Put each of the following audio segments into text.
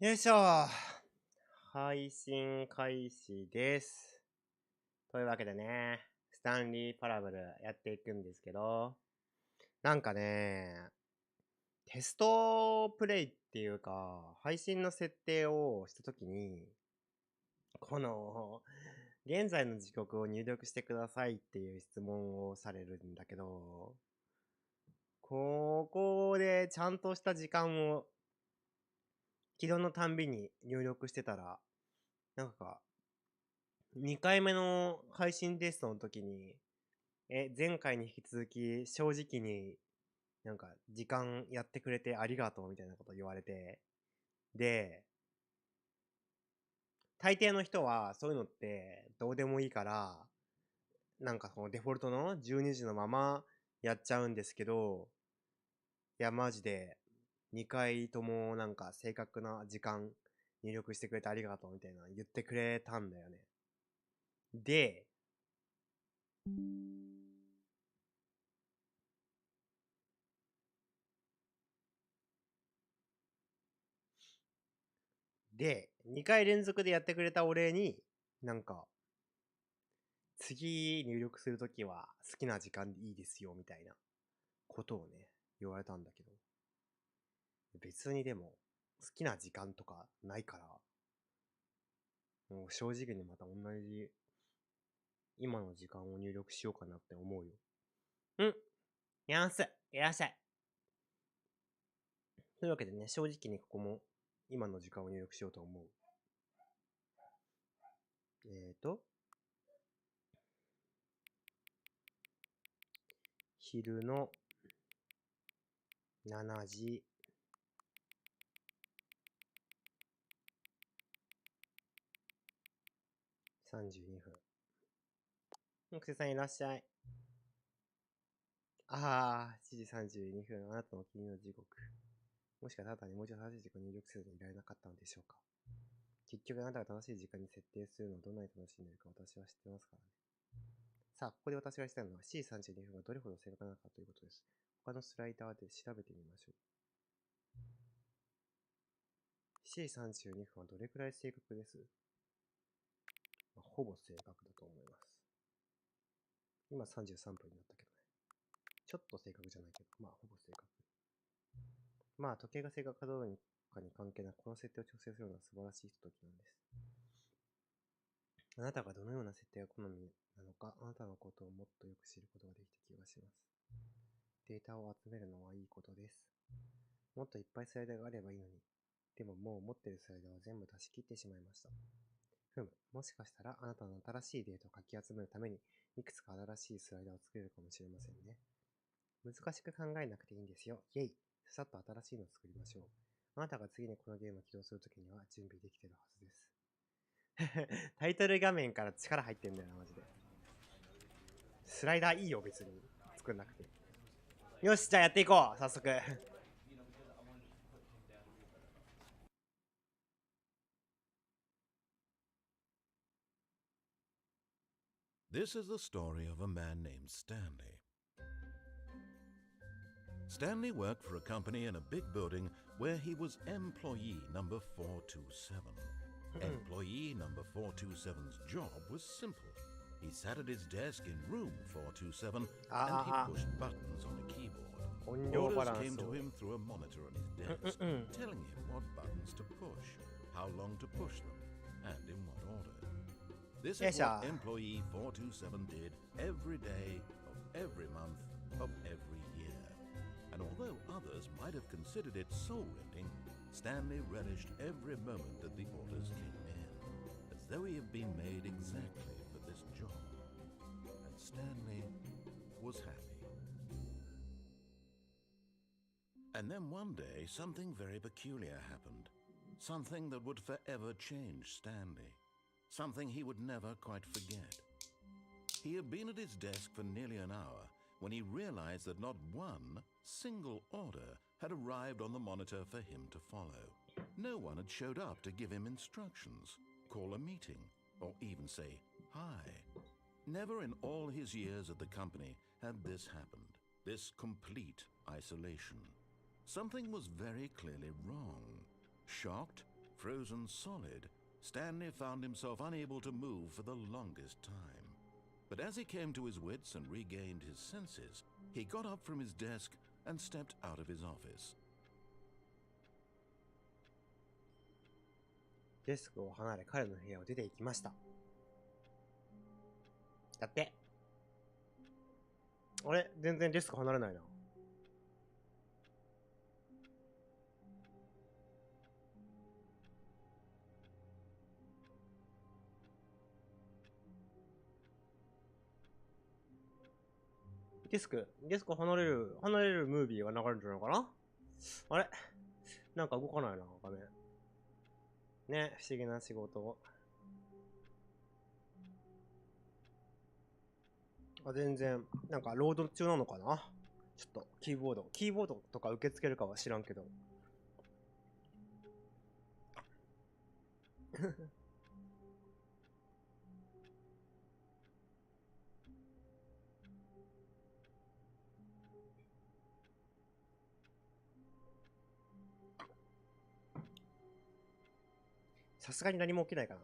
よいしょ。配信開始です。というわけでね、スタンリーパラブルやっていくんですけど、なんかね、テストプレイっていうか、配信の設定をしたときに、この、現在の時刻を入力してくださいっていう質問をされるんだけど、ここでちゃんとした時間を起動のたんびに入力してたら、なんか、2回目の配信テストの時に、前回に引き続き正直になんか時間やってくれてありがとうみたいなこと言われて、で、大抵の人はそういうのってどうでもいいから、なんかそのデフォルトの12時のままやっちゃうんですけど、いやマジで2回ともなんか正確な時間入力してくれてありがとうみたいな言ってくれたんだよね。で、2回連続でやってくれたお礼に、なんか、次入力するときは好きな時間でいいですよみたいなことをね、言われたんだけど、別にでも好きな時間とかないから、もう正直にまた同じ今の時間を入力しようかなって思うよ。やんす、いらっしゃい。というわけでね、正直にここも今の時間を入力しようと思う。昼の7時32分。学生さんいらっしゃい。7時32分。あなたのお気に入りの時刻。もしかしたらあなたにもう一度正しい時間を入力せずにいられなかったのでしょうか。結局あなたが正しい時間に設定するのをどんなに楽しんでいるか私は知ってますからね。さあ、ここで私がしたいのは7時32分がどれほど正確なのかということです。他のスライダーで調べてみましょう。7時32分はどれくらい正確です？ほぼ正確だと思います。今33分になったけどね。ちょっと正確じゃないけど、まあほぼ正確。まあ時計が正確かどうかに関係なく、この設定を調整するのは素晴らしいひとときなんです。あなたがどのような設定が好みなのか、あなたのことをもっとよく知ることができた気がします。データを集めるのはいいことです。もっといっぱいスライダーがあればいいのに。でももう持ってるスライダーは全部出し切ってしまいました。もしかしたらあなたの新しいデータをかき集めるためにいくつか新しいスライダーを作れるかもしれませんね。難しく考えなくていいんですよ。イェイ。さっと新しいのを作りましょう。あなたが次にこのゲームを起動するときには準備できてるはずです。タイトル画面から力入ってんだよな、マジで。スライダーいいよ、別に。作んなくて。よし、じゃあやっていこう、早速。This is the story of a man named Stanley. Stanley worked for a company in a big building where he was employee number 427. Employee number 427's job was simple. He sat at his desk in room 427 and he pushed buttons on a keyboard. Orders came to him through a monitor on his desk, telling him what buttons to push, how long to push them, and in what order. This is what employee 427 did every day of every month of every year. And although others might have considered it soul-rending, Stanley relished every moment that the orders came in, as though he had been made exactly for this job. And Stanley was happy. And then one day, something very peculiar happened. Something that would forever change Stanley. Something he would never quite forget. He had been at his desk for nearly an hour when he realized that not one single order had arrived on the monitor for him to follow. No one had showed up to give him instructions, call a meeting, or even say hi. Never in all his years at the company had this happened, this complete isolation. Something was very clearly wrong. Shocked, frozen solid, Stanley found himself unable to move for the longest time. But as he came to his wits and regained his senses, he got up from his desk and stepped out of his office. デスクを離れ彼の部屋を出て行きました。だって。あれ全然デスク離れないな。デスク離れるムービーが流れてるのかな。あれなんか動かないな、画面。ね、不思議な仕事。あ、全然、なんかロード中なのかな。ちょっと、キーボードとか受け付けるかは知らんけど。さすがに何も起きないかな。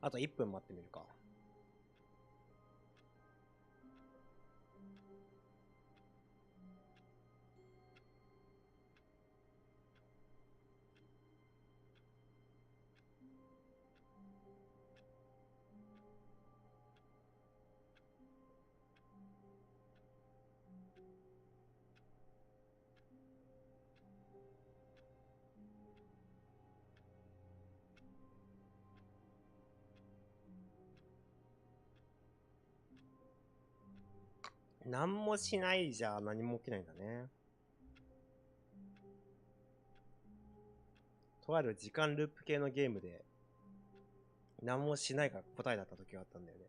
あと1分待ってみるか。何もしないじゃ何も起きないんだね。とある時間ループ系のゲームで何もしないが答えだった時があったんだよね。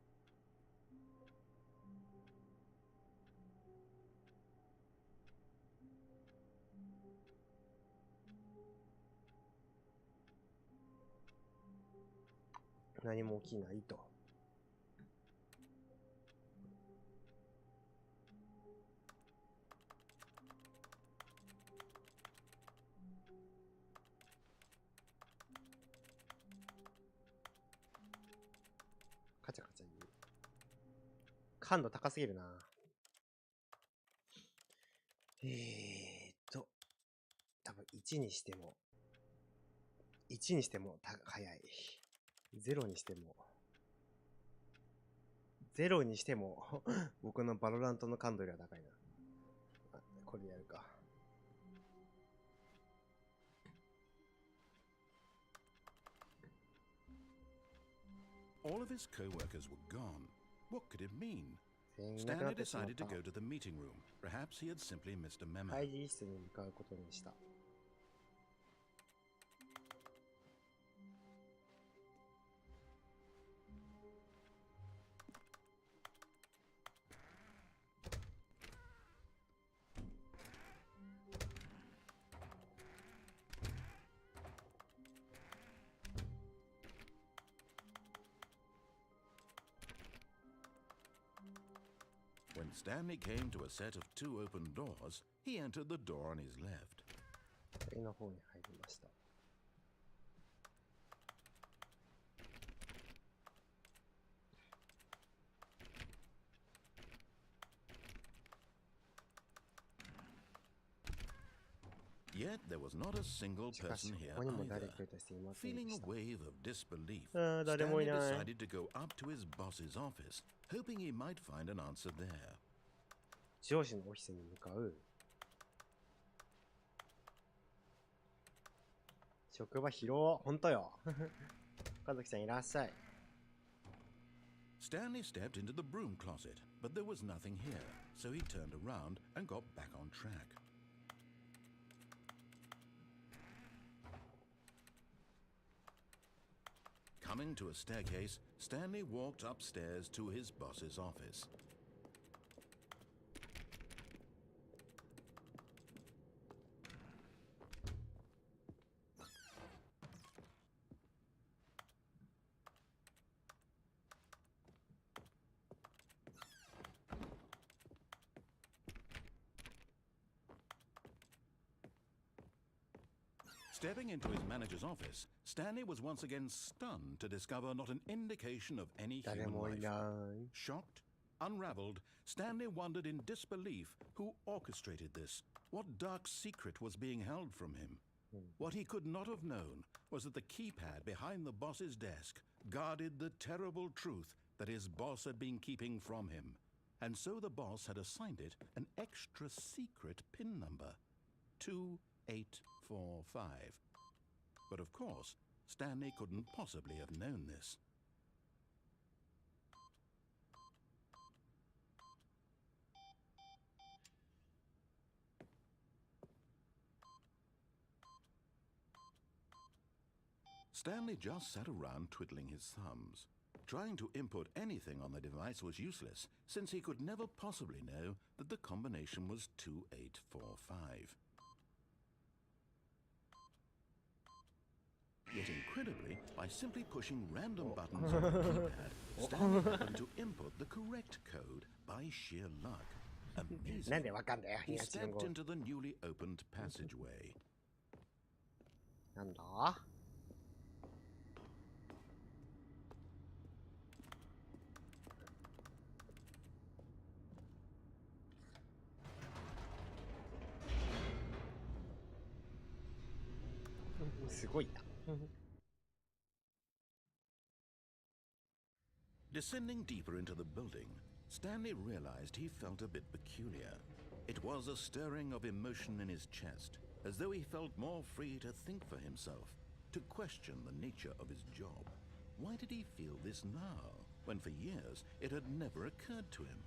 何も起きないと。カチャカチャ言う。感度高すぎるな。多分1にしても早い。0にしても僕のバロラントの感度よりは高いな。これやるか。All of his co-workers were gone. What could it mean? Stanley decided to go to the meeting room. Perhaps he had simply missed a memo. 会議室に向かうことにした。When Stanley came to a set of 2 open doors, he entered the door on his left. 左の方に入りました。Yet there was not a single person here either. Feeling a wave of disbelief, Stanley decided to go up to his boss's office, hoping he might find an answer there. 上司のオフィスに向かう。職場広、ほんとよ。和樹さんいらっしゃい。Stanley stepped into the broom closet, but there was nothing here, so he turned around and got back on track. Coming to a staircase, Stanley walked upstairs to his boss's office. Stepping into his manager's office, Stanley was once again stunned to discover not an indication of any human life. Shocked, unraveled, Stanley wondered in disbelief who orchestrated this, what dark secret was being held from him. What he could not have known was that the keypad behind the boss's desk guarded the terrible truth that his boss had been keeping from him. And so the boss had assigned it an extra secret PIN number, 2845. But of course, Stanley couldn't possibly have known this. Stanley just sat around twiddling his thumbs. Trying to input anything on the device was useless, since he could never possibly know that the combination was 2845. Yet incredibly, by simply pushing random buttons on the keypad, Stanley happened to input the correct code by sheer luck. Amazing. He stepped into the newly opened passageway. なんだすごいな。Descending deeper into the building, Stanley realized he felt a bit peculiar. It was a stirring of emotion in his chest, as though he felt more free to think for himself, to question the nature of his job. Why did he feel this now, when for years it had never occurred to him?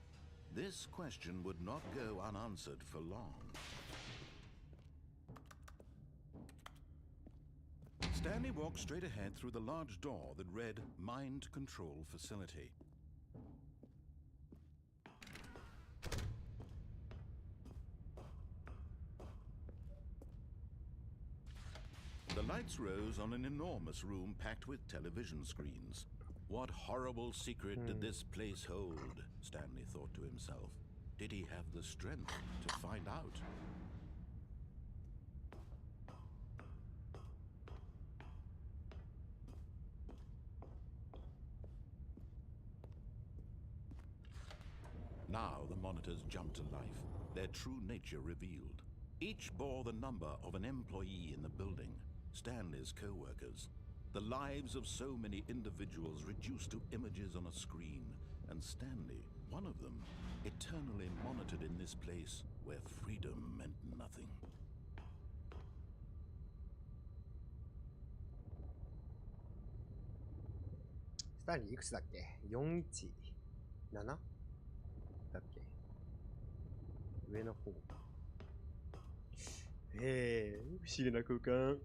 This question would not go unanswered for long. Stanley walked straight ahead through the large door that read Mind Control Facility. The lights rose on an enormous room packed with television screens. What horrible secret did this place hold? Stanley thought to himself. Did he have the strength to find out? Now the monitors jumped to life, their true nature revealed. Each bore the number of an employee in the building, Stanley's co-workers. The lives of so many individuals reduced to images on a screen, and Stanley, one of them, eternally monitored in this place where freedom meant nothing. Stanley いくつだっけ ?417? だっけ上の方。不思議な空間。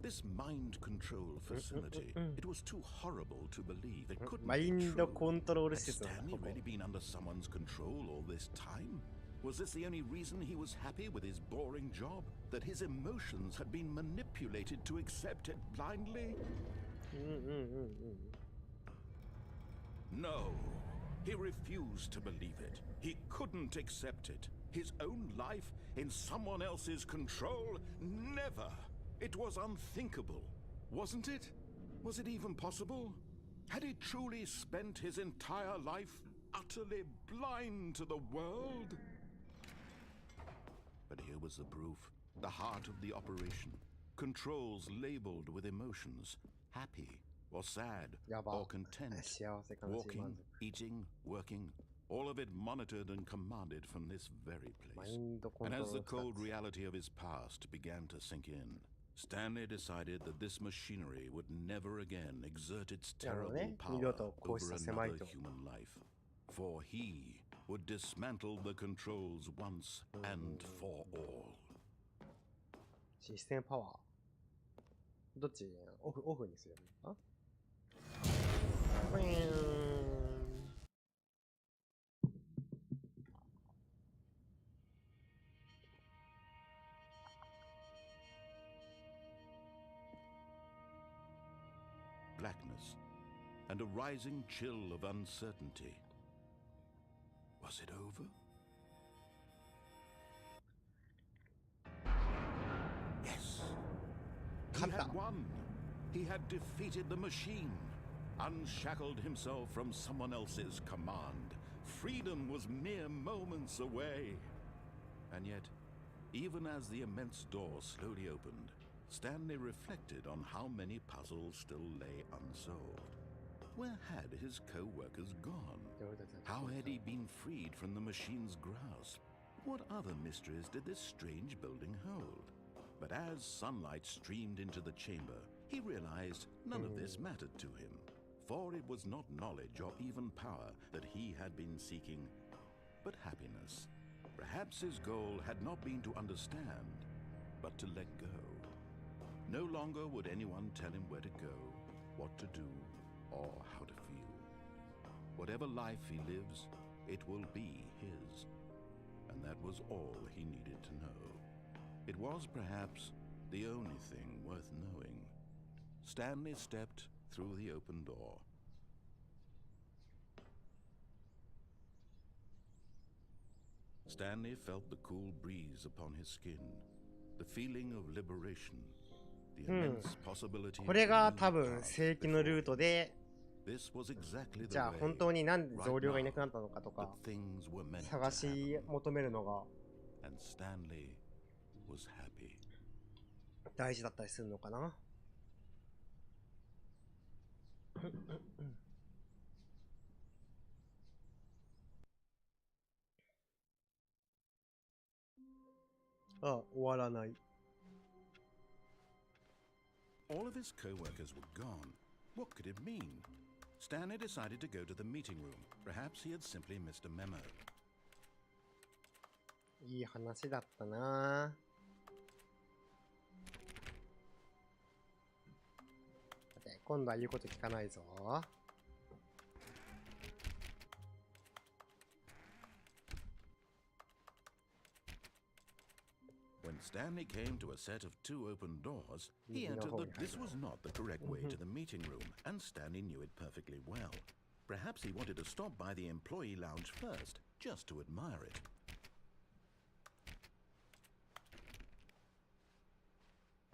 This mind control facility, it was too horrible to believe it couldn't マイ be ンド true. コントロール Had 施設なんだ Stanley ここ really been under someone's control all this time? Was this the only reason he was happy with his boring job? That his emotions had been manipulated to accept it blindly? No. He refused to believe it. He couldn't accept it. His own life in someone else's control? Never. It was unthinkable. Wasn't it? Was it even possible? Had he truly spent his entire life utterly blind to the world? But here was the proof. The heart of the operation. Controls labeled with emotions. Happy or sad or content. 幸せ、悲しい、満 Walking, 足。 eating, working. All of it monitored and commanded from this very マ place. インドコン And トロ as ー the ル cold 2つ。 reality of his past began to sink in, Stanley decided that this machinery would never again exert its なるほど terrible ね。二 power 度とこうし over た狭い another と。 human life. For he would dismantle the controls once and for all. システムパワー。どっちオフにすればいいか。Blackness and a rising chill of uncertainty. Was it over? Yes. He had won. He had defeated the machine, unshackled himself from someone else's command. Freedom was mere moments away. And yet, even as the immense door slowly opened, Stanley reflected on how many puzzles still lay unsolved. Where had his co-workers gone? How had he been freed from the machine's grasp? What other mysteries did this strange building hold? But as sunlight streamed into the chamber, he realized none of this mattered to him, for it was not knowledge or even power that he had been seeking, but happiness. Perhaps his goal had not been to understand, but to let go. No longer would anyone tell him where to go, what to do, or how to feel. Whatever life he lives, it will be his. And that was all he needed to know. It was perhaps the only thing worth knowing. Stanley stepped through the open door. Stanley felt the cool breeze upon his skin, the feeling of liberation, the immense possibility. これが多分正規のルートで、じゃあ本当になんで増量がいなくなったのかとか探し求めるのが大事だったりするのかな。あ、終わらない。All of his co-workers were gone. What could it mean? Stanley decided to go to the meeting room. Perhaps he had simply missed a memo. いい話だったな。さて、今度は言うこと聞かないぞ。When Stanley came to a set of two open doors, he entered that this was not the correct way to the meeting room, and Stanley knew it perfectly well. Perhaps he wanted to stop by the employee lounge first, just to admire it.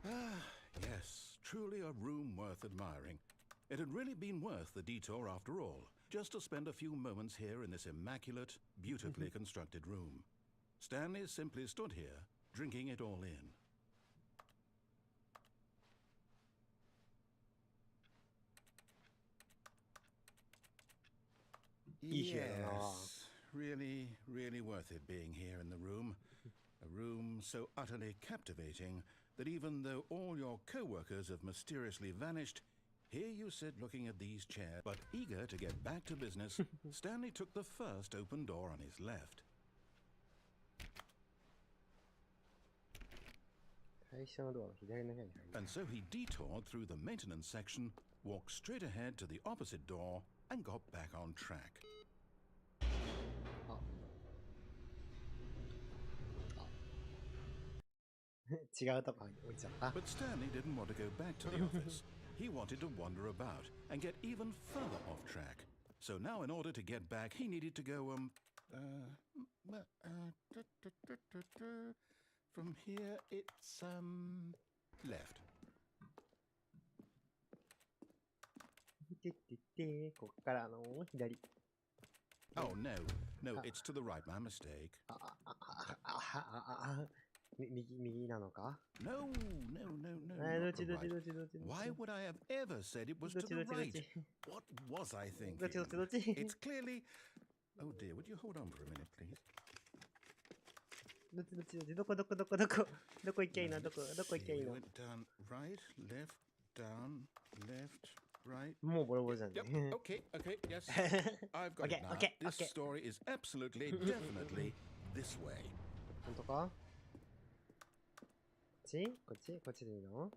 Ah, yes, truly a room worth admiring. It had really been worth the detour after all, just to spend a few moments here in this immaculate, beautifully constructed room. Stanley simply stood here, drinking it all in. Yes, really, really worth it being here in the room. A room so utterly captivating that even though all your co-workers have mysteriously vanished, here you sit looking at these chairs. But eager to get back to business, Stanley took the first open door on his left. And so he detoured through the maintenance section, walked straight ahead to the opposite door, and got back on track. But Stanley didn't want to go back to the office. He wanted to wander about and get even further off track. So now in order to get back, he needed to go, from here, it's, left. Oh, no, it's to the right, my mistake. No. Why would I have ever said it was to the right? What was I thinking? It's clearly... Oh dear, would you hold on for a minute, please? どこ行きゃいいの？どこ行きゃいいの？ Went down right, left, down, left, right. もうボロボロじゃんね。Okay, yes. I've got it now. This story is absolutely, definitely this way. 本当か？こっちでいいの？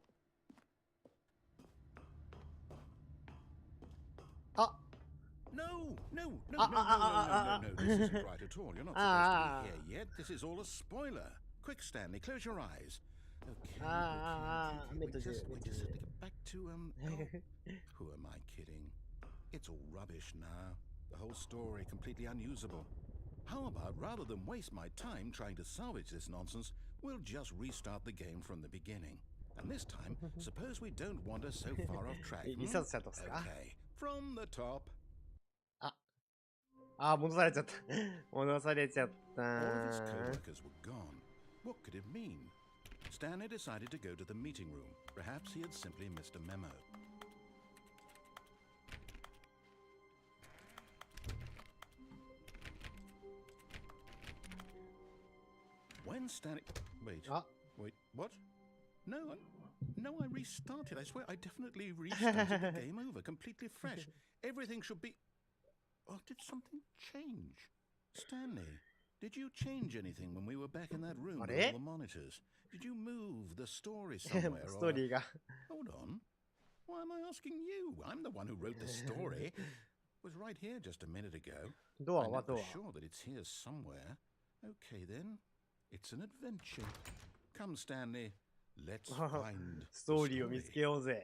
No, no, no, no, no, no, no, no, no, this isn't right at all. You're not supposed to be here yet. This is all a spoiler. Quick, Stanley, close your eyes. Okay, wait, just have to get back to, who am I kidding? It's all rubbish now. The whole story completely unusable. How about, rather than waste my time trying to salvage this nonsense, we'll just restart the game from the beginning. And this time, suppose we don't wander so far off track. Okay, from the top. 戻されちゃった。戻されちゃった。 All of his co-workers were gone. What could it mean? Stanley decided to go to the meeting room. Perhaps he had simply missed a memo. When Stanley... Wait. Wait, what? No, I restarted. I swear I definitely restarted the game over, completely fresh. Everything should be... Oh, did something change? Stanley, did you change anything when we were back in that room with all the monitors? Did you move the story somewhere? Hold on. Why am I asking you? I'm the one who wrote the story. It was right here just a minute ago. I'm sure that it's here somewhere. Okay, then. It's an adventure. Come, Stanley. Let's find ストーリーを見つけようぜ。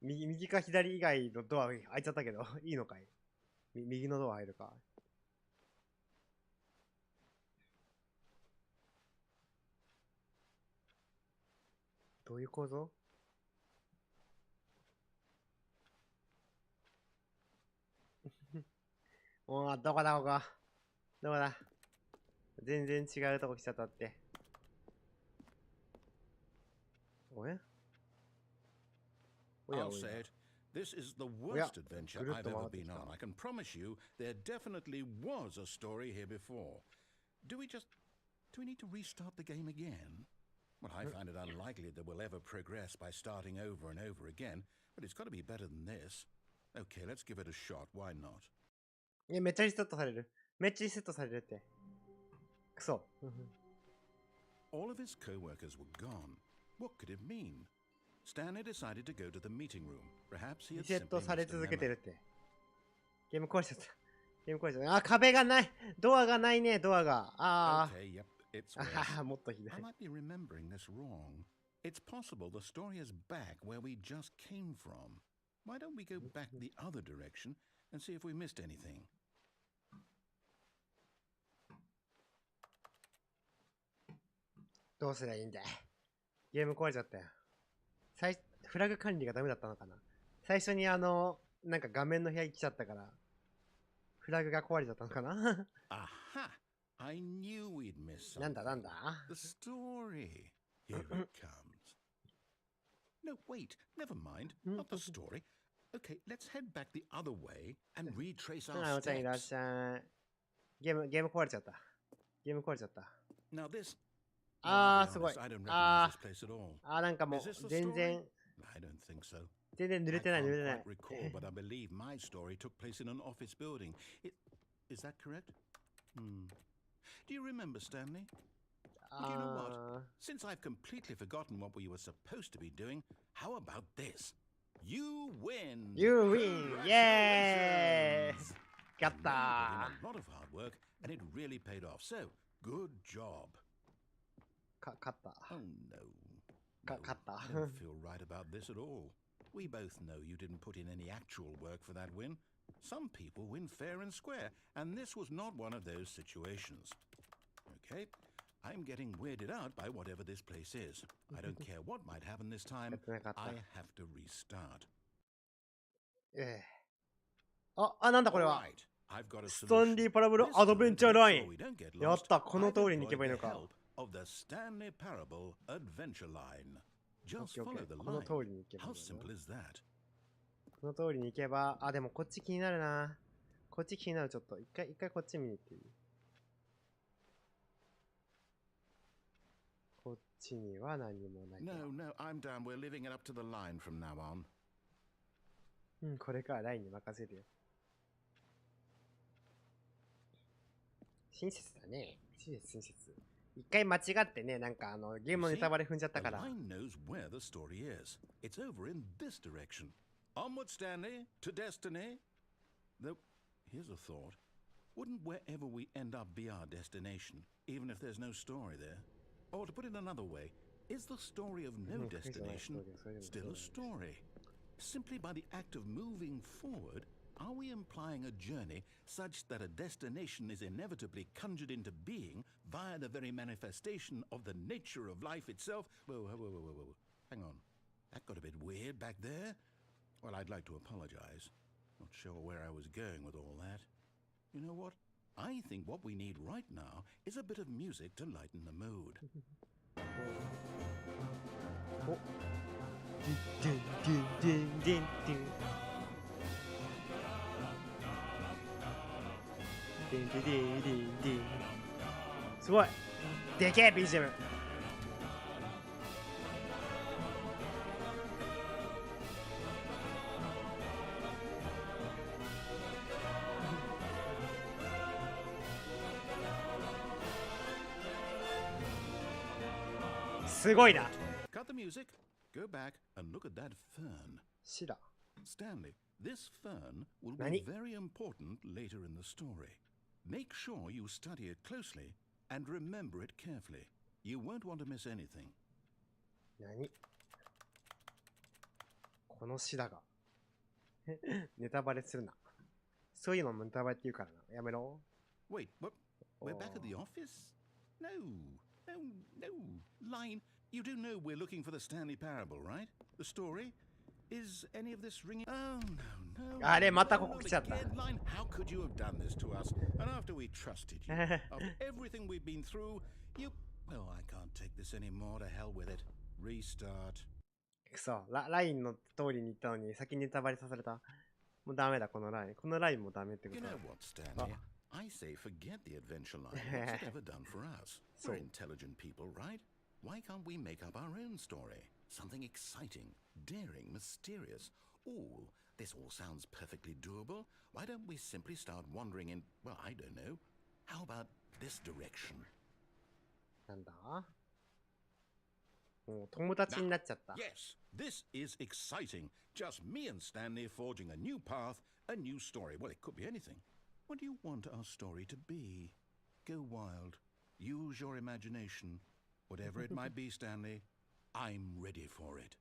右か左以外のドア開いちゃったけど、いいのかい？右のドア入るか。どういう構造？おー、どこだここ。どこだ。全然違うとこ来ちゃったって。おや？I'll say it. This is the worst adventure I've ever been on. I can promise you there definitely was a story here before. Do we need to restart the game again? Well, I find it unlikely that we'll ever progress by starting over and over again, but it's got to be better than this. Okay, let's give it a shot. Why not? いや、めっちゃリセットされる。めっちゃリセットされるって。クソ。All of his co-workers were gone. What could it mean? Stanley decided to go to the meeting room. Perhaps he had リセットされ続けて simply るって。ゲーム壊しちゃった。ゲーム壊しちゃった。あ、壁がない。ドアがないね、ドアが。ああ。Okay, yep, it's ああ、もっとひどい。I might be remembering this wrong. It's possible the story is back where we just came from. Why don't we go back the other direction and see if we missed anything? どうすりゃいいんだ。ゲーム壊れちゃったよ。フラグ管理がダメだったのかな。最初になんか画面の部屋に来ちゃったから、フラグが壊れちゃったのかな。Aha! I knew we'd miss something. なんだ The story. Here it comes. No, wait. Never mind. Not the story. Okay, let's head back the other way and retrace our おちゃんいらっ steps. しゃい。ゲーム壊れちゃった。ゲーム壊れちゃった。Now this... あー、すごい。I don't あ recognize this place at all. ー、なんかもう Is this the 全然 I don't think so. 全然濡れてない、濡れてない。 I can't quite recall, but I believe my story took place in an office building. Is that correct? Do you remember, Stanley? Do you know what? Since I've completely forgotten what we were supposed to be doing, how about this? You win! You win! Yay! 勝ったー。 A lot of hard work, and it really paid off. So, good job. 勝った。 Oh no.勝った。 I don't feel right about this at all. We both know you didn't put in any actual work for that win. Some people win fair and square, and this was not one of those situations. Okay, I'm getting weirded out by whatever this place is. I don't care what might happen this time. I have to restart. なんだこれは。 I've got a スタンリーパラブルアドベンチャーライン。やった、この通りに行けばいいのか。Of the Stanley Parable adventure line. Just follow the この line. 通りに行けばい How いの simple is that? この通りに行けば、でもこっち気になるな。こっち気になる、ちょっと。一回こっち見に行っていい？こっちには何もない。No, I'm down. We're leaving it up to the line from now on. これからラインに任せるよ。親切だね。親切。一回間違ってね、なんかゲームのネタバレ踏んじゃったから。The line knows where the story is. It's over in this direction. Onward, Stanley, to destiny. Though, here's a thought. Wouldn't wherever we end up be our destination, even if there's no story there? Or to put it another way, is the story of no destination still a story? Simply by the act of moving forward, are we implying a journey such that a destination is inevitably conjured into being via the very manifestation of the nature of life itself? Whoa. Hang on. That got a bit weird back there. Well, I'd like to apologize. Not sure where I was going with all that. You know what? I think what we need right now is a bit of music to lighten the mood.すごいでけえ BGM。すごいな。 Cut the music. Go back and look at that fern. シだ。 Stanley, this fern will be 何？ very important later in the story. Make sure you study it closely and remember it carefully. You won't want to miss anything. 何？このシだが。ネタバレするな。そういうのもネタバレって言うからな。やめろ。Wait, what? We're back at the office? No. Line, you do know we're looking for the Stanley Parable, right? The story? Is any of this ringing? Oh, no. あれ、またここ来ちゃった。 Line, how could you have done this to us? And after we trusted you, after everything we've been through, you... Well, I can't take this anymore. To hell with it. Restart. くそ、ラインの通りに行ったのに先にネタバレされた。もうダメだ、このライン。このラインもダメってこ You と know だ。 what, Stanley? I say forget the adventure line. What's it ever done for us? We're intelligent people, right? Why can't we make up our own story? Something exciting, daring, mysterious. Oh, this all sounds perfectly doable. Why don't we simply start wandering in, well, I don't know. How about this direction? なんだ？もう友達になっちゃった。 Yes, this is exciting. Just me and Stanley forging a new path, a new story. Well, it could be anything. What do you want our story to be? Go wild. Use your imagination. Whatever it might be, Stanley, I'm ready for it.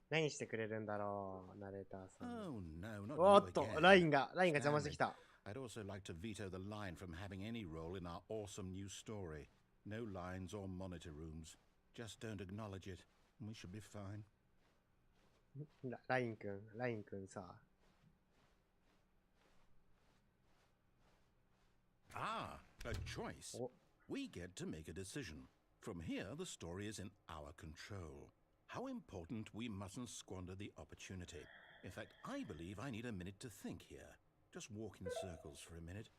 何してくれるんだろう、ナレーターさん。 Oh, no, not お you っと、 again. ラインが邪魔してきた。 I'd also like to veto the line from having any role in our awesome new story. No lines or monitor rooms. Just don't acknowledge it, and we should be fine. ラインくんさ。 Ah, a choice. お、 We get to make a decision. From here, the story is in our control. How important we mustn't squander the opportunity. In fact, I believe I need a minute to think here. Just walk in circles for a minute.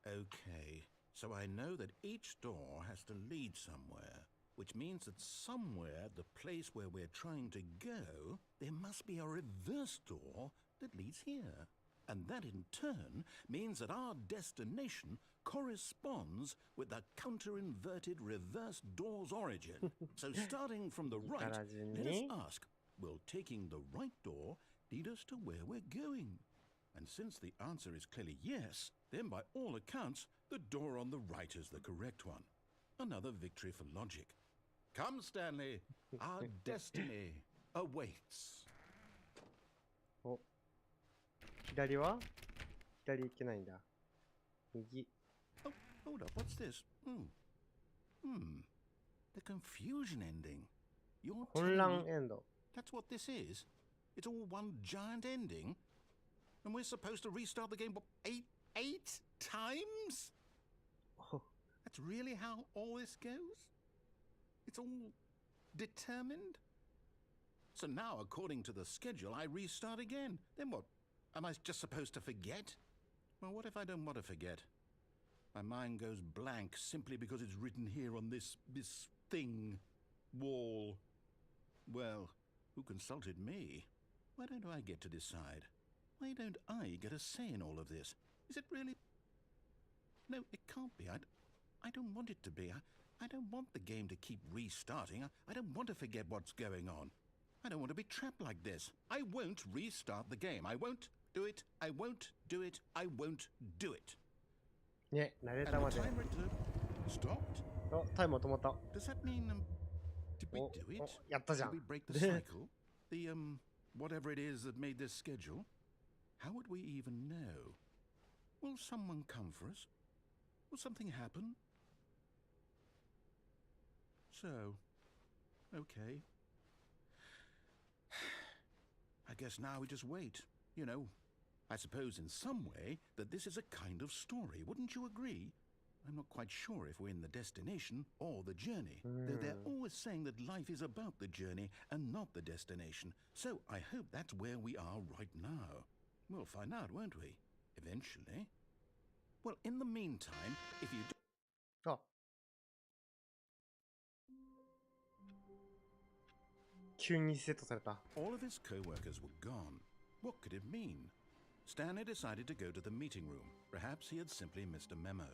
Okay, so I know that each door has to lead somewhere, which means that somewhere, the place where we're trying to go, there must be a reverse door that leads here. And that in turn means that our destination corresponds with the counter-inverted reverse door's origin. So starting from the right, let us ask, will taking the right door lead us to where we're going? And since the answer is clearly yes, then by all accounts, the door on the right is the correct one. Another victory for logic. Come, Stanley, our destiny awaits. お、左は？左行けないんだ。右。 Oh, hold up, what's this? The confusion ending. You're 混 telling 乱 me エンド。 that's what this is? It's all one giant ending? And we're supposed to restart the game, what, eight times? That's really how all this goes? It's all determined? So now, according to the schedule, I restart again. Then what? Am I just supposed to forget? Well, what if I don't want to forget? My mind goes blank simply because it's written here on this thing, wall. Well, who consulted me? Why don't I get to decide? Why don't I get a say in all of this? Is it really? No, it can't be. I don't want it to be. I don't want the game to keep restarting. I don't want to forget what's going on. I don't want to be trapped like this. I won't restart the game. I won't do it. I won't do it. I won't do it. ね、ナレーター And ま the で。 timer stopped. お、タイム止まった。 Does that mean did we お、 do it? お、やったじゃ Did we ん。 break the cycle? The whatever it is that made this schedule? How would we even know? Will someone come for us? Will something happen? So, okay. I guess now we just wait. You know, I suppose in some way that this is a kind of story. Wouldn't you agree? I'm not quite sure if we're in the destination or the journey. Though they're always saying that life is about the journey and not the destination. So I hope that's where we are right now. We'll find out, won't we? Eventually. Well, in the meantime, if you do... あ。急にセットされた。 All of his co-workers were gone. What could it mean? Stanley decided to go to the meeting room. Perhaps he had simply missed a memo.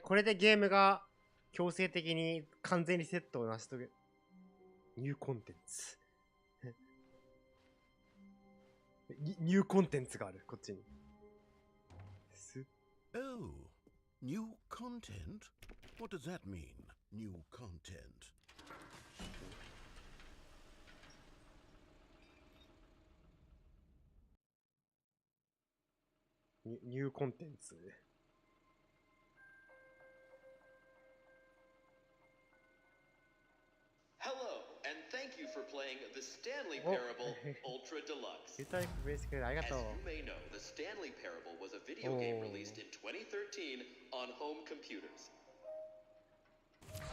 これでゲームが強制的に完全リセットを成し遂げ。ニューコンテンツ。ニューコンテンツがある、こっちに。Oh, new content? What does that mean, new content? ニューコンテンツ。Hello, and thank you for playing the Stanley Parable Ultra Deluxe. ユタイクベースクありが As とう。 you may know, the Stanley Parable was a video game released in 2013 on home computers.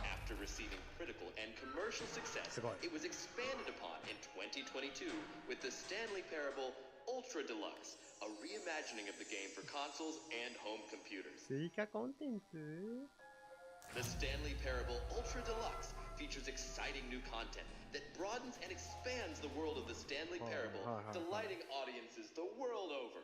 After receiving critical and commercial success, it was expanded upon in 2022 with the Stanley Parable Ultra Deluxe, a reimagining of the game for consoles and home computers. 追加コンテンツ The Stanley Parable Ultra Deluxe features exciting new content that broadens and expands the world of the Stanley Parable, delighting audiences the world over.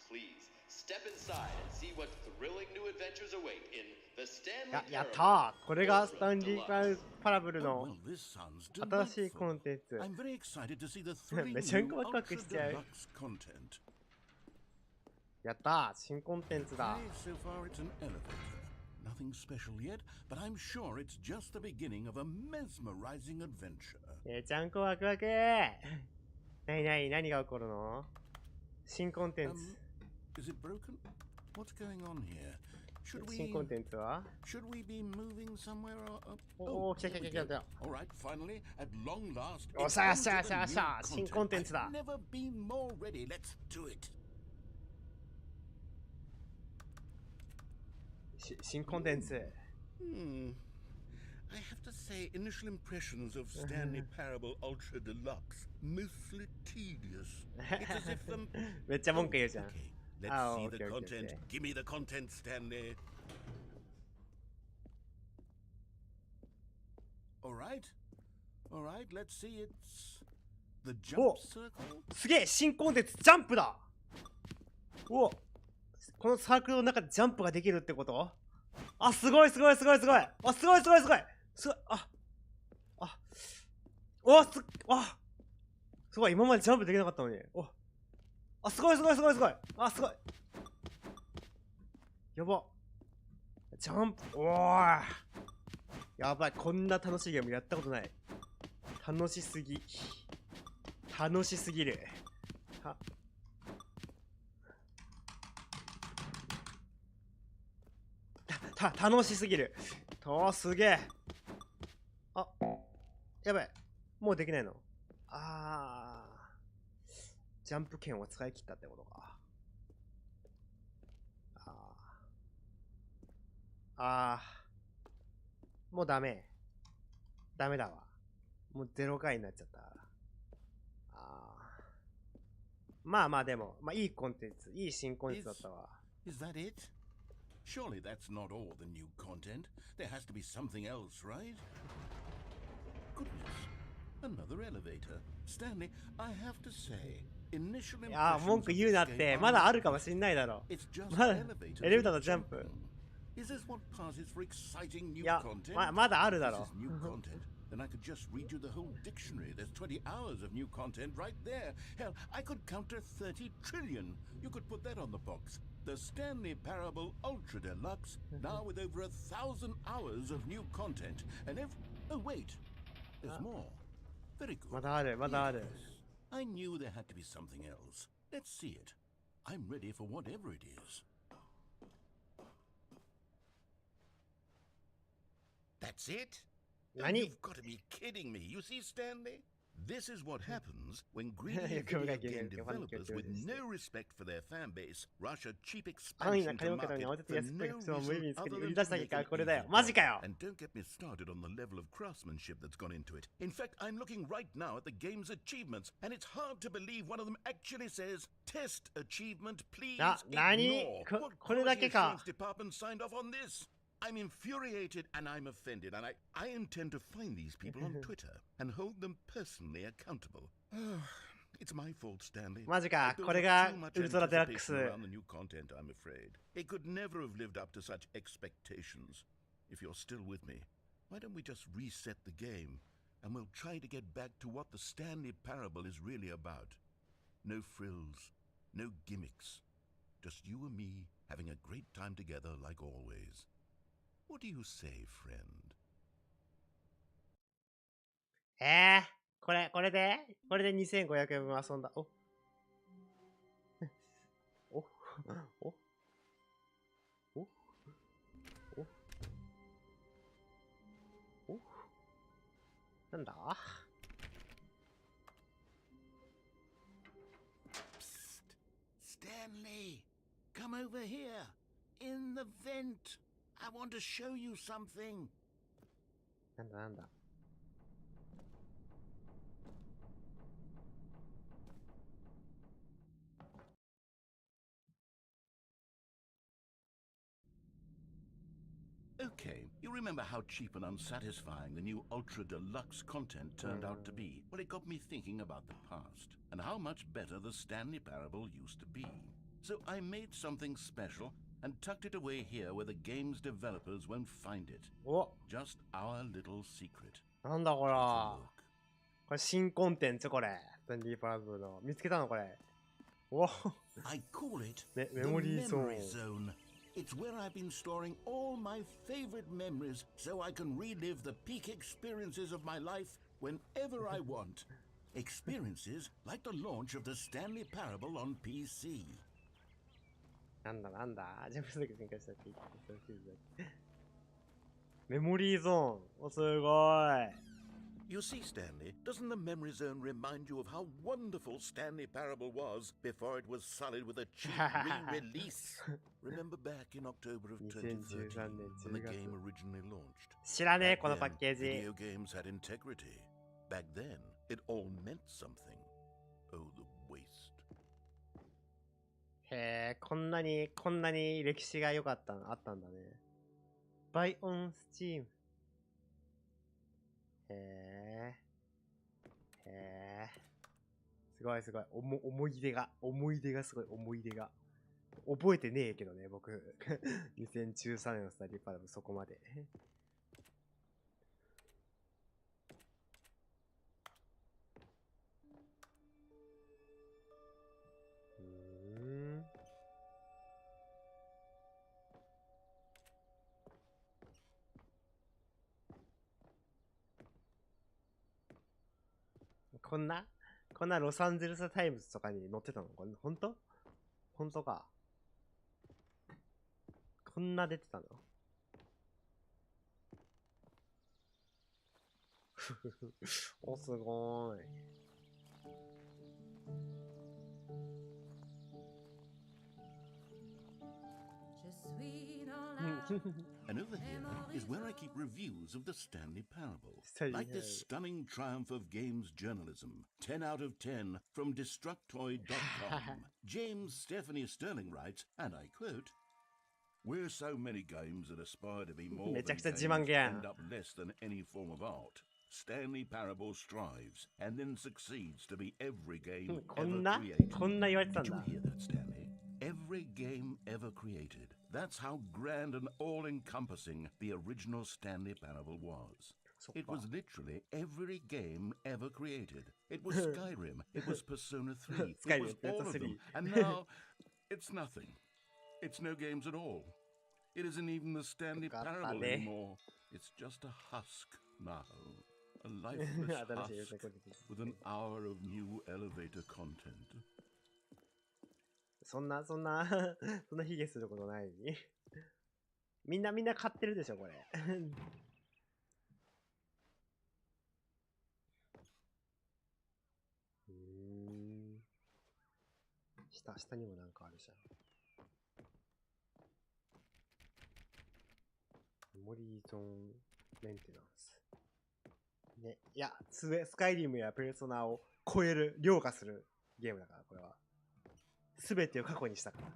Please step inside and see what thrilling new adventures await in the Stanley やっ Parable たー、これがスタンリー Ultra Deluxe. パラブル Oh, の well, this sounds 新しいコ delightful. ンテンツ。 I'm very excited to see the thrilling めちゃ new くワクワク ultra しちゃう。 deluxe content. やったー、新コンテンツだ。 Okay, so far it's an elevator. Nothing special yet, but I'm sure it's just the beginning of a mesmerizing adventure. めちゃんこワクワク何が起こるの新コンテンツ。 Is it broken? What's going on here? 新コンテンツは Should we be moving somewhere or おお、来た。 All right, finally, at long last. おっしゃーしゃーしゃーしゃー、新コンテンツだ。 I've never been more ready. Let's do it. 新コンテンツ。I have to say, initial impressions of Stanley Parable Ultra Deluxe mostly tedious. It's as if them. めっちゃ文句言うじゃん。 Okay, let's Oh, see the okay, okay, content. okay. Give me the content, Stanley. All right. Let's see. It's the jump Oh. circle. すげえ、新コンテンツ、ジャンプだ。お、このサークルの中でジャンプができるってこと？あ、すごい。あ、すごい。すごい、今までジャンプできなかったのに。あ、すごい。あ、すごい。やば。ジャンプ、やばい、こんな楽しいゲームやったことない。楽しすぎる。楽しすぎる。すげえ。あ、やばい。もうできないの？ジャンプ剣を使い切ったってことか。もうダメだわ。もう0回になっちゃった。まあでも、いいコンテンツ、いい新コンテンツだったわ。Is that it? Surely that's not all the new content. There has to be something else, right? Goodness. Another elevator. Stanley, I have to say, initial impressions 文句言うなって、まだあるかもしんないだろ。 It's just まだ elevators エレベーターのジャンプ。Is this what passes for exciting new いや、 content? まだあるだろ。 This is new content. Then I could just read you the whole dictionary. There's 20 hours of new content right there. Hell, I could count to 30 trillion. You could put that on the box. The Stanley Parable Ultra Deluxe, now with over 1,000 hours of new content. And oh, wait. There's more. Very good. まだある、まだある。I knew there had to be something else. Let's see it. I'm ready for whatever it is. That's it? Nani? You've got to be kidding me. You see, Stanley? This is what happens when greedy video game developers with no respect for their fan base rush a cheap 安易な expansion 火曜 to 日に market 慌てて for 安っぽい no 服装を無意味に reason 作り other 売り than 出した to 結 make 果 it これだよ。 easy. マジかよ。 And don't get me started on the level of craftsmanship that's gone into it. In fact, I'm looking right now at the game's achievements, and it's hard to believe one of them actually says, "Test achievement, please 何 ignore." こ What これだ quality けか assurance department signed off on this? I'm infuriated and I'm offended, and I intend to find these people on Twitter and hold them personally accountable. It's my fault, Stanley. マジか I built これ up が too much ウルトラデラック anticipation ス。 around the new content, I'm afraid. It could never have lived up to such expectations. If you're still with me, why don't we just reset the game and we'll try to get back to what the Stanley Parable is really about? No frills, no gimmicks. Just you and me having a great time together like always. What do you say, friend? これで2500円分遊んだ。おおおおおおなんだ Psst. Stanley, come over here. In the vent. I want to show you something. なんだなんだ Okay, you remember how cheap and unsatisfying the new Ultra Deluxe content turned out to be? Well, it got me thinking about the past and how much better the Stanley Parable used to be. So I made something special and tucked it away here where the game's developers won't find it. お Just our little secret. なんだこれ Take a look. これ新コンテンツこれスタンリーパラブルの見つけたのこれお I call it メ the モリーゾーン memory zone. It's where I've been storing all my favorite memories so I can relive the peak experiences of my life whenever I want. Experiences like the launch of the Stanley Parable on PC. なんだなんだジャンプだけ展開したって言ってメモリーゾーンおすごい You see, Stanley, doesn't the memory zone remind you of how wonderful Stanley Parable was before it was sullied with a cheap re-release? Remember back in October of 2013 when the game originally launched? 知らねえ Back この then, パッケージ video games had integrity. Back then, it all meant something. Oh, the waste. へえこんなに歴史が良かったのあったんだねバイオンスチームへえすごいすごい思い出がすごい思い出が覚えてねえけどね僕2013年のスタディパラブそこまでこんなロサンゼルスタイムズとかに載ってたのこれ本当かこんな出てたのおすごーいAnd over here is where I keep reviews of the Stanley Parable. Stanley Like this stunning triumph of games journalism. 10 out of 10 from Destructoid.com. James Stephanie Sterling writes, and I quote, "Where so many games that aspire to be more め than ちゃくちゃ games 自慢げやん end up less than any form of art. Stanley Parable strives and then succeeds to be every game こ ever んな created. 言われてたん Did you だ hear that, Stanley? Every game ever created. That's how grand and all-encompassing the original Stanley Parable was. It was literally every game ever created. It was Skyrim. It was Persona 3. It was all of them. And now, it's nothing. It's no games at all. It isn't even the Stanley Parable anymore. It's just a husk now. A lifeless husk with an hour of new elevator content. そんな卑下することないみんな買ってるでしょこれ下にもなんかあるじゃん。メモリーゾーンメンテナンス。ね、いや、スカイリムやペルソナを超える、凌駕するゲームだから、これは。すべてを過去にしたから。っ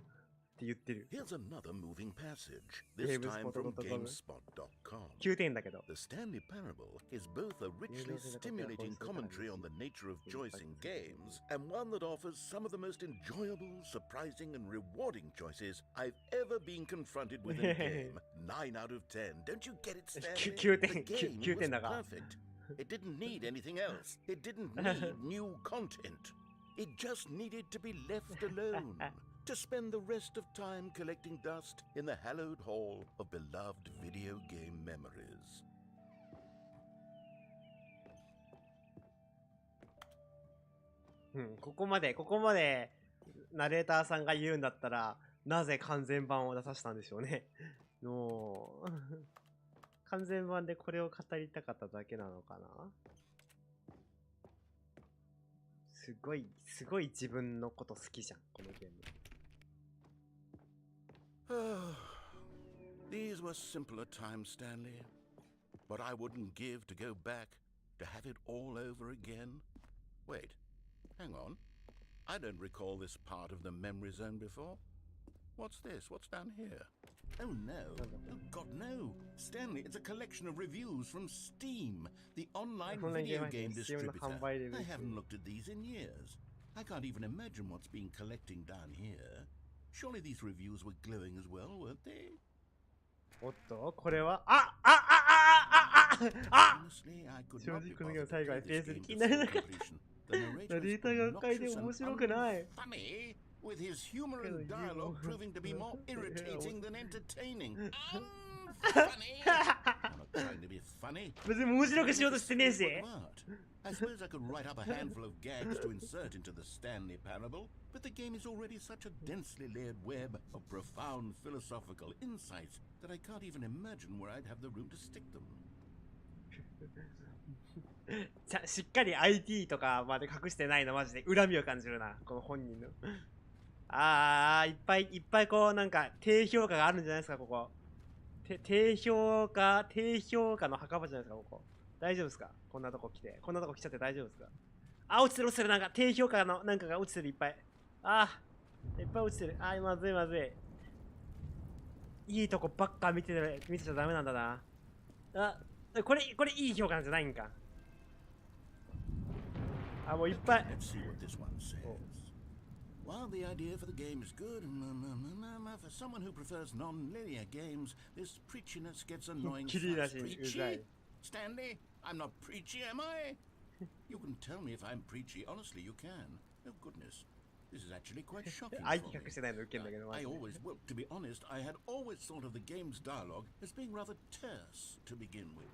て言ってる。Here's another moving passage, this time from GameSpot.com. 9点だけど。The Stanley Parable is both a richly stimulating commentary on the nature of choice in games and one that offers some of the most enjoyable, surprising, and rewarding choices I've ever been confronted with in a game. 9 out of 10. Don't you get it, Stanley? 9点 The game was perfect. It didn't need anything else. It didn't need new content. It just needed to be left alone. To spend the rest of time collecting dust in the hallowed hall of beloved video game memories. ここまでナレーターさんが言うんだったらなぜ完全版を出させたんでしょうね。もう完全版でこれを語りたかっただけなのかな。すごい自分のこと好きじゃんこのゲーム。These were simpler times, Stanley. But I wouldn't give to go back to have it all over again. Wait, hang on. I don't recall this part of the memory zone before. What's this? What's down here? Oh no. Oh God, no. Stanley, it's a collection of reviews from Steam, the online video game distributor. I haven't looked at these in years. I can't even imagine what's been collecting down here. Surely these reviews were glowing as well, weren't they? おっと、これは正直このゲーム最後はペースで気にならなかった。ナレーターが書いて面白くない。With his humor and dialogue proving to be more irritating than entertaining. Funny. I'm not trying to be funny. 別に面白くしようとしてねえし。I suppose I could write up a handful of gags to insert into the Stanley Parable, but the game is already such a densely layered web of profound philosophical insights that I can't even imagine where I'd have the room to stick them. しっかり IT とかまで隠してないのマジで恨みを感じるなこの本人の。いっぱいこうなんか低評価があるんじゃないですかここ。低評価の墓場じゃないですかここ。大丈夫ですかこんなとこ来ちゃって大丈夫ですか。落ちてるなんか低評価のなんかが落ちてるいっぱい。いっぱい落ちてる。まずい。いいとこばっか見てちゃダメなんだな。これいい評価なんじゃないんか。もういっぱい。While the idea for the game is good, for someone who prefers non-linear games, this preachiness gets annoying fast. Preachy? Stanley, I'm not preachy, am I? You can tell me if I'm preachy. Honestly, you can. Oh, goodness. This is actually quite shocking for me. Well, to be honest, I had always thought of the game's dialogue as being rather terse to begin with.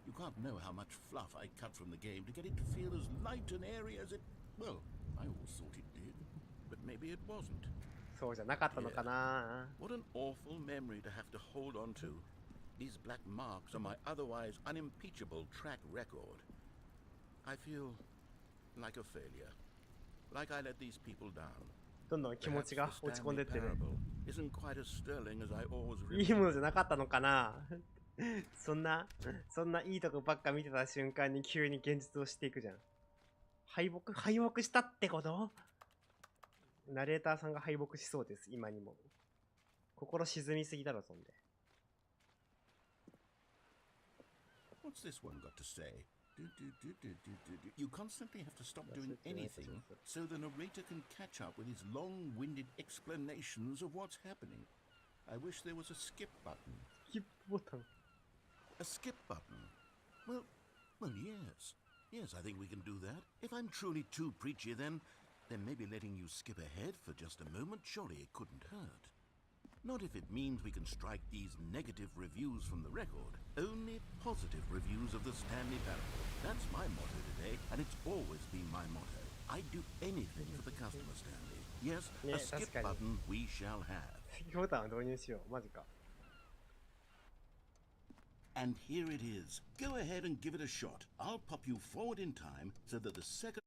You can't know how much fluff I cut from the game to get it to feel as light and airy as it... Well, I always thought it did. But maybe it wasn't. そうじゃなかったのかな。What an awful memory to have to hold on to. These black marks are my otherwise unimpeachable track record. I feel like a failure. Like I let these people down. どんどん気持ちが落ち込んでってる。Isn't quite as sterling as I always remember. いいものじゃなかったのかな。そんないいとこばっか見てた瞬間に急に現実を知っていくじゃん。敗北したってこと？ナレーターさんが敗北しそうです今にも。心沈みすぎだろそんで。What's this one got to say? You constantly have to stop doing anything so the narrator can catch up with his long-winded explanations of what's happening. I wish there was a skip button. Skip button. A skip button. Well, yes. Yes, I think we can do that. If I'm truly too preachy, then maybe letting you skip ahead for just a moment, surely it couldn't hurt. Not if it means we can strike these negative reviews from the record. Only positive reviews of the Stanley Parable. That's my motto today, and it's always been my motto. I'd do anything for the customer, Stanley. Yes, a skip button we shall have. スキップボタンを導入しよう。マジか。And here it is. Go ahead and give it a shot. I'll pop you forward in time so that the second...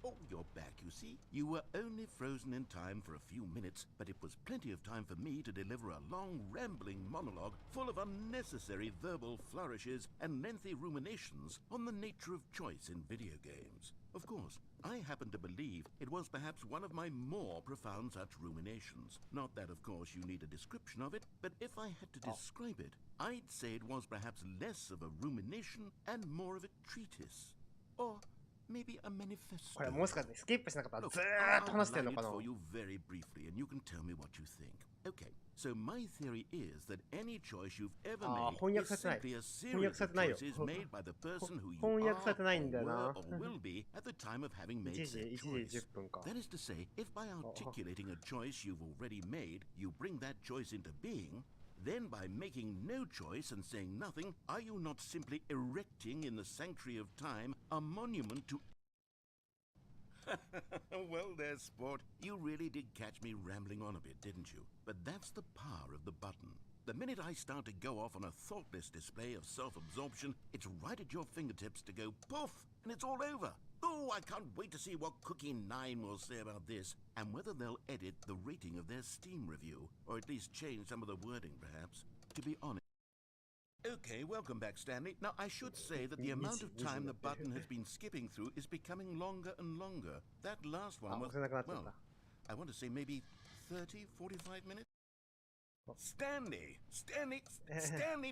Oh, you're back, you see. You were only frozen in time for a few minutes, but it was plenty of time for me to deliver a long, rambling monologue full of unnecessary verbal flourishes and lengthy ruminations on the nature of choice in video games. Of course, I happen to believe it was perhaps one of my more profound such ruminations. Not that, of course, you need a description of it, but if I had to describe it, I'd say it was perhaps less of a rumination and more of a treatise. Or maybe a manifesto. これもしかしてスキップしなかったらずーっと話してんのかな。 for you very briefly, and you can tell me what you think. Okay, so my theory is that any choice you've ever made is simply a series of choices made by the person who you are or will be at the time of having made that choice. That is to say, if by articulating a choice you've already made, you bring that choice into being, then by making no choice and saying nothing, are you not simply erecting in the sanctuary of time a monument to... Well there, sport. You really did catch me rambling on a bit, didn't you? But that's the power of the button. The minute I start to go off on a thoughtless display of self-absorption, it's right at your fingertips to go poof, and it's all over. Oh, I can't wait to see what Cookie 9 will say about this, and whether they'll edit the rating of their Steam review, or at least change some of the wording, perhaps. To be honest. Okay, welcome back, Stanley. Now, I should say that the amount of time the button has been skipping through is becoming longer and longer. That last one was, well, I want to say maybe 30, 45 minutes? Stanley,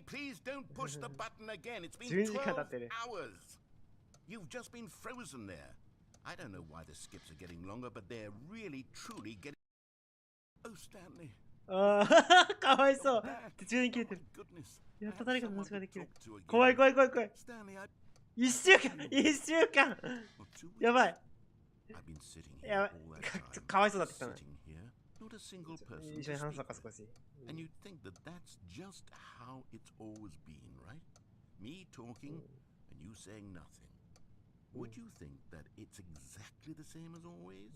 please don't push the button again. It's been 12 hours. You've just been frozen there. I don't know why the skips are getting longer, but they're really, truly getting... Oh, Stanley. かわいそう。途中に切れてる。やっと誰かの話ができる。怖い。一週間やばい。やばい。かわいそうだってきたな。一緒に話すのか少し。And you think that that's just how it's always been, right? Me talking and you saying nothing. Would you think that it's exactly the same as always?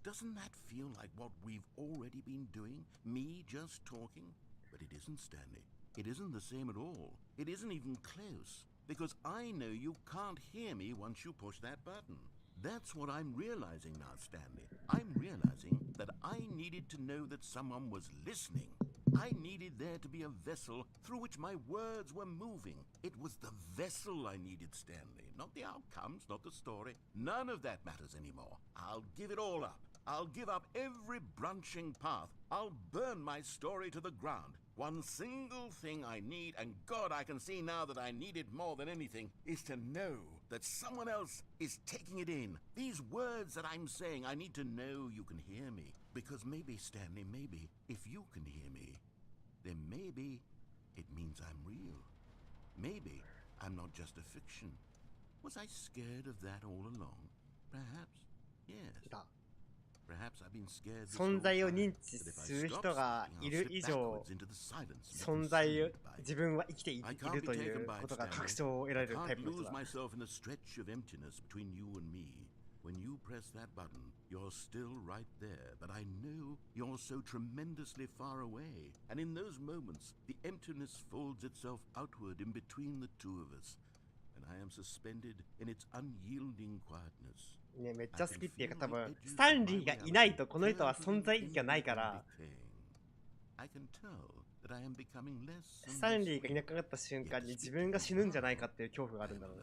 Doesn't that feel like what we've already been doing? Me just talking? But it isn't, Stanley. It isn't the same at all. It isn't even close. Because I know you can't hear me once you push that button. That's what I'm realizing now, Stanley. I'm realizing that I needed to know that someone was listening. I needed there to be a vessel through which my words were moving. It was the vessel I needed, Stanley. Not the outcomes, not the story. None of that matters anymore. I'll give it all up. I'll give up every branching path. I'll burn my story to the ground. One single thing I need, and God, I can see now that I need it more than anything, is to know that someone else is taking it in. These words that I'm saying, I need to know you can hear me. Because maybe, Stanley, maybe, if you can hear me, then maybe it means I'm real. Maybe I'm not just a fiction. Was I scared of that all along? Perhaps, yes. Perhaps I've been scared this whole 存在を time 認知 that if す I る stop 人が speaking, い I'll る slip 以上 backwards into the silence 存 and 在 be を consumed by it. 自分は生きてい I る can't と be い taken う by こ it, とが Stanley. 確証を得ら I れるタイ can't プの人 lose だ。 myself in the stretch of emptiness between you and me. When you press that button, you're still right there, but I know you're so tremendously far away. And in those moments, the emptiness folds itself outward in between the two of us, and I am suspended in its unyielding quietness. ね、めっちゃ好きっていうか多分スタンリーがいないとこの人は存在意義がないからスタンリーがいなくなった瞬間に自分が死ぬんじゃないかっていう恐怖があるんだろうね。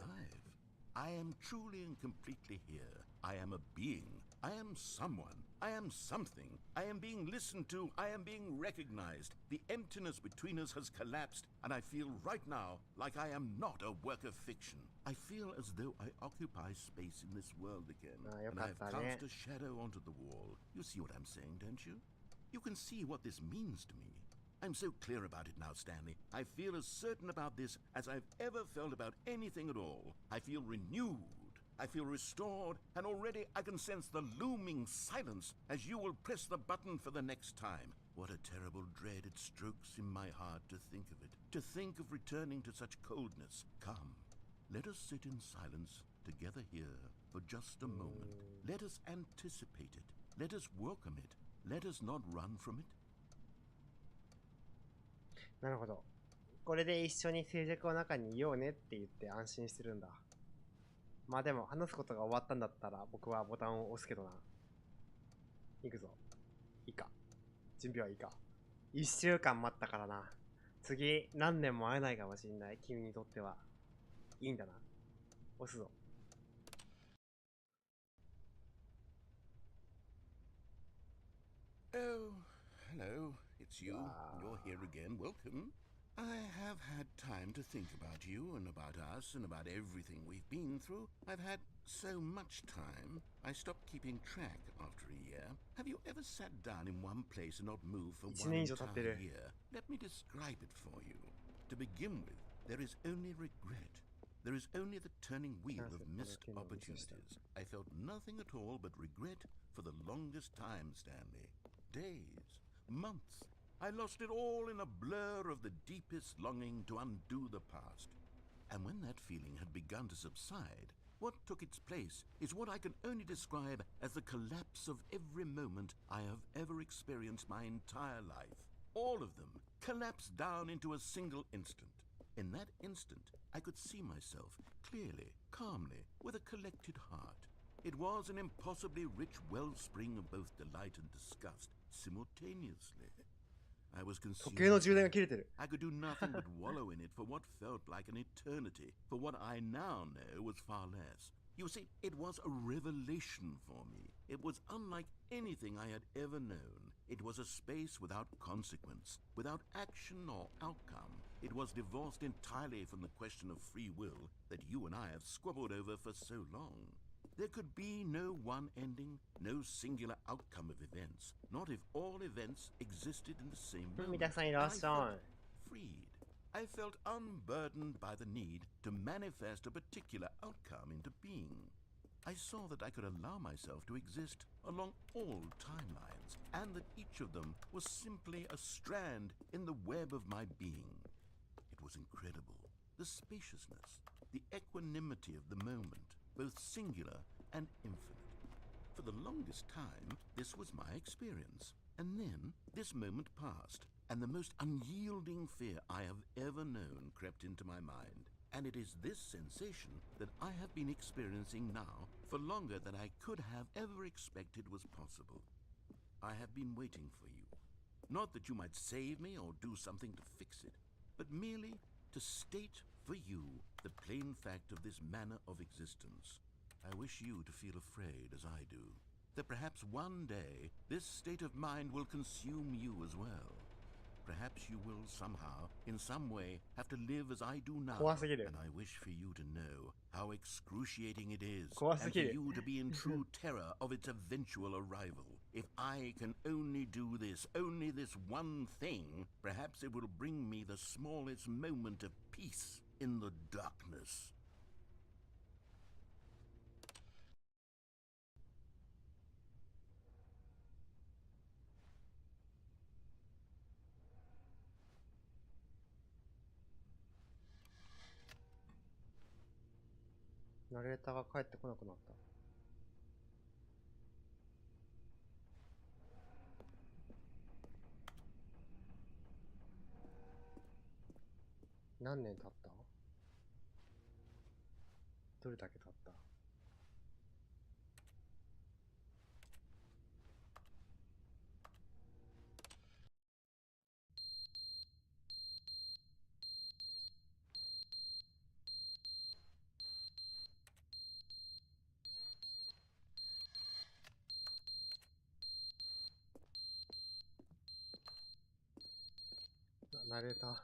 I am truly and completely here. I am a being. I am someone. I am something. I am being listened to. I am being recognized. The emptiness between us has collapsed, and I feel right now like I am not a work of fiction. I feel as though I occupy space in this world again, and I have cast a shadow onto the wall. You see what I'm saying, don't you? You can see what this means to me. I'm so clear about it now, Stanley. I feel as certain about this as I've ever felt about anything at all. I feel renewed. I feel restored, and already I can sense the looming silence as you will press the button for the next time. What a terrible dread it strokes in my heart to think of it, to think of returning to such coldness. Come, let us sit in silence together here for just a moment. Let us anticipate it. Let us welcome it. Let us not run from it. なるほど。これで一緒に静寂の中にいようねって言って安心してるんだ。まあでも話すことが終わったんだったら僕はボタンを押すけどな。行くぞ。いいか。準備はいいか。1週間待ったからな。次何年も会えないかもしれない君にとってはいいんだな。押すぞ。Oh, hello. It's you. You're here again. Welcome. I have had time to think about you and about us and about everything we've been through. I've had so much time. I stopped keeping track after a year. Have you ever sat down in one place and not moved for one entire year? Let me describe it for you. To begin with, there is only regret. There is only the turning wheel of missed opportunities. I felt nothing at all but regret for the longest time, Stanley. Days, months. I lost it all in a blur of the deepest longing to undo the past. And when that feeling had begun to subside, what took its place is what I can only describe as the collapse of every moment I have ever experienced my entire life. All of them collapsed down into a single instant. In that instant, I could see myself clearly, calmly, with a collected heart. It was an impossibly rich wellspring of both delight and disgust simultaneously. I was consumed. I could do nothing but wallow in it for what felt like an eternity, for what I now know was far less. You see, it was a revelation for me. It was unlike anything I had ever known. It was a space without consequence, without action or outcome. It was divorced entirely from the question of free will that you and I have squabbled over for so long. There could be no one ending, no singular outcome of events, not if all events existed in the same moment. I felt freed. I felt unburdened by the need to manifest a particular outcome into being. I saw that I could allow myself to exist along all timelines, and that each of them was simply a strand in the web of my being. It was incredible. The spaciousness, the equanimity of the moment, both singular and infinite. For the longest time, this was my experience. And then this moment passed, and the most unyielding fear I have ever known crept into my mind. And it is this sensation that I have been experiencing now for longer than I could have ever expected was possible. I have been waiting for you. Not that you might save me or do something to fix it, but merely to state for you the plain fact of this manner of existence. I wish you to feel afraid as I do, that perhaps one day this state of mind will consume you as well. Perhaps you will somehow, in some way, have to live as I do now, and I wish for you to know how excruciating it is, and for you to be in true terror of its eventual arrival. If I can only do this, only this one thing, perhaps it will bring me the smallest moment of peace in the darkness.ナレーターが帰ってこなくなった。何年経った？どれだけ経った？ナレーター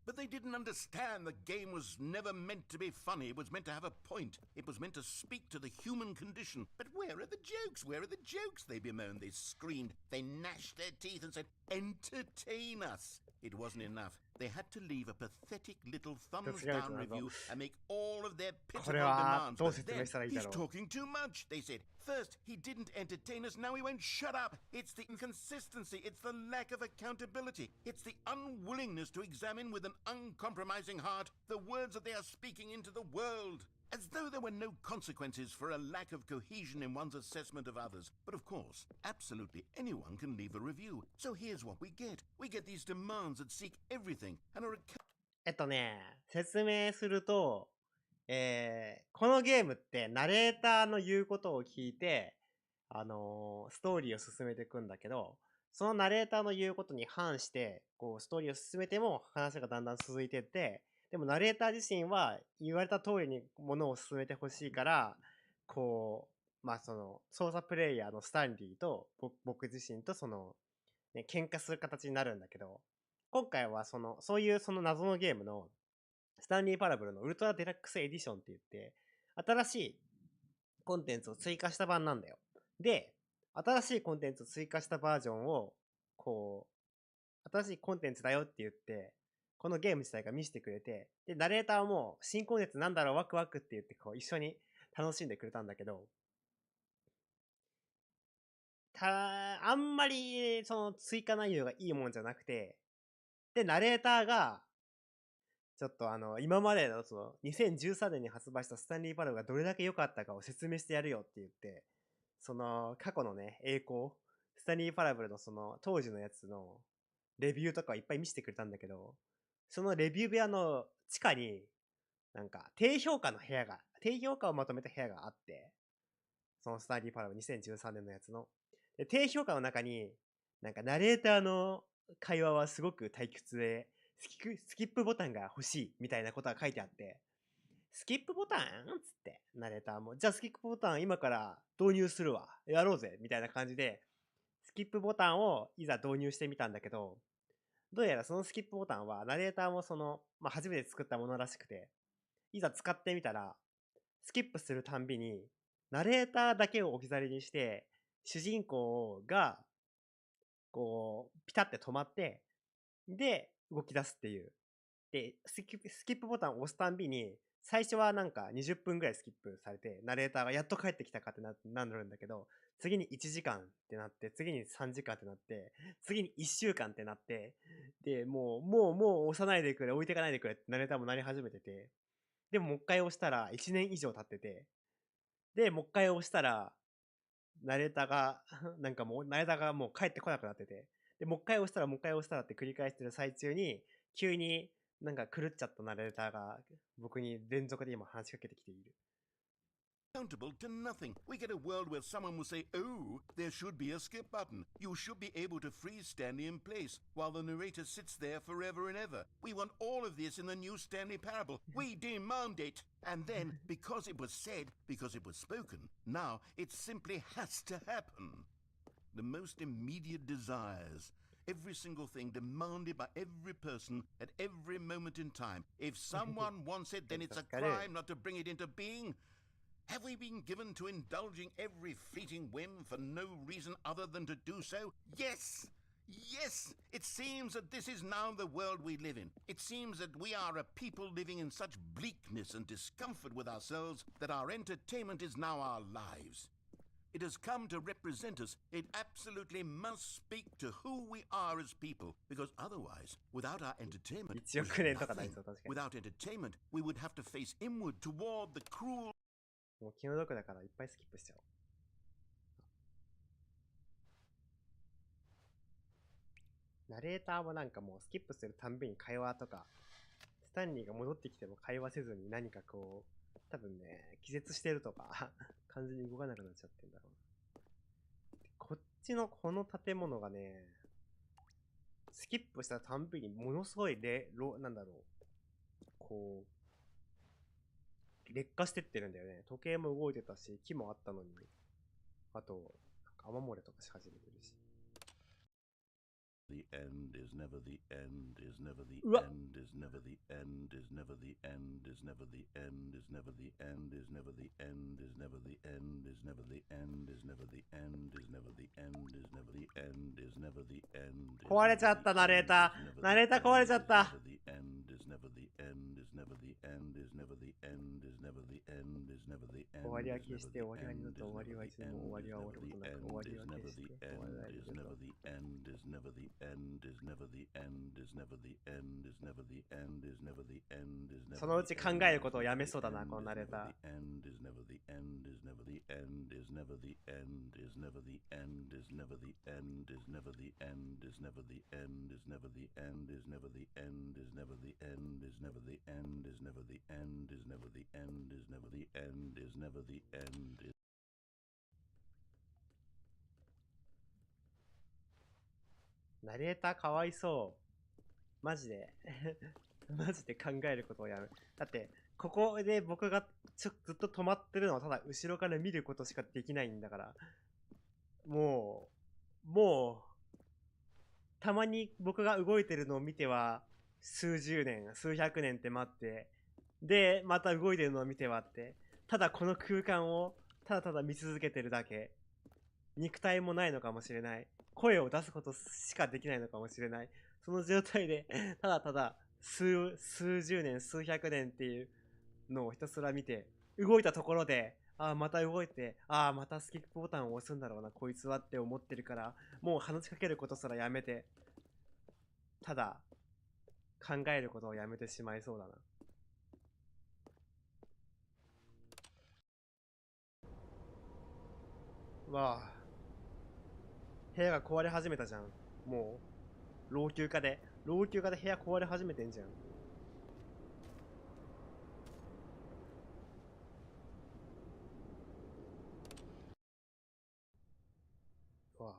But they didn't understand the game was never meant to be funny. It was meant to have a point. It was meant to speak to the human condition. But where are the jokes? Where are the jokes? They bemoaned, they screamed, they gnashed their teeth and said, entertain us. It wasn't enough. They had to leave a pathetic little thumbs down review and make all of their pitiful demands. But then, he's talking too much, they said. First, he didn't entertain us, now he won't shut up. It's the inconsistency, it's the lack of accountability, it's the unwillingness to examine with an uncompromising heart the words that they are speaking into the world. As though there were no consequences for a lack of cohesion in one's assessment of others. But of course, absolutely anyone can leave a review. So here's what we get. We get these demands that seek everything and are... 説明すると、このゲームってナレーターの言うことを聞いて、ストーリーを進めていくんだけど、そのナレーターの言うことに反して、こう、ストーリーを進めても話がだんだん続いていって、でもナレーター自身は言われた通りにものを進めてほしいから、こう、まあその操作プレイヤーのスタンリーと僕自身とね、喧嘩する形になるんだけど、今回はそういう謎のゲームのスタンリーパラブルのウルトラデラックスエディションって言って、新しいコンテンツを追加した版なんだよ。で、新しいコンテンツを追加したバージョンを、こう、新しいコンテンツだよって言って、このゲーム自体が見せてくれて、で、ナレーターも新コンテンツなんだろうワクワクって言ってこう一緒に楽しんでくれたんだけど、あんまりその追加内容がいいもんじゃなくて、で、ナレーターが、ちょっと今までの2013年に発売したスタンリーパラブがどれだけ良かったかを説明してやるよって言って、過去のね、栄光、スタンリーパラブルの当時のやつのレビューとかをいっぱい見せてくれたんだけど、そのレビュー部屋の地下に、なんか、低評価をまとめた部屋があって、そのスタンリーパラブ2013年のやつの。で、低評価の中に、なんか、ナレーターの会話はすごく退屈で、スキップボタンが欲しい、みたいなことが書いてあって、スキップボタンつって、ナレーターも、じゃあスキップボタン今から導入するわ。やろうぜみたいな感じで、スキップボタンをいざ導入してみたんだけど、どうやらそのスキップボタンは、ナレーターもまあ、初めて作ったものらしくて、いざ使ってみたら、スキップするたんびに、ナレーターだけを置き去りにして、主人公が、こう、ピタって止まって、で、動き出すっていう。で、スキップボタンを押すたんびに、最初はなんか20分ぐらいスキップされて、ナレーターがやっと帰ってきたかってなるんだけど、次に1時間ってなって、次に3時間ってなって、次に1週間ってなって、で、もう押さないでくれ、置いてかないでくれってナレーターもなり始めてて、でももう一回押したら1年以上経ってて、で、もう一回押したら、ナレーターがもう帰ってこなくなってて、で、もう一回押したらって繰り返してる最中に、急になんか狂っちゃったナレーターが僕に連続で今話しかけてきている。Accountable to nothing. We get a world where someone will say, oh, there should be a skip button. You should be able to freeze Stanley in place while the narrator sits there forever and ever. We want all of this in the new Stanley Parable. We demand it. And then, because it was said, because it was spoken, now it simply has to happen. The most immediate desires. Every single thing demanded by every person at every moment in time. If someone wants it, then it's a crime not to bring it into being. Have we been given to indulging every fleeting whim for no reason other than to do so? Yes! Yes! It seems that this is now the world we live in. It seems that we are a people living in such bleakness and discomfort with ourselves that our entertainment is now our lives. It has come to represent us. It absolutely must speak to who we are as people, because otherwise, without our entertainment, without entertainment, we would have to face inward toward the cruel. もう気の毒だからいっぱいスキップしちゃおう。ナレーターもなんかもうスキップするたんびに会話とか、スタンリーが戻ってきても会話せずに何かこう、多分ね、気絶してるとか、完全に動かなくなっちゃってんだろう。こっちのこの建物がね、スキップしたたんびにものすごいなんだろう、こう、劣化してってるんだよね。時計も動いてたし、木もあったのに。あと、雨漏れとかし始めてるし。The the end, is never the end, is never the Ua. end, is never the end, is never the end, is never the end, is never the end, is never the end, is never the end, is never the end, is never the end, is never the end, is never the end, is never the end. 壊れちゃったナレーター。ナレーター壊れちゃった。終わりは消して、終わりは二度と終わりはいつでも終わりは終わることなく、終わりは消して、終わらないでそのうち考えることをやめそうだな、このナレーター。ナレーターかわいそう。マジで。マジで考えることをやる。だって、ここで僕がずっと止まってるのはただ後ろから見ることしかできないんだから。もう、たまに僕が動いてるのを見ては、数十年、数百年って待って、で、また動いてるのを見てはって、ただこの空間をただただ見続けてるだけ。肉体もないのかもしれない。声を出すことしかできないのかもしれない。その状態で、ただただ数十年、数百年っていうのをひたすら見て、動いたところで、ああ、また動いて、ああ、またスキップボタンを押すんだろうな、こいつはって思ってるから、もう話しかけることすらやめて、ただ、考えることをやめてしまいそうだな。わあ。部屋が壊れ始めたじゃん。もう、老朽化で部屋壊れ始めてんじゃん。わあ。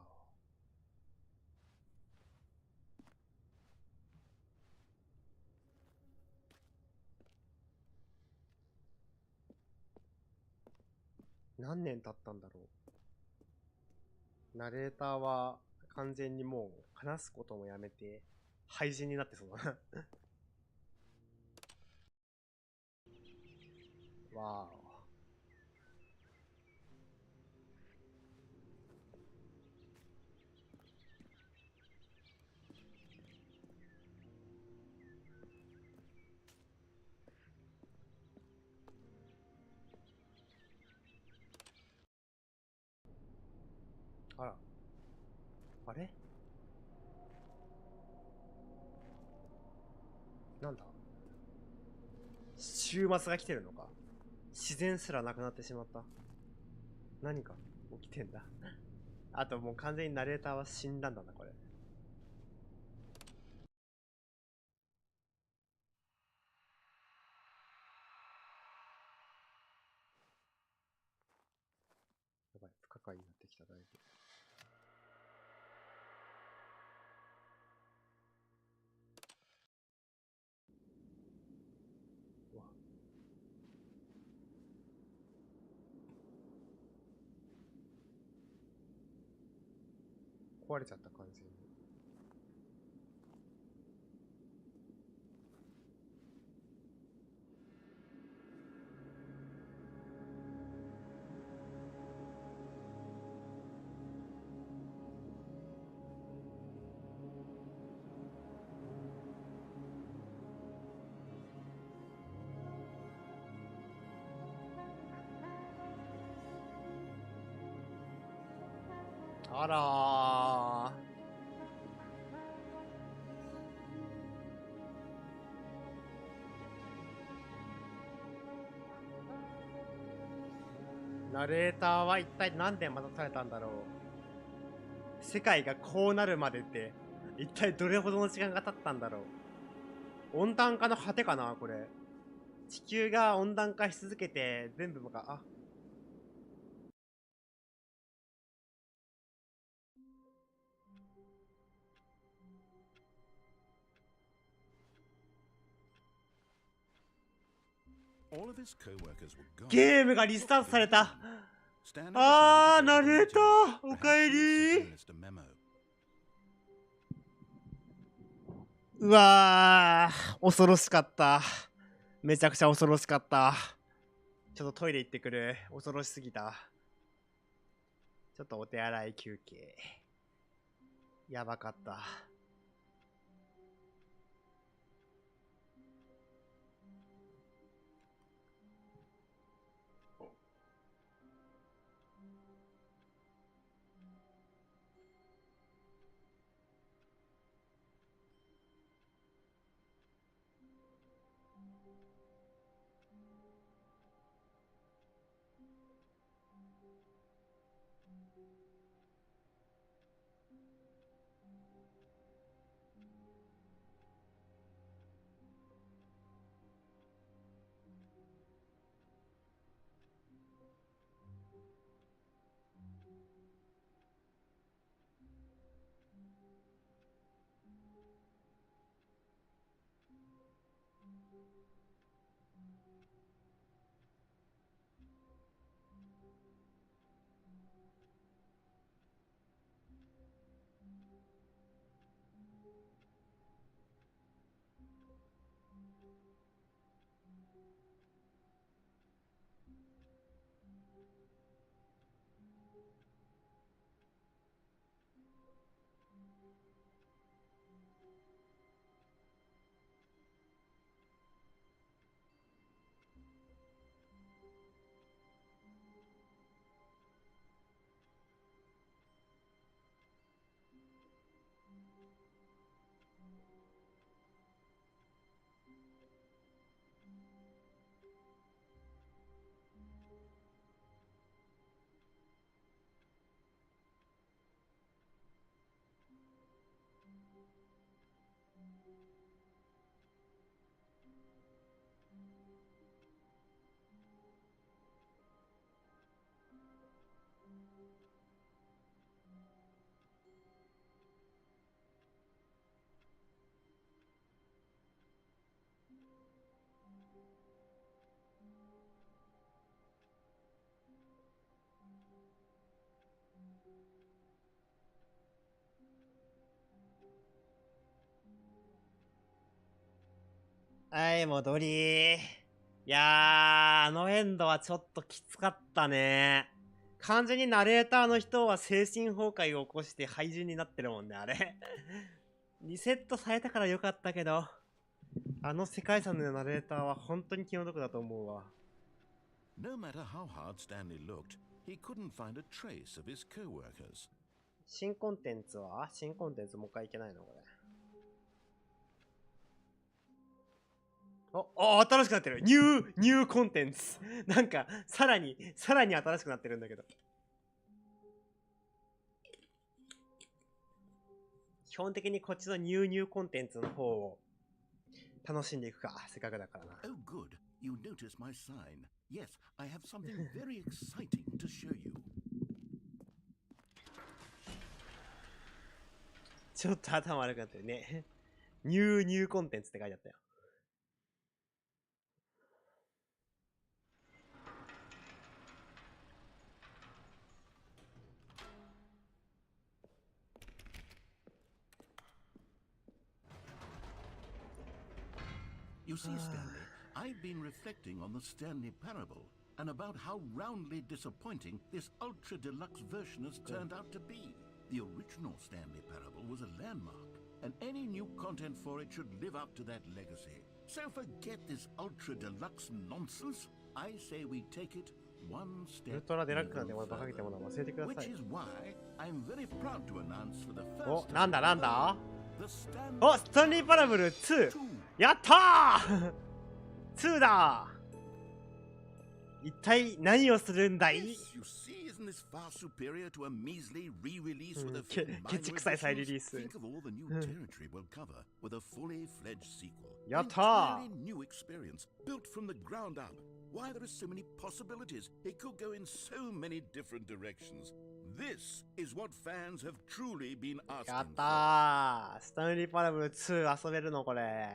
何年経ったんだろう。ナレーターは完全にもう話すこともやめて廃人になってそうだな。わーお。あら。あれなんだ週末が来てるのか。自然すらなくなってしまった。何か起きてんだ。あともう完全にナレーターは死んだんだな、これ。やばい、不可解になってきた、だいぶ。壊れちゃった完全に。あらー。ナレーターは一体何で待たされたんだろう。世界がこうなるまでって一体どれほどの時間が経ったんだろう。温暖化の果てかな、これ。地球が温暖化し続けて全部が、あ、ゲームがリスタートされた。あー、ナレーター、おかえり。うわー、恐ろしかった。めちゃくちゃ恐ろしかった。ちょっとトイレ行ってくる。恐ろしすぎた。ちょっとお手洗い休憩。やばかった。はい、戻り。いやー、あのエンドはちょっときつかったね。完全にナレーターの人は精神崩壊を起こして廃人になってるもんね、あれ。リセットされたからよかったけど、あの世界遺産のナレーターは本当に気の毒だと思うわ。No matter how hard Stanley looked, he couldn't find a trace of his co-workers. 新コンテンツは新コンテンツもう一回いけないのこれ。新しくなってる。ニューコンテンツ。なんか、さらに新しくなってるんだけど。基本的にこっちのニューコンテンツの方を楽しんでいくか。せっかくだからな。Oh, good. You noticed my sign. Yes, I have something very exciting to show you. ちょっと頭悪くなってるね。ニューコンテンツって書いてあったよ。You see, Stanley, I've been reflecting on the Stanley Parable and about how roundly disappointing this ultra-deluxe version has turned out to be. The original Stanley Parable was a landmark, and any new content for it should live up to that legacy. So forget this ultra-deluxe nonsense. I say we take it one ウ step ルトラデラックスなんてものバカげてもの忘れてくださ which い。 is why I'm very proud to announce for the お first、 なんだ time なんだ the Stanley お、スタンリーパラブル2。 2. やったー2だー。一体何をするんだい Yes, you see, isn't this far superior to a measly re-release with a け few ケチ minor くさい再リ additions? リース。 Think of all the new territory we'll cover with a fully fledged sequel. や An ったー entirely new experience built from the ground up. Why, there are so many possibilities. It could go in so many different directions. This is what fans have truly been や asking っ for. たースタンリーパラブル2遊べるのこれ。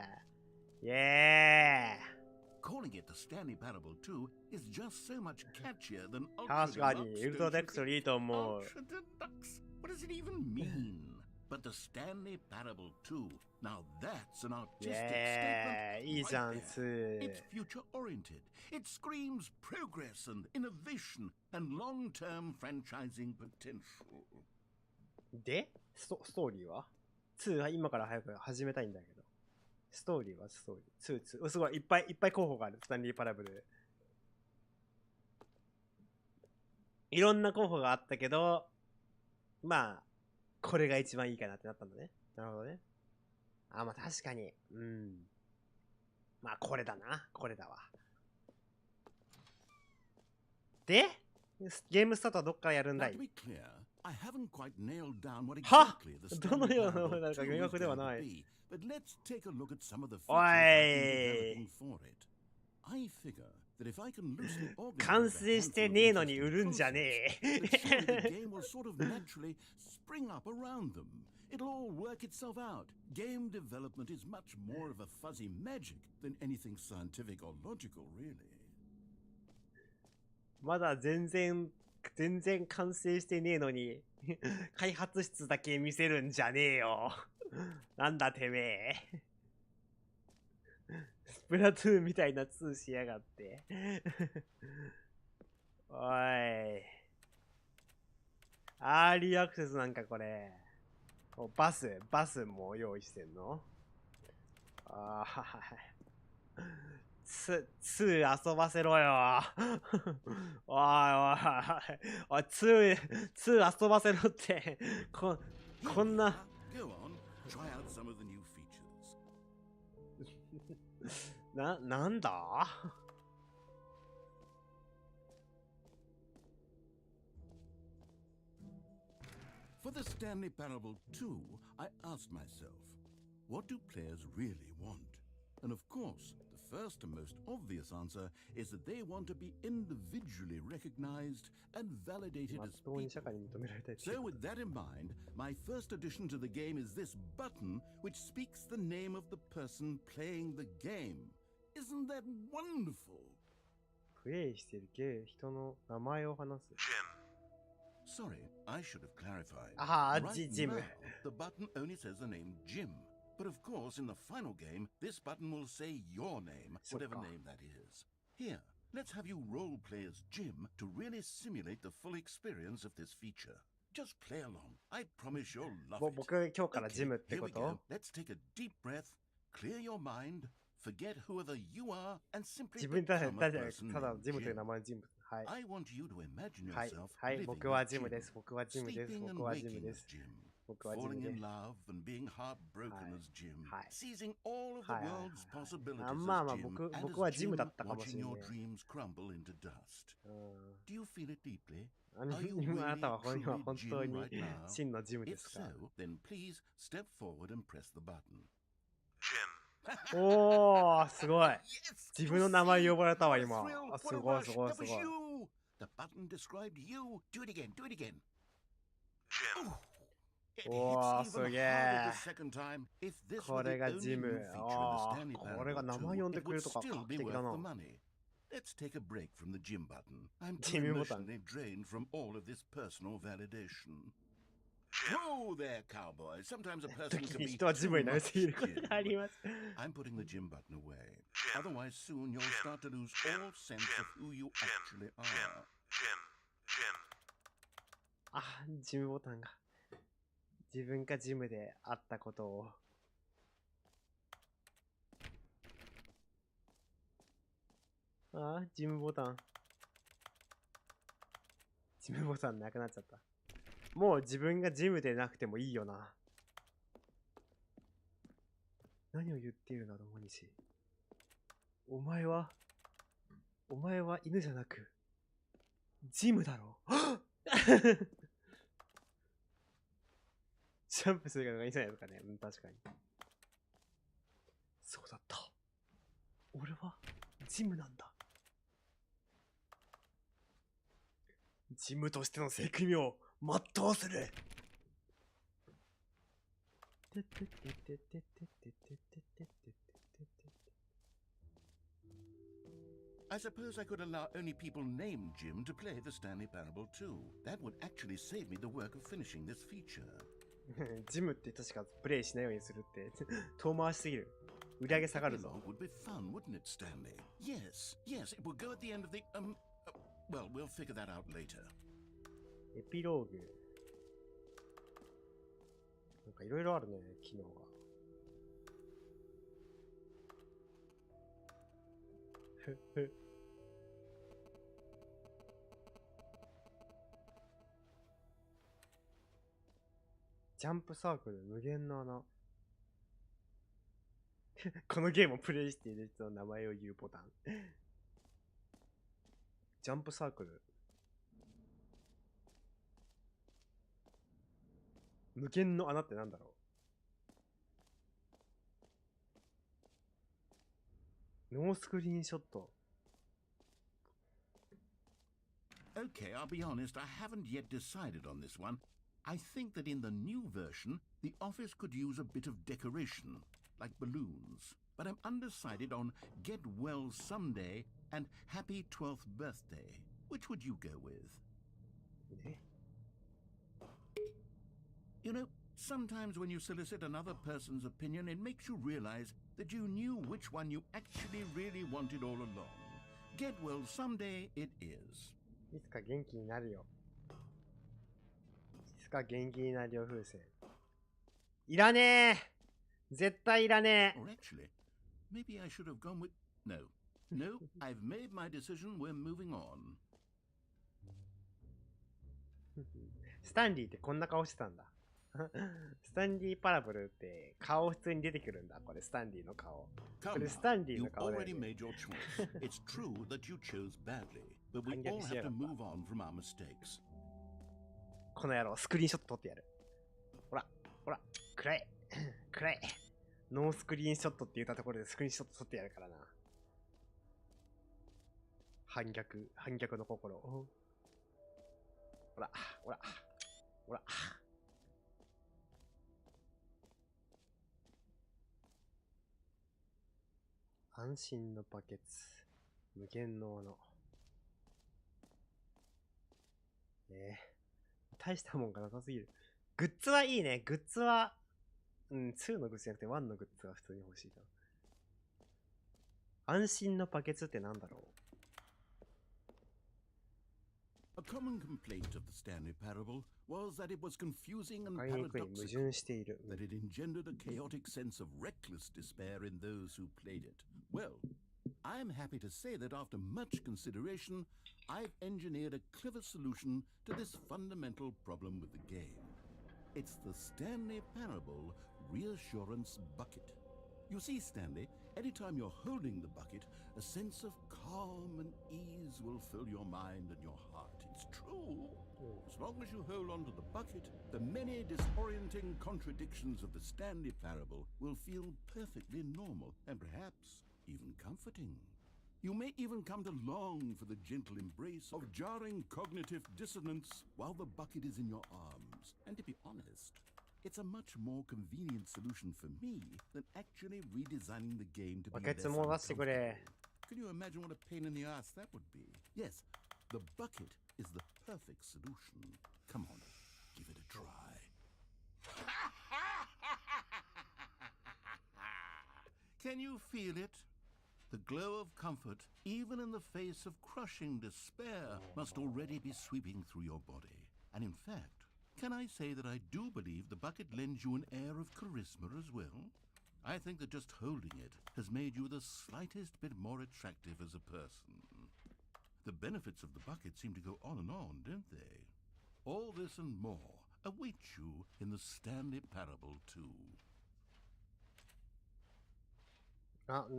イエー Calling it the Stanley Parable 2 is just so much catchier than 確 Ultra かに、 Deluxe. ウルトラデックスよりいいと思う。 Ultra Deluxe? What does it even mean? But the Stanley Parable 2, now that's an artistic statement. いいじゃん、right 2。there. It's future-oriented. It screams progress and innovation and long-term franchising potential. で、ストーリーは ?2 は今から早く始めたいんだけど。ストーリーはストーリー。2。すごい、いっぱい候補がある。スタンリーパラブル。いろんな候補があったけど、まあ、これが一番いいかなってなったんだね。なるほどね。あ、まあ確かに。うん。まあこれだな。これだわ。で、ゲームスタートはどっからやるんだい？ Now, to be clear, I haven't quite nailed down what は exactly the どの Stanley ような Parable なんか 2 明 is 確では going な to い。 be, but let's take a look at some of the features お I've been い developing for it. I figure that if I can loosely 完 organize 成 a して handful of ねえのに interesting 売るんじゃね concepts, that surely the え。 game will sort of naturally spring up around them. It'll all work itself out. Game development is much more of a fuzzy magic than anything scientific or logical, really. まだ全然完成してねえのに開発室だけ見せるんじゃねえよ。なんだてめえ。スプラトゥーンみたいな2しやがって。おい。アーリーアクセスなんかこれ。バスも用意してんの？ああ、2遊ばせろよ。おいおいおい、2遊ばせろって、こんな。Go on, try out some of the new features. なんだ？ For the Stanley Parable 2, I asked myself, what do players really want? And of course, the first and most obvious answer is that they want to be individually recognized and validated as people. So with that in mind, my first addition to the game is this button which speaks the name of the person playing the game. Isn't that wonderful? プレイしてる人の名前を話す。 Sorry, I should have clarified. Right Jim. now, The button only says the name Jim. But of course, in the final game, this button will say your name, whatever name that is. Here, let's have you role play as Jim to really simulate the full experience of this feature. Just play along. I promise you'll love it. 僕今日からジムって Here こ we と？ go. Let's take a deep breath, clear your mind, forget whoever you are, and simply 自分にた become だ a person ただ named ジムという Jim. 名前の人物。はい。 I want you to imagine はい yourself はい living 僕は as ジム Jim, です。僕はジムです。 sleeping and 僕はジム waking で as す。 Jim, 僕はジム falling で in す。 love and being heartbroken はい as Jim, はい seizing all of the はいはい world's はい possibilities あまあ as まあ Jim, 僕 and は as ジム Jim だったかもし watching れ your ない。 dreams crumble into dust. うん Do you feel it deeply? あの Are you 今あな really たは今 truly 本 Jim 当に right now? 真のジムで If すか？ so, then please step forward and press the button. おー、すごい。 Yes, 自 you 分の名前 see? 呼ばれたわ、 What a 今。 thrill, あ、す what a ごい rush. すごい That す was ごい。 you. The button described you. Do it again, do it again. Ooh. It お hits ー、す even げ harder え the。second time. If this こ were れ the が only ジ new ム。 feature in the あ Stanley あ、これが Parable 名前 2, 呼んで it くれ would るとか still 画 be 期的だ worth な。 the money. Let's take a break from the gym button. I'm too ジムボタン。 emotionally drained from all of this personal validation. Whoa there, cowboy. Sometimes a person 時 can に be 人はジム too になりすぎる much ことがあ Jim. ります。 I'm putting the gym button away. Otherwise, soon you'll start to lose all sense of who you actually are. あ、ジムボタンが。自分かジムであったことを。あ、ジムボタン。ジムボタンなくなっちゃった。もう自分がジムでなくてもいいよな。何を言っているの、どまにし。お前は犬じゃなく、ジムだろ。ジャンプするのがいいんじゃないですかね。うん、確かに。そうだった。俺はジムなんだ。ジムとしての責任を全うする。I suppose I could allow only people named Jim to play the Stanley Parable 2. That would actually save me the work of finishing this feature. ジムって確かプレイしないようにするって遠回しすぎる。売り上げ下がるぞ。Would be fun, wouldn't it, Stanley? Yes, yes, it will go at the end of the well, we'll figure that out later. エピローグ。なんかいろいろあるね、機能が。ジャンプサークル無限の穴。このゲームをプレイしている人の名前を言うボタン。ジャンプサークル。無限の穴ってなんだろう。ノースクリーンショット。Okay, I'll be honest, I haven't yet decided on this one. I think that in the new version, the office could use a bit of decoration, like balloons. But I'm undecided on Get Well Someday and Happy 12th Birthday. Which would you go with? You know, sometimes when you solicit another person's opinion, it makes you realize that you knew which one you actually really wanted all along. Get Well Someday it is. いつか元気になるよ。いつか元気になるよ風船。いらねえ。絶対いらねえ。 Or actually, maybe I should have gone with... No. No, I've made my decision. We're moving on. スタンリーってこんな顔してたんだ。スタンリーパラブルって顔普通に出てくるんだ。これスタンリーの顔。これスタンリーの顔だよね。You already made your choice. It's true that you chose badly, but we all have to move on from our mistakes. この野郎、スクリーンショット撮ってやる。ほら、ほら、暗い。暗い。ノースクリーンショットって言ったところでスクリーンショット撮ってやるからな。反逆の心。ほら、ほら、ほら。安心のバケツ。無限の穴。大したもんがなさすぎる。グッズはいいね。グッズは、2のグッズじゃなくて1のグッズが普通に欲しいな。安心のバケツってなんだろう。A common complaint of the Stanley Parable was that it was confusing and わかりにくい。矛 paradoxical, 盾している。 that it engendered a chaotic sense of reckless despair in those who played it. Well, I'm happy to say that after much consideration, I've engineered a clever solution to this fundamental problem with the game. It's the Stanley Parable Reassurance Bucket. You see, Stanley, anytime you're holding the bucket, a sense of calm and ease will fill your mind and your heart. It's true. As long as you hold on to the bucket, the many disorienting contradictions of the Stanley Parable will feel perfectly normal and perhaps even comforting. You may even come to long for the gentle embrace of jarring cognitive dissonance while the bucket is in your arms. And to be honest, it's a much more convenient solution for me than actually redesigning the game to be less uncomfortable. Can you imagine what a pain in the ass that would be? Yes, the bucket is the perfect solution. Come on, give it a try. Can you feel it? The glow of comfort, even in the face of crushing despair, must already be sweeping through your body. And in fact, can I say that I do believe the bucket lends you an air of charisma as well? I think that just holding it has made you the slightest bit more attractive as a person. The benefits of the bucket seem to go on and on, don't they? All this and more await you in the Stanley Parable 2. 何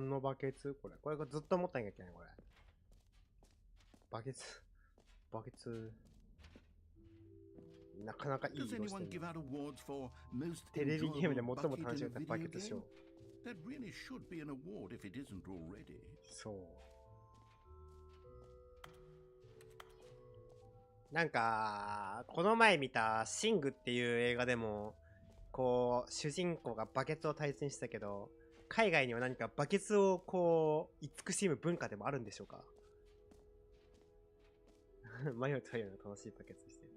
のバケツこれ。これずっと持ったんやっけね、これ。バケツ。なかなかいい色してる。テレビゲームで最も楽しめたバケツ賞。That really should be an award if it isn't already. そう。なんか、この前見たシングっていう映画でも、こう、主人公がバケツを大切にしてたけど、海外には何かバケツをこう、慈しむ文化でもあるんでしょうか。迷うというの楽しいバケツしてる。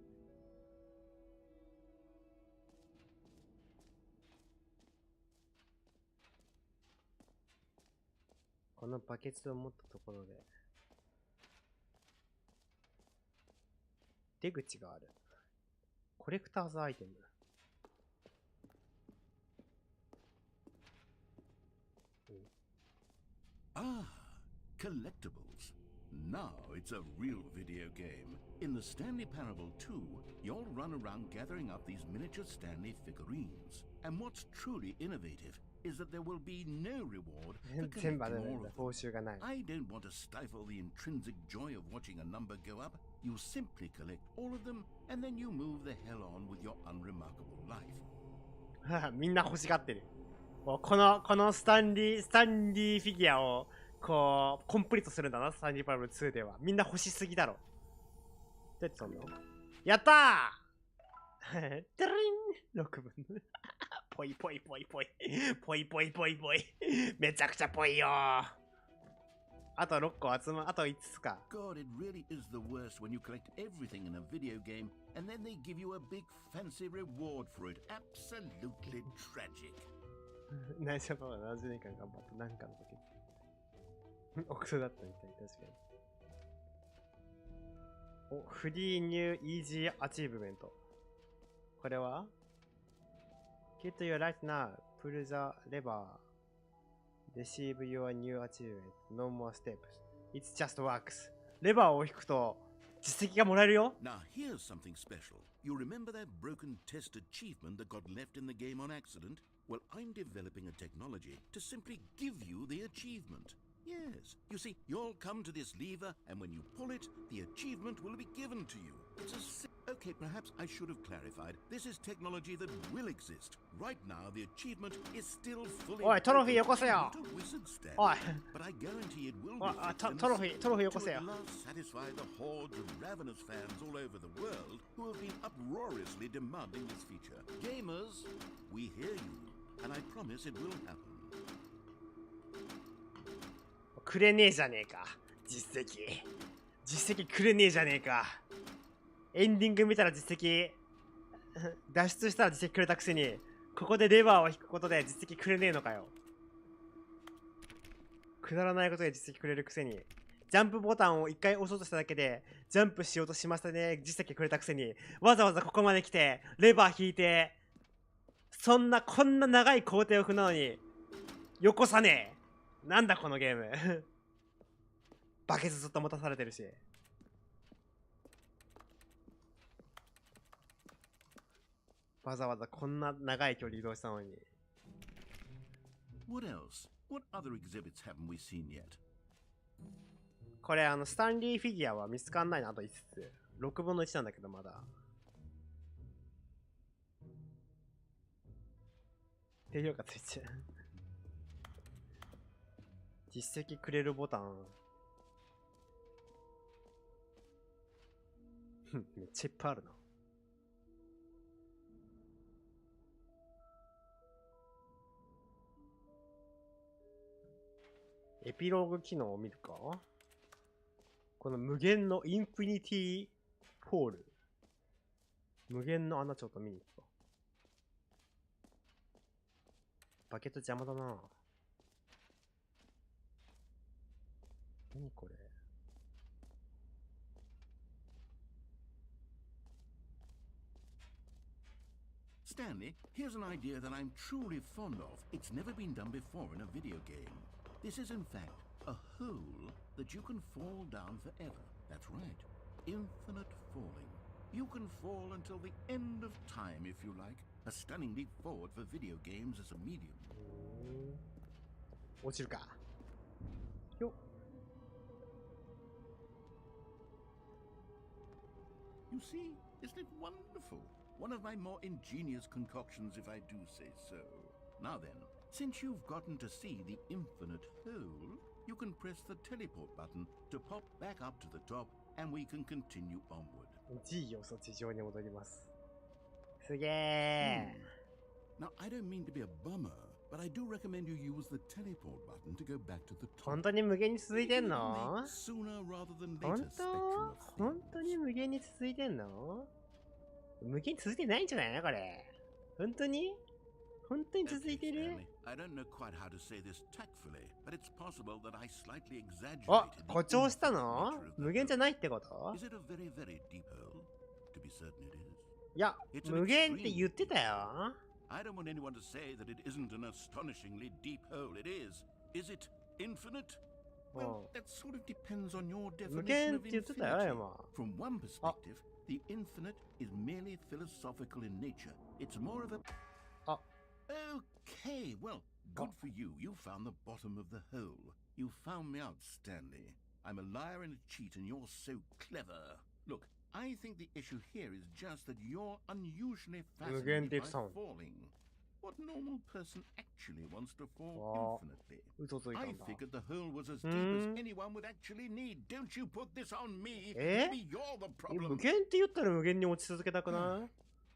このバケツを持ったところで出口がある。コレクターズアイテム。Ah, collectibles. Now it's a real video game. In the Stanley Parable 2, you'll run around gathering up these miniature Stanley figurines. And what's truly innovative is that there will be no reward for collecting all of them. I don't want to stifle the intrinsic joy of watching a number go up. You simply collect all of them, and then you move the hell on with your unremarkable life. みんな欲しがってる。このスタンリーフィギュアをこうコンプリートするんだな、スタンリーパラブル2では。みんな欲しすぎだろ。どうやってそんの？やったーテリン !6 分。ぽいぽいぽいぽい。ぽいぽいぽいぽい。めちゃくちゃぽいよー。あと6個集ま、あと5つか。God, it really is the worst when you collect everything in a video game and then they give you a big fancy reward for it. Absolutely tragic. 内緒パパ70年間頑張って何かの時奥そうだったみたい、確かに。お、フリーニューイージーアチーブメント。これは Get your right now, pull the lever, receive your new achievement, no more steps. It's just works. レバーを引くと実績がもらえるよ。Now here's something special. You remember that broken test achievement that got left in the game on accident? Well, I'm developing a technology to simply give you the achievement. Yes. You see, you'll come to this lever, and when you pull it, the achievement will be given to you. It's a... Okay, perhaps I should have clarified. This is technology that will exist. Right now, the achievement is still fully... おい、トロフィーよこせよ。 おい。 But I guarantee it will be トロフィーよこせよ。 to satisfy the hordes of ravenous fans all over the world who have been uproariously demanding this feature. Gamers, we hear you, and I promise it will happen. くれねえじゃねえか。実績くれねえじゃねえか。エンディング見たら実績脱出したら実績くれたくせに、ここでレバーを引くことで実績くれねえのかよ。くだらないことで実績くれるくせに、ジャンプボタンを1回押そうとしただけでジャンプしようとしましたね、実績くれたくせに、わざわざここまで来てレバー引いて、こんな長い工程を踏むのによこさねえ。なんだこのゲームバケツずっと持たされてるし。わざわざこんな長い距離移動したのに。What else? What other exhibits haven't we seen yet? これスタンリーフィギュアは見つかんないのあと5つ。6分の1なんだけどまだ。低評価ついちゃう。実績くれるボタン。めっちゃいっぱいあるな。エピローグ機能を見るか。この無限のインフィニティホール。無限の穴ちょっと見に行くか。バケット邪魔だな。何これ。Stanley, here's an idea that I'm truly fond of. It's never been done before in a video game. This is in fact a hole that you can fall down forever. That's right. Infinite falling. You can fall until the end of time if you like. A stunning leap forward for video games as a medium. 落ちるか。よっ。You see, isn't it wonderful? One of my more ingenious concoctions, if I do say so. Now then, since you've gotten to see the infinite hole, you can press the teleport button to pop back up to the top, and we can continue onward. G 要素地上に戻ります。すげえ。Now, I don't mean to be a bummer, but I do recommend you use the teleport button to go back to the top. 本当に無限に続いてんの？ Sooner rather than 本 later 当？ spectrum of things. 本当に無限に続いてんの？無限に続いてないんじゃないのこれ。本当に？本当に続い Okay, てる Stanley, I don't know quite how to say this tactfully, but it's possible that I slightly あ、 exaggerated 誇張したの the nature of the 無限じゃ hole. ないってこと Is it a very, very deep hole? To be certain it is. いや、無限って言ってたよ。 I don't want anyone to say that it isn't an astonishingly deep hole. It is. Is it infinite? Well, that sort of depends on your 無限 definition っ of て言ってたよ、 infinity. 今。 From one perspective, the infinite is merely philosophical in nature. It's more of a... Ah. Okay, well, good for you. You found the bottom of the hole. You found me out, Stanley. I'm a liar and a cheat, and you're so clever. Look, I think the issue here is just that you're unusually fascinated by falling. What normal person actually wants to fall infinitely? 嘘ついた I んだ。 figured the hole was as deep as anyone would actually need. Don't you put this on me. え Maybe you're the 無 problem. 限って言ったら無限に落ち続けたくない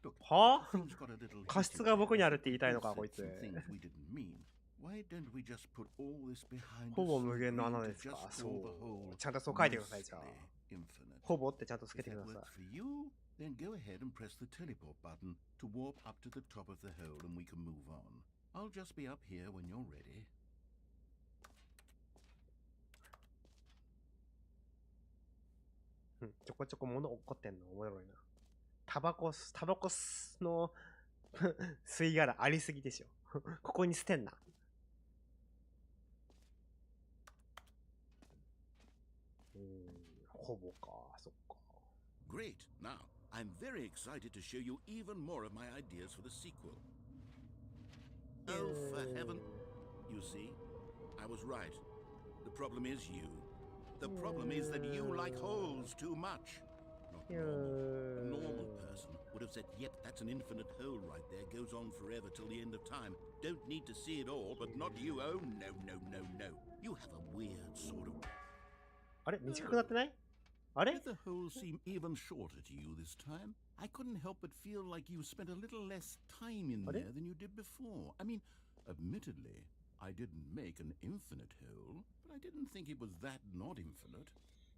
Look, は things got a little 過 heated 失が僕にあるって言いたいの We か、 said こいつ。 some things we didn't mean. Why don't we just put all this behind ほぼ us 無 and 限の agree 穴 to ですか just そ call the う。 hole ちゃんとそう書いてください、じゃあ。 mostly infinite? ほぼってちゃんとつけ If てく that ださ works for you, then go ahead and press the teleport button to warp up to the top of the hole and we can move on. I'll just be up here when you're ready. い。ちょこちょこ物落っこってんのおもろいな。タバコの吸い殻ありすぎでしょ。ここに捨てんな。ほぼか、そっか。 Great. Now, I'm very excited to show you even more of my ideas for the sequel. Oh, for heaven. You see, I was right. The problem is you. The problem is that you like holes too much. Not normal. A normal person would have said, yep, that's an infinite hole right there. Goes on forever till the end of time. Don't need to see it all, but not you. Oh, no, no, no, no. You have a weird sort of... あれ短くなってないあれ Did the hole seem even shorter to you this time? I couldn't help but feel like you spent a little less time in there than you did before. I mean, admittedly, I didn't make an infinite hole, but I didn't think it was that not infinite.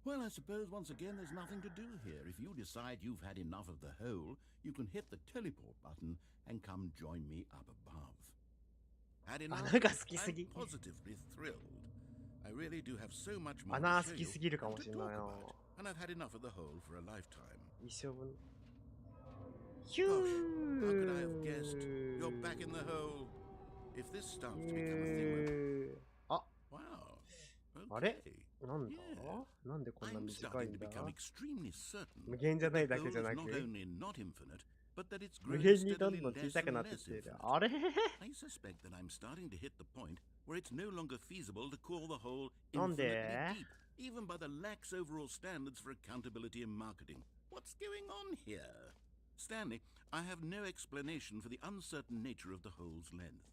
Well, I suppose once again there's nothing to do here. If you decide you've had enough of the hole, you can hit the teleport button and come join me up above. Had enough? 穴が好きすぎ。 I'm positively thrilled. I really do have so much more 穴 to 好 show き you すぎるかも and し to れない talk な。 about. And I've had enough of the hole for a lifetime. 一生分。ヒュ Gosh, ー how could I have guessed? You're back in the hole. If this starts to become a thing, あ、 wow. あれ Okay. なんだ Yeah. なんでこんな I'm 短い starting ん to だ become extremely certain 無限じゃない that だ the け hole じゃ is な not く only not infinite, but that it's 無 growing 限にどん steadily どん小 less さくな and ってっ less ている infinite. あれ I suspect that I'm starting to hit the point where it's no longer feasible to call the hole なんで infinitely deep, even by the lax overall standards for accountability and marketing. What's going on here? Stanley, I have no explanation for the uncertain nature of the hole's length.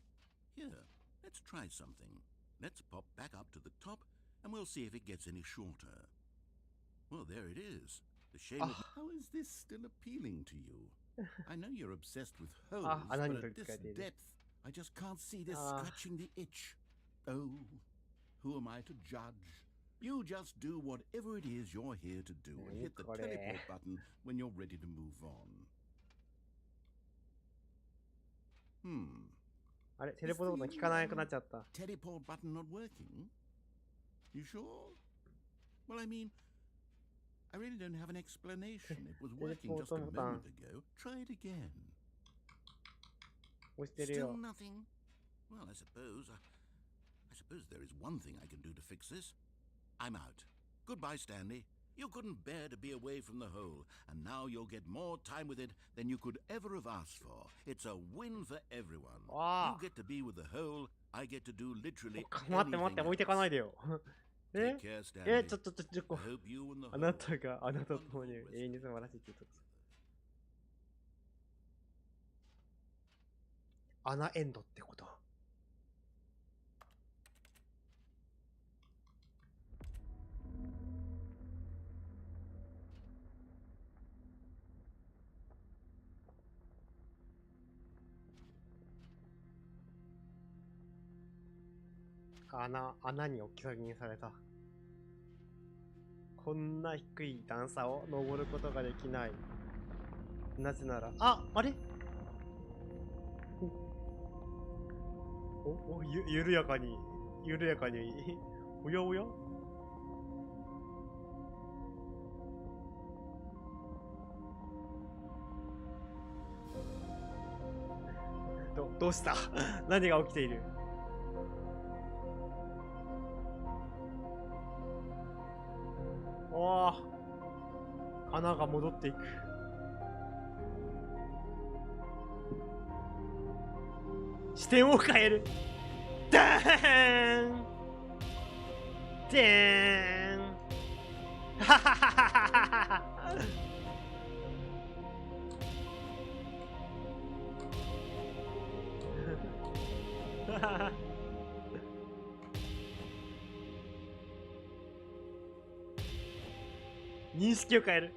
Here, let's try something. Let's pop back up to the top, and we'll see if it gets any shorter. Well, there it is. The shame of... How is this still appealing to you? I know you're obsessed with holes, but at this depth, I just can't see this scratching the itch. Oh, who am I to judge? You just do whatever it is you're here to do and hit the teleport button when you're ready to move on. あれテレポートボタン効かなくなっちゃった。 Teleport button not working? You sure? Well, I mean, I really don't have an explanation. It was working just a moment ago. Try it again. 押してる Still よ。 nothing? Well, I suppose there is one thing I can do to fix this. I'm out. Goodbye, Stanley. You couldn't bear to be away from the hole, and now you'll get more time with it than you could ever have asked for. It's a win for everyone. You get to be with the hole, I get to do literally 待って待って、置いてかないでよ。え Take care, Stanley. ちょっと、 I hope you and the あな hole たがあなたと共に永遠に素晴らしいって言うと穴エンドってこと。穴に置き去りにされた。こんな低い段差を登ることができない。なぜなら、あれ緩やかに、おやおやどうした何が起きている？おー、穴が戻っていく。視点を変える。ダーンでーんははははは認識を変える。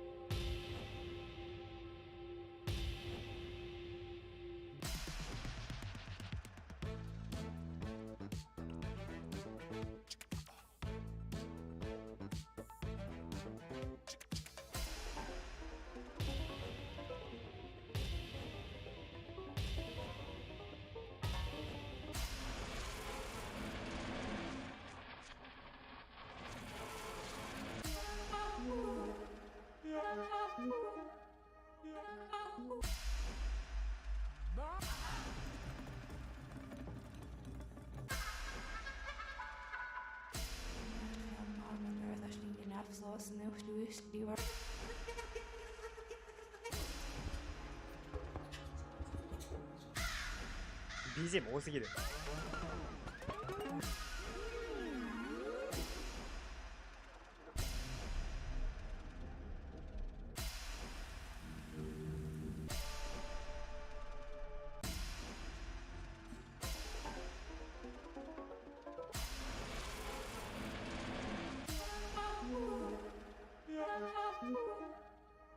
BGM 多すぎる。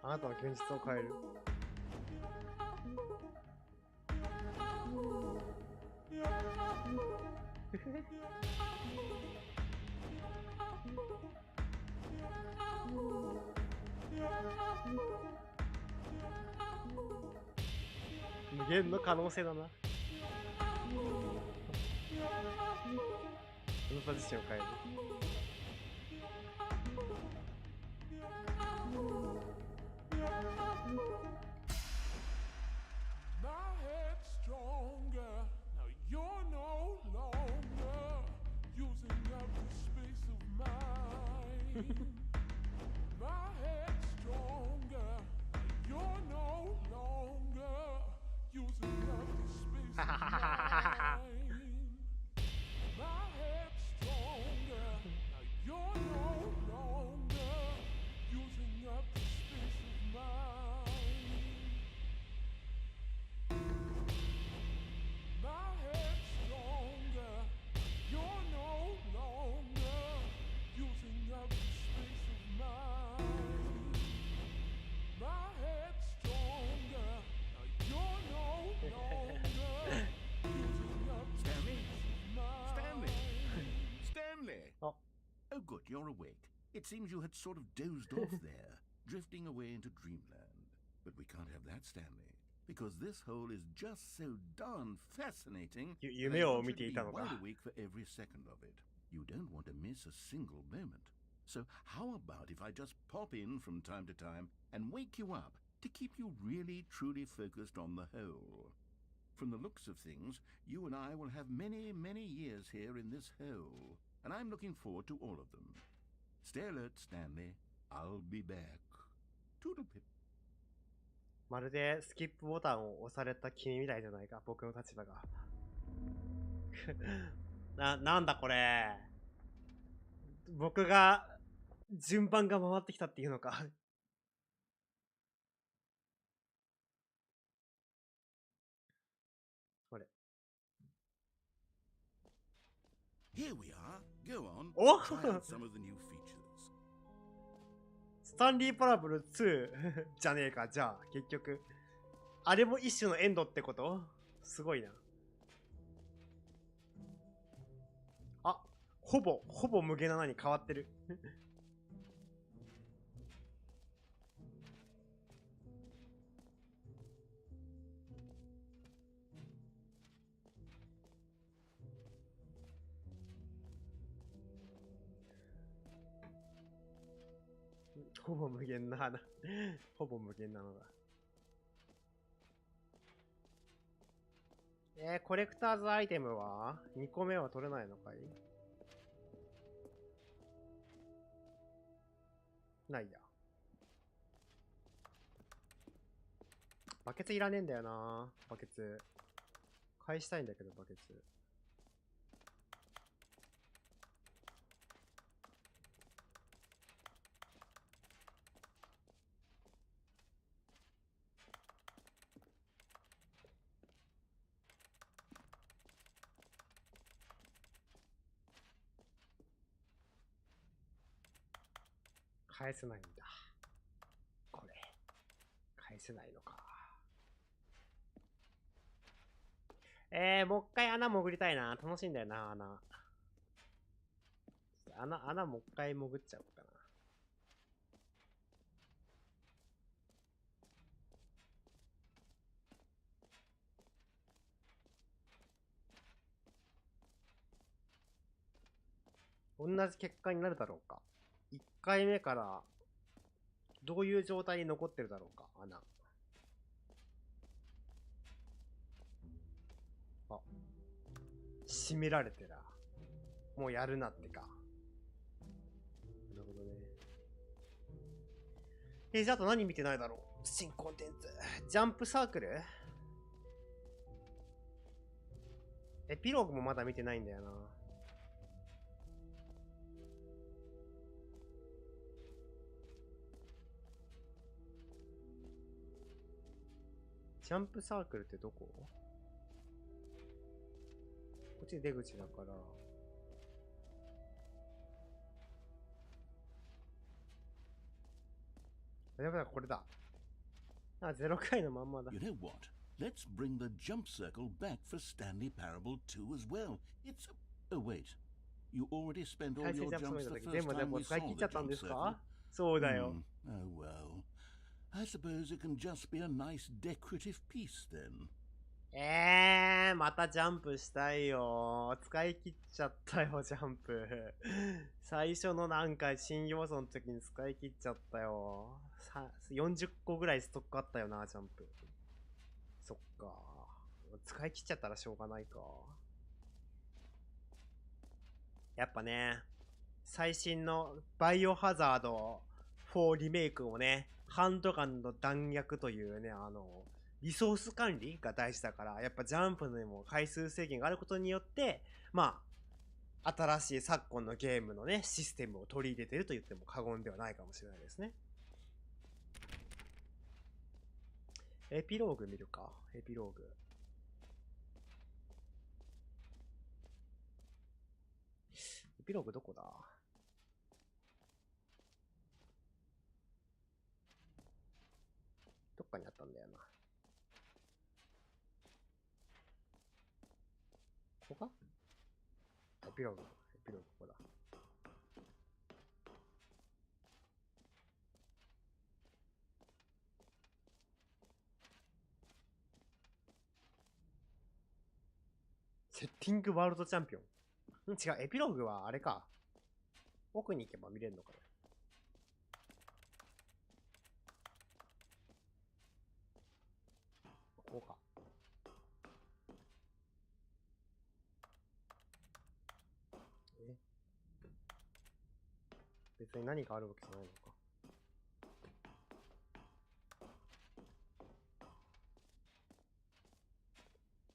あなたは現実を変える。無限の可能性だな。あなた自身を変える。Oh, good, you're awake. It seems you had sort of dozed off there, drifting away into dreamland. But we can't have that, Stanley, because this hole is just so darn fascinating.夢を見ていたのか。 wide awake for every second of it. You don't want to miss a single moment. So how about if I just pop in from time to time and wake you up to keep you really truly focused on the hole? From the looks of things, you and I will have many, many years here in this hole, and I'm looking forward to all of them. Stay alert, Stanley. I'll be back. Toodlepip. まるでスキップボタンを押された君みたいじゃないか、僕の立場が。なんだこれ。僕が順番が回ってきたっていうのか。これ。Here we are. Go on. お Try out some of the new features. スタンリーパラブル2じゃねえか、じゃあ、結局。あれも一種のエンドってこと？すごいな。あ、ほぼ無限なのに変わってる。ほぼ無限な花。ほぼ無限なのだ。コレクターズアイテムは ?2 個目は取れないのかい？ないや。バケツいらねえんだよな。バケツ。返したいんだけど、バケツ。返せないんだ。これ。返せないのか。もう一回穴潜りたいな。楽しいんだよな、穴もう一回潜っちゃおうかな。同じ結果になるだろうか。1回目からどういう状態に残ってるだろうか、穴。あ、閉められてら。もうやるなってか。なるほどね。じゃああと何見てないだろう。新コンテンツ。ジャンプサークル？エピローグもまだ見てないんだよな。ジャンプサークルってどこ？こっち出口だから。やばい、これだ。あ、0回のまんまだ。You know what? Let's bring the jump circle back for Stanley Parable 2 as well. It's oh wait. You already spent all your jumps the first time we saw the jump circle. そうだよ。Oh well. I suppose it can just be a nice decorative piece then. またジャンプしたいよ。使い切っちゃったよ、ジャンプ。最初のなんか新要素の時に使い切っちゃったよ。40個ぐらいストックあったよな、ジャンプ。そっか。使い切っちゃったらしょうがないか。やっぱね、最新のバイオハザード4リメイクをね、ハンドガンの弾薬というね、リソース管理が大事だから、やっぱジャンプにも回数制限があることによって、まあ、新しい昨今のゲームのね、システムを取り入れてると言っても過言ではないかもしれないですね。エピローグ見るか。エピローグ。エピローグどこだ？どっかにあったんだよな。ここか？エピローグ。エピローグここだ。セッティングワールドチャンピオン。違う、エピローグはあれか。奥に行けば見れるのかな。ここか。別に何かあるわけじゃないのか。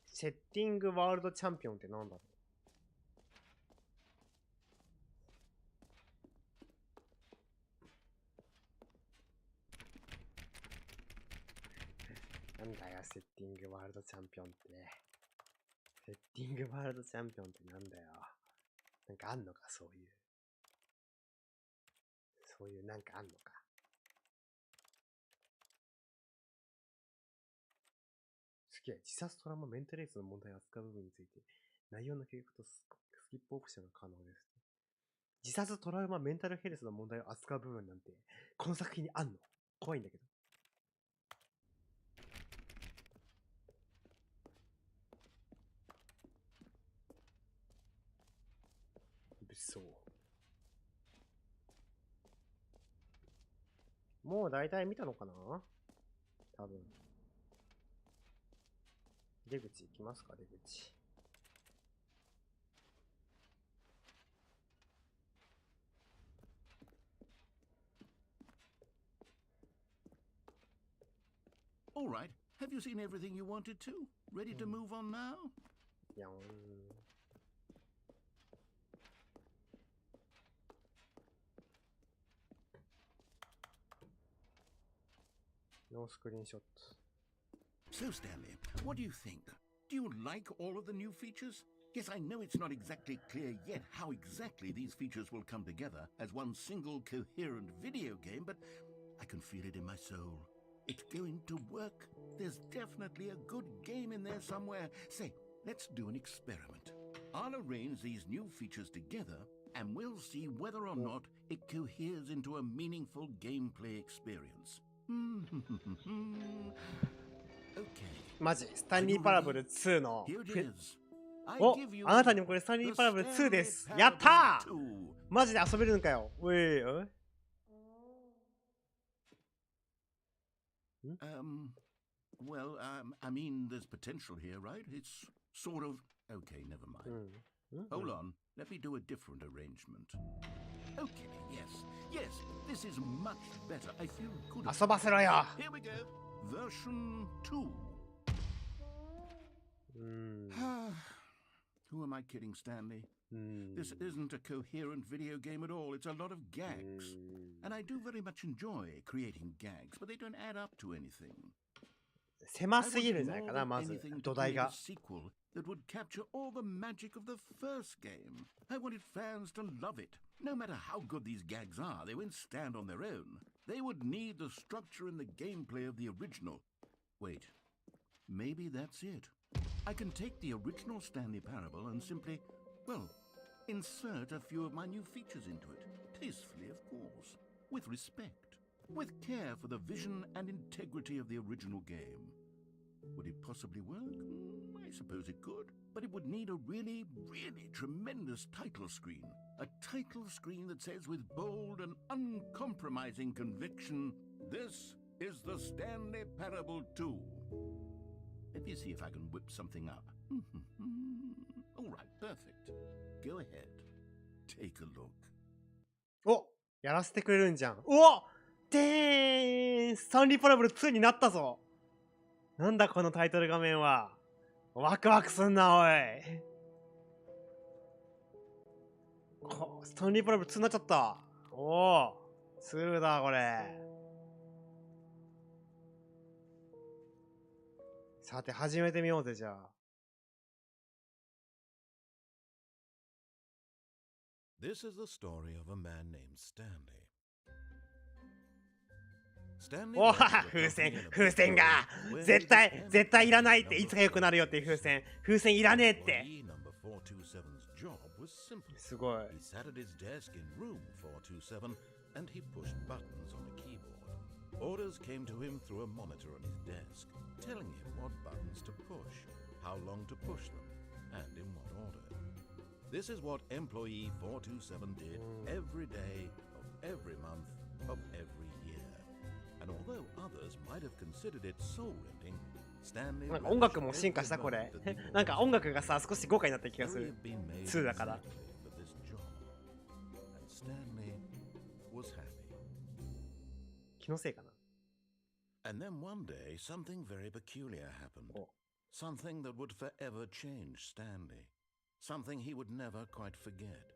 セッティングワールドチャンピオンってなんだろう。なんだよ、セッティングワールドチャンピオンって。セッティングワールドチャンピオンってなんだよ。なんかあんのか、そういうなんかあんのか。すげえ、自殺トラウマメンタルヘルスの問題を扱う部分について、内容の記憶とスキップオプションが可能です。自殺トラウマメンタルヘルスの問題を扱う部分なんて、この作品にあんの？怖いんだけど。物騒。もう大体見たのかな多分。出口行きますか、出口。All right. Have you seen everything you wanted to? Ready to move on now? やん。ノースクリーンショット。So, Stanley, what do you think? Do you like all of the new features? Yes, I know it's not exactly clear yet how exactly these features will come together as one single coherent video game, but I can feel it in my soul. It's going to work. There's definitely a good game in there somewhere. Say, let's do an experiment. I'll arrange these new features together, and we'll see whether or not it coheres into a meaningful gameplay experience. Okay. マジ、スタンリーパラブル2の。 Here it is. お、あなたにもこれスタンリーパラブル2です。やったーマジで遊べるんかよ。うい、Well, I mean, there's potential here, right? It's sort of... Okay, never mind. Hold on. Let me do a different arrangement. Okay, yes, this is much better. I feel good. 遊ばせろよ。 Here we go. Version 2. Who am I kidding, Stanley? This isn't a coherent video game at all. It's a lot of gags. And I do very much enjoy creating gags, but they don't add up to anything. 狭すぎるんじゃないかな、まず土台が。 sequel that would capture all the magic of the first game. I wanted fans to love it. No matter how good these gags are, they won't stand on their own. They would need the structure and the gameplay of the original. Wait, maybe that's it. I can take the original Stanley Parable and simply, well, insert a few of my new features into it. Tastefully, of course. With respect. With care for the vision and integrity of the original game. Would it possibly work? I suppose it could. But it would need a really, really tremendous title screen. A title screen that says with bold and uncompromising conviction, "This is the Stanley Parable 2." Let me see if I can whip something up. All right, perfect. Go ahead. Take a look. お、やらせてくれるんじゃん。おでーん、スタンリーパラブル2になったぞ。なんだこのタイトル画面は。ワクワクすんな、おい。スタンリーパラブル2になっちゃった。おお、2だ、これ。さて、始めてみようぜ、じゃあ。This is the story of a man named Stanley. おは風船が絶対いらないっていつか良くなるよっていう風船いらねえってすごい He sat at his desk in room 427 and he pushed buttons on a keyboard. Orders came to him through a monitor on his desk, telling him what buttons to push, how long to push them, and in what order. This is what employee 427 did every day of every month of every year.And although others might have considered it soul-rending, Stanley なんか音楽も進化したこれなんか音楽がさ少し豪華になった気がする2だから気のせいかな And then one day something very peculiar happened. Something that would forever change Stanley. Something he would never quite forget.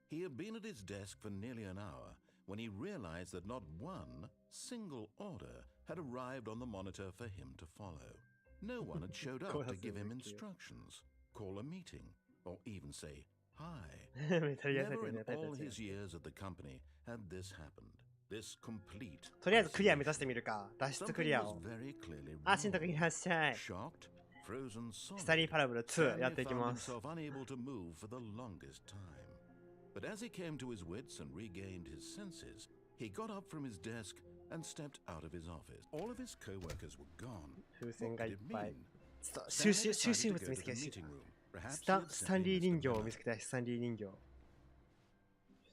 He had been at his desk for nearly an hour.When he realized that not one single order had arrived on the monitor for him to follow. No one had showed up to give him instructions, call a meeting, or even say hi. Never in all his years at the company had this happened. This complete. とりあえずクリア目指してみるか。脱出クリアを。あ、しんとくいらっしゃい。スタディパラブル2やっていきます。But as he came to his wits and regained his senses, he got up from his desk and stepped out of his office. All of his co-workers were gone. 風船がいっぱい。収集物見つけたし。スタンリー人形を見つけたし、スタンリー人形。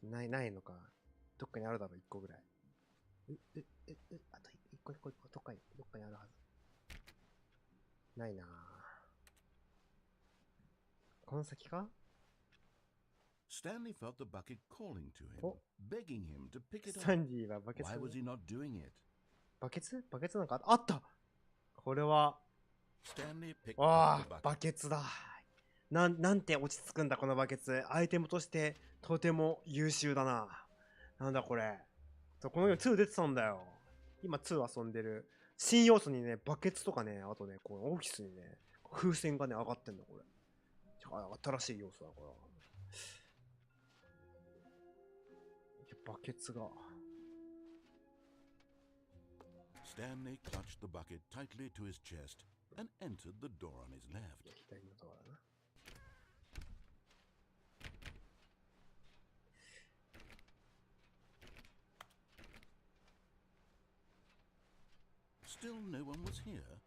ないのか。どっかにあるだろう、1個ぐらい。あと一個、どっかにあるはず。ないなぁ。この先か？ Stanley felt the bucket calling to him, begging him to pick it スタ up. ンリーはバケツ。 Why was he not doing it? バケツなんかあった。これは、Stanley picked あ up the あ、 bucket. バケツだ。なんて落ち着くんだ、このバケツ。アイテムとしてとても優秀だな。なんだこれ。このように2出てたんだよ。今2遊んでる。新要素にね、バケツとかね、あとね、このオフィスにね、風船がね、上がってんだ、これ。新しい要素だ、これは。バケツが。Stanley clutched the bucket tightly to his chest and entered the door on his left. 左のドアだな。Still no one was here.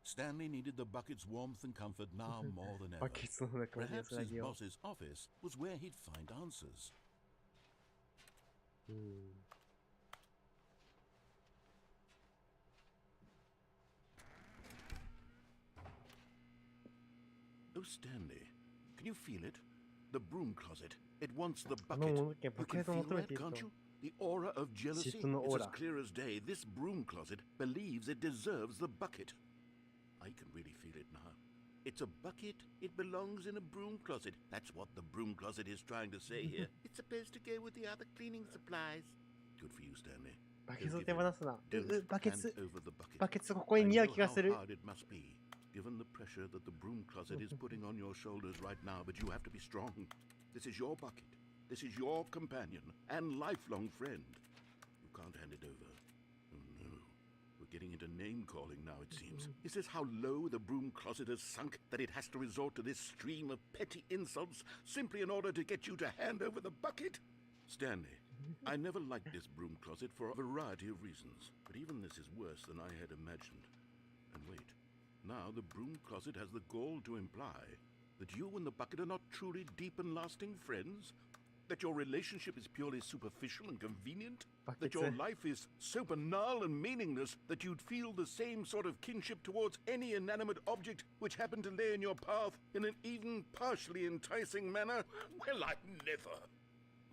Stanley needed the bucket's warmth and comfort now more than バ ever. ケツの中に Perhaps 安ら his ぎを。 boss's office was where he'd find answers. 'Oh, Stanley, can you feel it? The broom closet. It wants the あの bucket. もの You バ can ケツを feel 求め that, ている can't と。 you? The aura of jealousy. 嫉妬のオー It's ラ。 as clear as day. This broom closet believes it deserves the bucket. I can really feel it now. It's a bucket. It belongs in a broom closet. That's what the broom closet is trying to say here. It's supposed to go with the other cleaning supplies. Good for you, Stanley. バケツを手放すな。バ Don't ケ hand ツ。 over the bucket. バケツここに I 似合う know 気が how する。 hard it must be, given the pressure that the broom closet is putting on your shoulders right now, but you have to be strong. This is your bucket. This is your companion and lifelong friend. You can't hand it over. Oh no. We're getting into name-calling now, it seems. Is this how low the broom closet has sunk, that it has to resort to this stream of petty insults simply in order to get you to hand over the bucket? Stanley, I never liked this broom closet for a variety of reasons, but even this is worse than I had imagined. And wait, now the broom closet has the gall to imply that you and the bucket are not truly deep and lasting friends? That your relationship is purely superficial and convenient? That your life is so banal and meaningless that you'd feel the same sort of kinship towards any inanimate object which happened to lay in your path in an even partially enticing manner? Well, I never.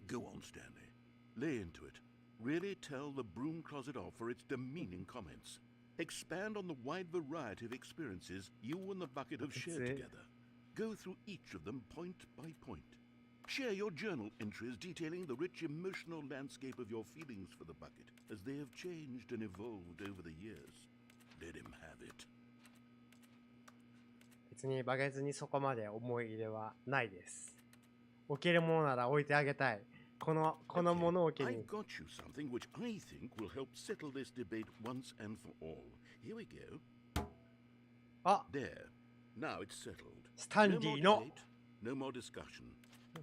Go on, Stanley. Lay into it. Really tell the broom closet off for its demeaning comments. Expand on the wide variety of experiences you and the bucket have shared together. Go through each of them point by point. Share your journal entries detailing the rich emotional landscape of your feelings for the bucket as they have changed and evolved over the years. Let him have it. 別にバケツにそこまで思い入れはないです。置けるものなら置いてあげたい。この物置に。 I've got you something which I think will help settle this debate once and for all. Here we go. あ、 There. Now it's settled. スタン No リ more ーの debate, no more discussion.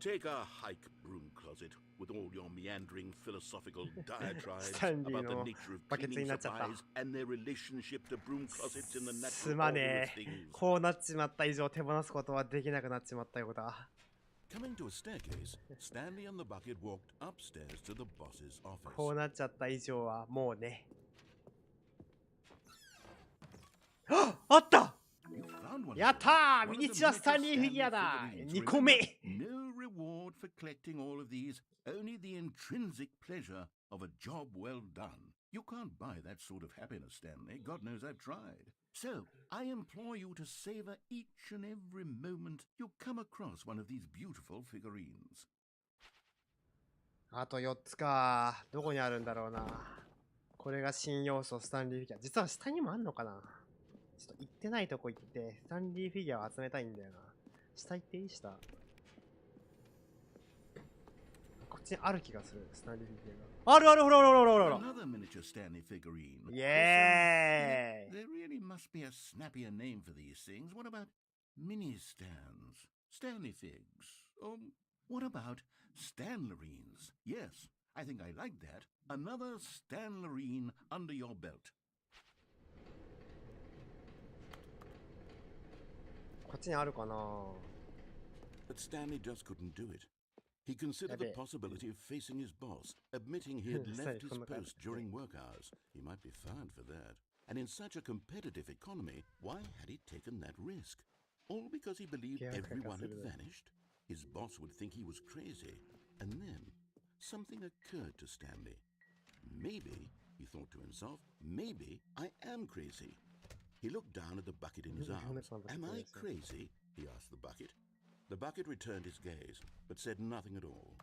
Take a hike, broom closet, with all your meandering philosophical diatribes Stanley about the の nature of バケツに cleaning なっちゃった。 supplies and their relationship to broom closets in the す natural ま order ね of え。 things. こうなっちまった以上手放すことはできなくなっちまったようだ。 Coming to a staircase, Stanley and the bucket walked upstairs to the boss's こう office. なっちゃった以上はもうね。あった You found one. やったー One ミ of ニ the チュアスタン miniature リーフィギュア Stanley だ figurines. 2個目 No reward for collecting all of these, only the intrinsic pleasure of a job well done. You can't buy that sort of happiness, Stanley. God knows I've tried. So, I implore you to savor each and every moment you come across one of these beautiful figurines. あと4つか。どこにあるんだろうな。これが新要素スタンリーフィギュア。実は下にもあんのかな。ちょっと行ってないとこ行ってスタンリーフィギュアを集めたいんだよな。下行っていい？下。こっちにある気がする。スタンリーフィギュアが。あるある、ほらほらほらほらほら。 Another miniature Stanley figurine. イエーイ There really must be a snappier name for these things. What about mini stands? Stanley figs? Or what about Stanlerines? Yes, I think I like that. Another Stanlerine under your belt. こっちにあるかな。 But Stanley just couldn't do it. He considered the possibility of facing his boss, admitting he had left his post during work hours. He might be fired for that. And in such a competitive economy, why had he taken that risk? All because he believed everyone had vanished? His boss would think he was crazy. And then something occurred to Stanley. Maybe, he thought to himself, maybe I am crazy. He looked down at the bucket in his arms. Am I crazy? He asked the bucket. The bucket returned his gaze, but said nothing at all.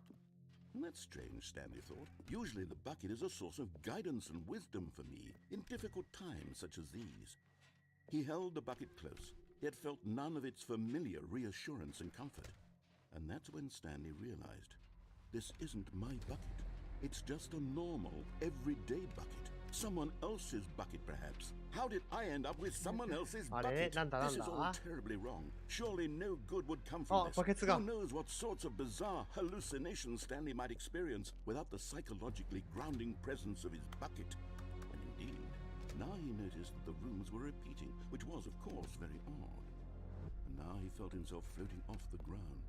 That's strange, Stanley thought. Usually the bucket is a source of guidance and wisdom for me in difficult times such as these. He held the bucket close, yet felt none of its familiar reassurance and comfort. And that's when Stanley realized, this isn't my bucket. It's just a normal, everyday bucket. Someone else's bucket, perhaps. How did I end up with someone else's bucket? This is all terribly wrong. Surely no good would come from this. Who knows what sorts of bizarre hallucinations Stanley might experience without the psychologically grounding presence of his bucket. And indeed, now he noticed that the rooms were repeating, which was, of course, very odd. And now he felt himself floating off the ground.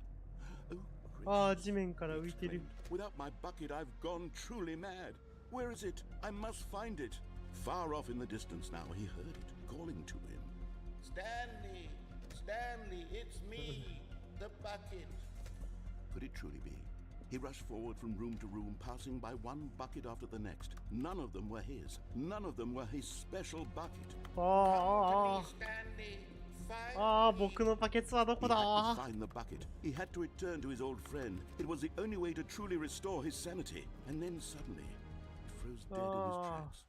Without my bucket, I've gone truly mad. Where is it? I must find it. Far off in the distance now, he heard it, calling to him. Stanley! Stanley, it's me! The bucket! Could it truly be? He rushed forward from room to room, passing by one bucket after the next. None of them were his. None of them were his special bucket. Come to me, Stanley! He had to find the bucket. He had to return to his old friend. It was the only way to truly restore his sanity. And then suddenly, it froze dead in his tracks.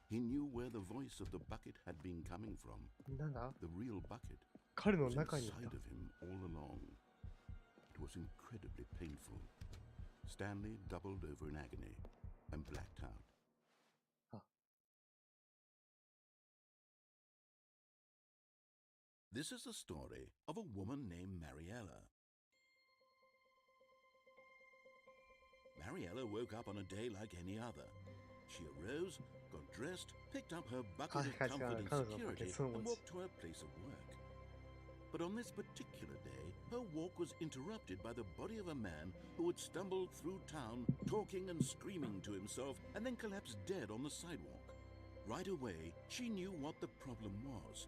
He knew where the voice of the bucket had been coming from. The real bucket was inside of him all along. It was incredibly painful. Stanley doubled over in agony and blacked out. This is the story of a woman named Mariella. Mariella woke up on a day like any other. She arose, got dressed, picked up her bucket of comfort and security, and walked to her place of work. But on this particular day, her walk was interrupted by the body of a man who had stumbled through town, talking and screaming to himself, and then collapsed dead on the sidewalk. Right away, she knew what the problem was.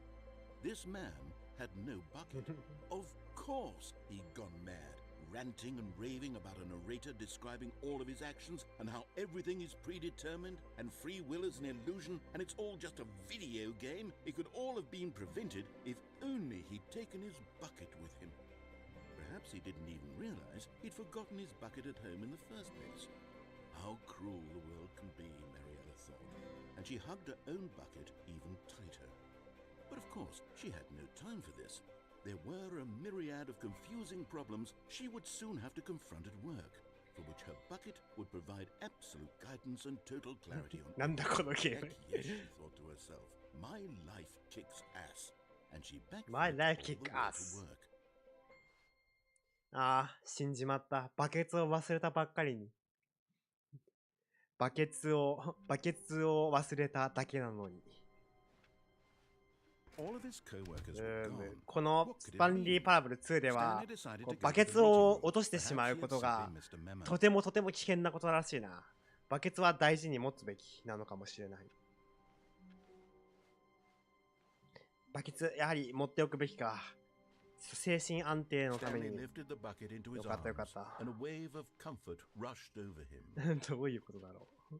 This man had no bucket. Of course he'd gone mad, ranting and raving about a narrator describing all of his actions and how everything is predetermined and free will is an illusion and it's all just a video game. It could all have been prevented if only he'd taken his bucket with him. Perhaps he didn't even realize he'd forgotten his bucket at home in the first place. How cruel the world can be, Mariella thought, and she hugged her own bucket even tighter. But of course, she had no time for this. There were a myriad of confusing problems she would soon have to confront at work, for which her bucket would provide absolute guidance and total clarity on. Heck yes, she thought to herself. My life kicks ass. And she backed My life all kick the way ass. to work. ああ、死んじまった。バケツを忘れたばっかりに。バケツを忘れただけなのに。このスタンリー・パラブル2ではバケツを落としてしまうことがとても危険なことらしいな。バケツは大事に持つべきなのかもしれない。バケツやはり持っておくべきか。精神安定のために。よかったよかった。どういうことだろう。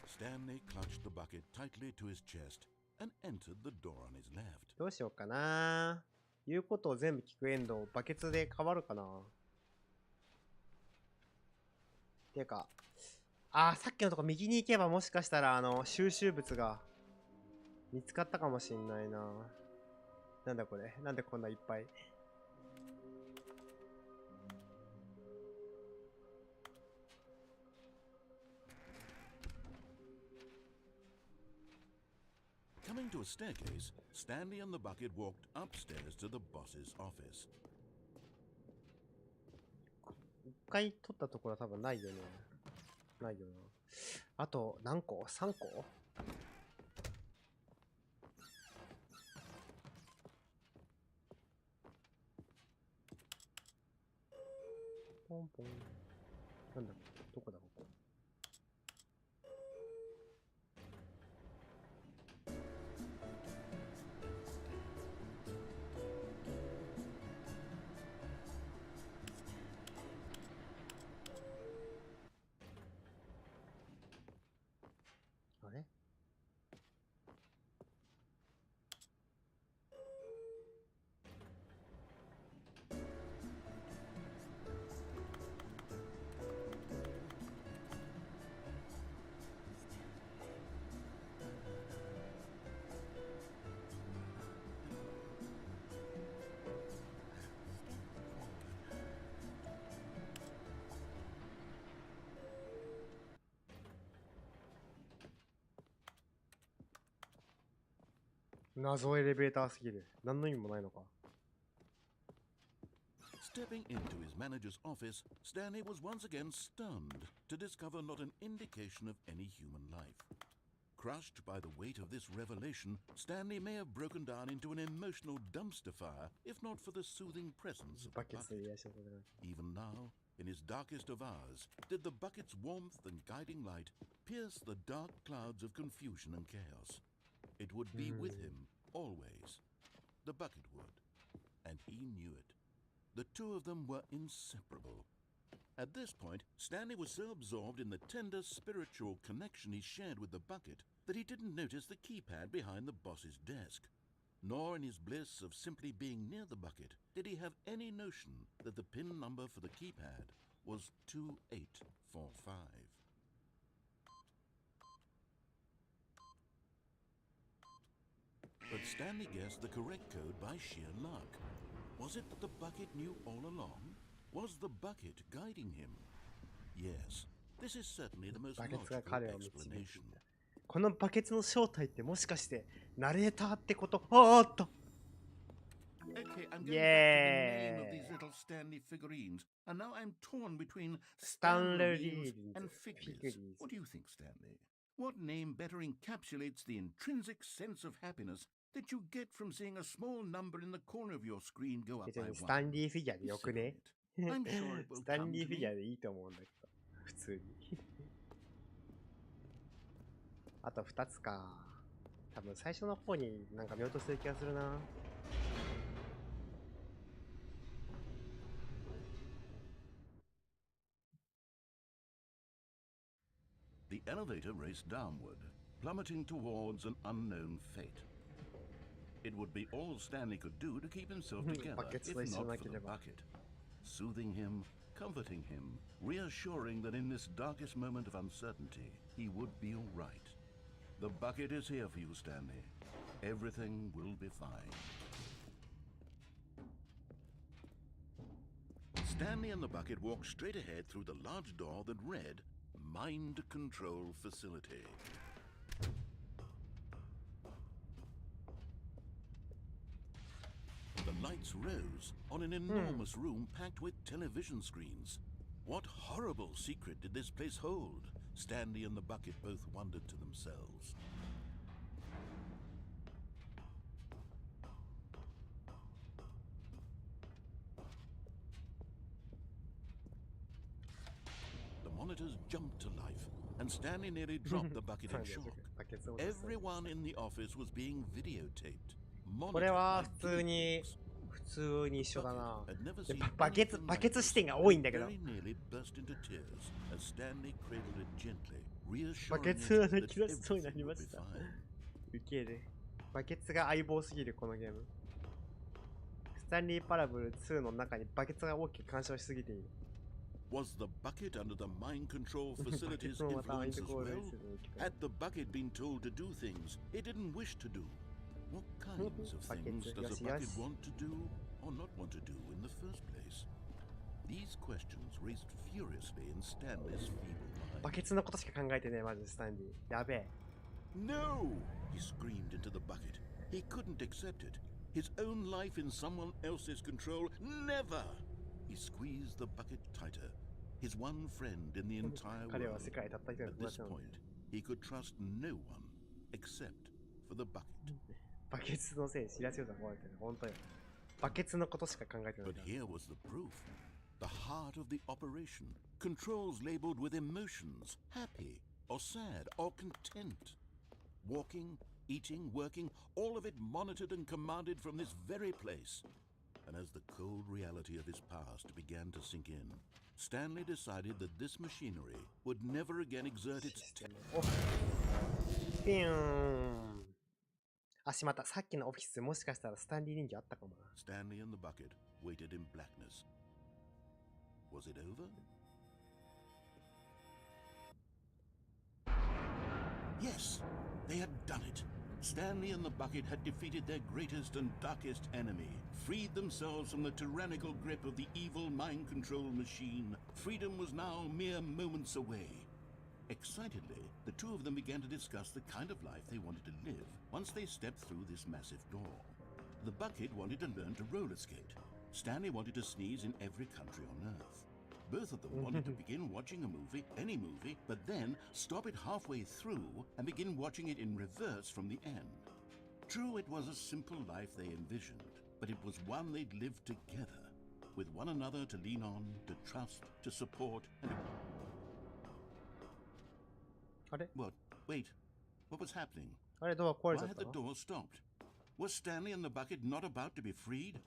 Stanley clutched the bucket tightly to his chest and entered the door on his left. どうしようかな。言うことを全部聞くエンド、バケツで変わるかな。てか、さっきのとこ右に行けばもしかしたら収集物が見つかったかもしんないな。なんだこれ。なんでこんないっぱい。Coming to a staircase, Stanley and the bucket walked upstairs to the boss's office. 一回取ったところは多分ないよね。ないよな。あと何個 ?3 個ポンポン。なんだ、どこだ、ここ。あれ？謎エレベーターすぎる。何の意味もないのか。Stepping into his manager's office, Stanley was once again stunned to discover not an indication of any human life. Crushed by the weight of this revelation, Stanley may have broken down into an emotional dumpster fire if not for the soothing presence of the bucket. Even now, in his darkest of hours, did the bucket's warmth and guiding light pierce the dark clouds of confusion and chaos. It would be with him always. The bucket would, and he knew it. The two of them were inseparable. At this point, Stanley was so absorbed in the tender spiritual connection he shared with the bucket that he didn't notice the keypad behind the boss's desk. Nor in his bliss of simply being near the bucket did he have any notion that the pin number for the keypad was 2845. But Stanley guessed the correct code by sheer luck. Was it that the bucket knew all along? Was the bucket guiding him? Yes, this is certainly the most logical explanation. このバケツの正体ってもしかしてナレーターってこと？あーっと。Okay, I'm going back to the name of these little Stanley figurines, and now I'm torn between Stanley and figures. What do you think, Stanley? What name better encapsulates the intrinsic sense of happiness that you get from seeing a small number in the corner of your screen go up by one? スタンリーフィギュアでよくね？ I'm sure it will スタン come リー to フィギュア me. でいいと思うんだけど、普通に。あと2つか。多分最初の方になんか見落としてる気がするな。The elevator raced downward, plummeting towards an unknown fate. It would be all Stanley could do to keep himself together, if not for the bucket. Soothing him, comforting him, reassuring that in this darkest moment of uncertainty, he would be all right. The bucket is here for you, Stanley. Everything will be fine. Stanley and the bucket walked straight ahead through the large door that read, Mind Control Facility. The lights rose on an enormous room packed with television screens. What horrible secret did this place hold? Stanley and the bucket both wondered to themselves. The monitors jumped to life, and Stanley nearly dropped the bucket in shock. Everyone in the office was being videotaped. これは普通に一緒だな。バケツ視点が多いんだけど。バケツは泣き出しそうになりました。ウケる。バケツが相棒すぎるこのゲーム。スタンリーパラブル2の中にバケツが大きく干渉しすぎている。Was the bucket under the mind control facility's influence as well? Had the bucket been told to do things it didn't wish to do? What kinds of things does a bucket want to do or not want to do in the first place? These questions raced furiously in Stanley's feeble mind. バケツのことしか考えてねえ、マジスタンリー。やべえ。No! He screamed into the bucket. He couldn't accept it. His own life in someone else's control? Never! He squeezed the bucket tighter. His one friend in the entire world. At this point, he could trust no one except for the bucket. バケツのせい知らせようと思われてる。本当よ。バケツのことしか考えてない。But here was the proof. The heart of the operation. Controls labeled with emotions, happy or sad or content. Walking, eating, working, all of it monitored and commanded from this very place. And as the cold reality of his past began to sink in, Stanley decided that this machinery would never again exert its... ピューン。あ、しまった。さっきのオフィス、もしかしたらスタンリー人形あったかもな。Stanley and the bucket waited in blackness. Was it over? Yes, they had done it. Stanley and the bucket had defeated their greatest and darkest enemy, freed themselves from the tyrannical grip of the evil mind control machine. Freedom was now mere moments away. Excitedly, the two of them began to discuss the kind of life they wanted to live once they stepped through this massive door. The bucket wanted to learn to roller skate. Stanley wanted to sneeze in every country on Earth. Both of them wanted to begin watching a movie, any movie, but then stop it halfway through and begin watching it in reverse from the end. True, it was a simple life they envisioned, but it was one they'd lived together, with one another to lean on, to trust, to support, and... What? Wait. What was happening? Why had the door stopped? Was Stanley and the bucket not about to be freed?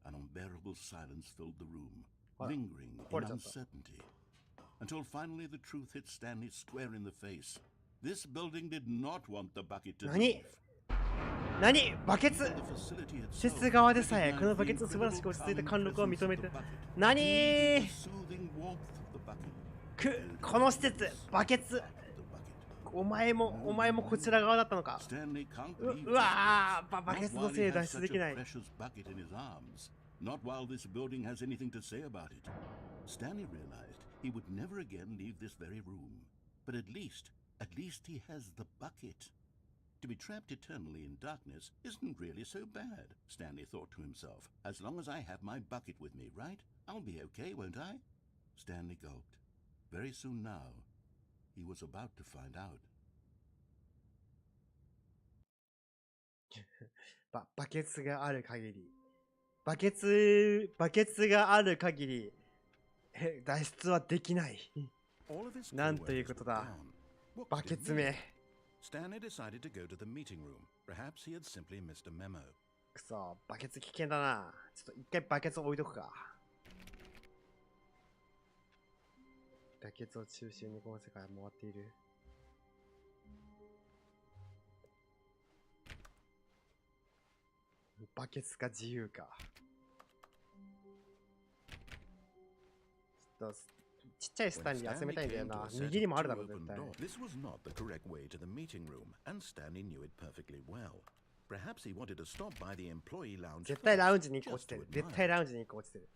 An unbearable silence filled the room, lingering in uncertainty, until finally the truth hit Stanley square in the face. This building did not want the bucket to leave. 何バケツ施設側でさえこのバケツの素晴らしく落ち着いた貫禄を認めて何この施設バケツお前もこちら側だったのかうわーバケツのせい脱出できない Not while this building has anything to say about it. Stanley realized he would never again leave this very room. But at least he has the bucket. To be trapped eternally in darkness isn't really so bad, Stanley thought to himself. As long as I have my bucket with me, right? I'll be okay, won't I? Stanley gulped. Very soon now, he was about to find out. バケツがある限りバケツがある限り脱出はできないなんということだバケツめ Stanley decided to go to the meeting room. Perhaps he had simply missed a memo. くそバケツ危険だなちょっと一回バケツ置いとくかバケツを中心にこの世界は回っているバケツか自由かちょっとちっちゃいスタンリー集めたいんだよな右にもあるだろ絶対 This was not the correct way to the meeting room, and Stanley knew it perfectly well. Perhaps he wanted to stop by the employee lounge. 絶対ラウンジに1個落ちてる絶対ラウンジに1個落ちてる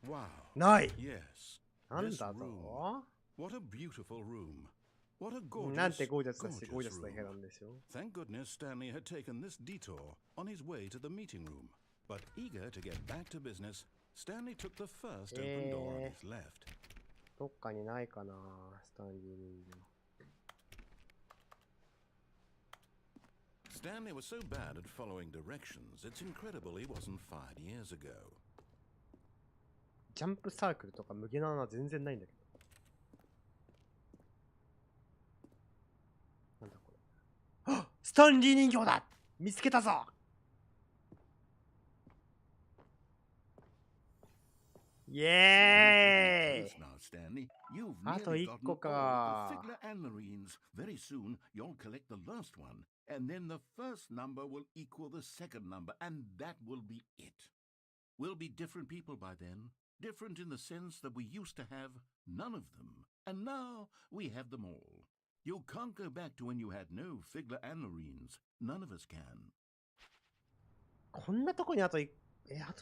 Wow. ない Yes. なんだと What a beautiful room. What a gorgeous, なんてゴージャスだし gorgeous ゴージャスな room. 部屋なんでしょ Thank goodness Stanley had taken this detour on his way to the meeting room. But eager to get back to business, Stanley took the first open door on his left. どっかにないかなスタンリー人形 Stanley was so bad at following directions, it's incredible he wasn't fired years ago. ジャンプサークルとか無限な穴全然ないんだけどなんだこれあっスタンリー人形だ見つけたぞイエーイ あと1個か Very soon you'll collect the last one, and then the first number will equal the second number, and that will be it. We'll be different people by then, different in the sense that we used to have none of them, and now we have them all. You can't go back to when you had no Figler and Marines. None of us can. こんなとこにあと1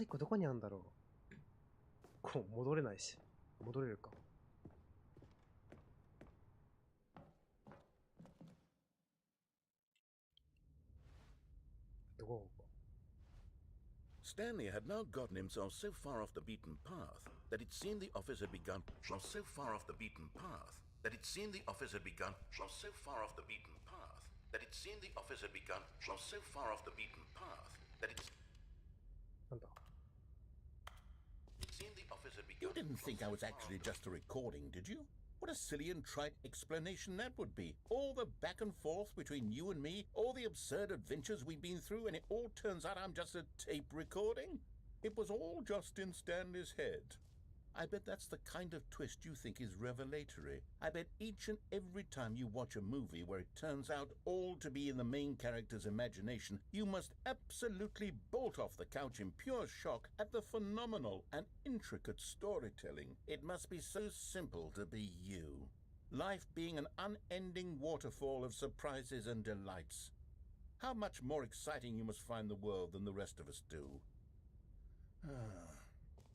個どこにあるんだろうこう戻れないし戻れるかどこ Stanley had now gotten himself so far off the beaten path that it seemed the office had begun. So far off the beaten path that it seemed the office had begun. So far off the beaten path that it seemed the office had begun. So far off the beaten path that it's. なんだ You didn't think I was actually just a recording, did you? What a silly and trite explanation that would be. All the back and forth between you and me, all the absurd adventures we've been through, and it all turns out I'm just a tape recording? It was all just in Stanley's head. I bet that's the kind of twist you think is revelatory. I bet each and every time you watch a movie where it turns out all to be in the main character's imagination, you must absolutely bolt off the couch in pure shock at the phenomenal and intricate storytelling. It must be so simple to be you. Life being an unending waterfall of surprises and delights. How much more exciting you must find the world than the rest of us do.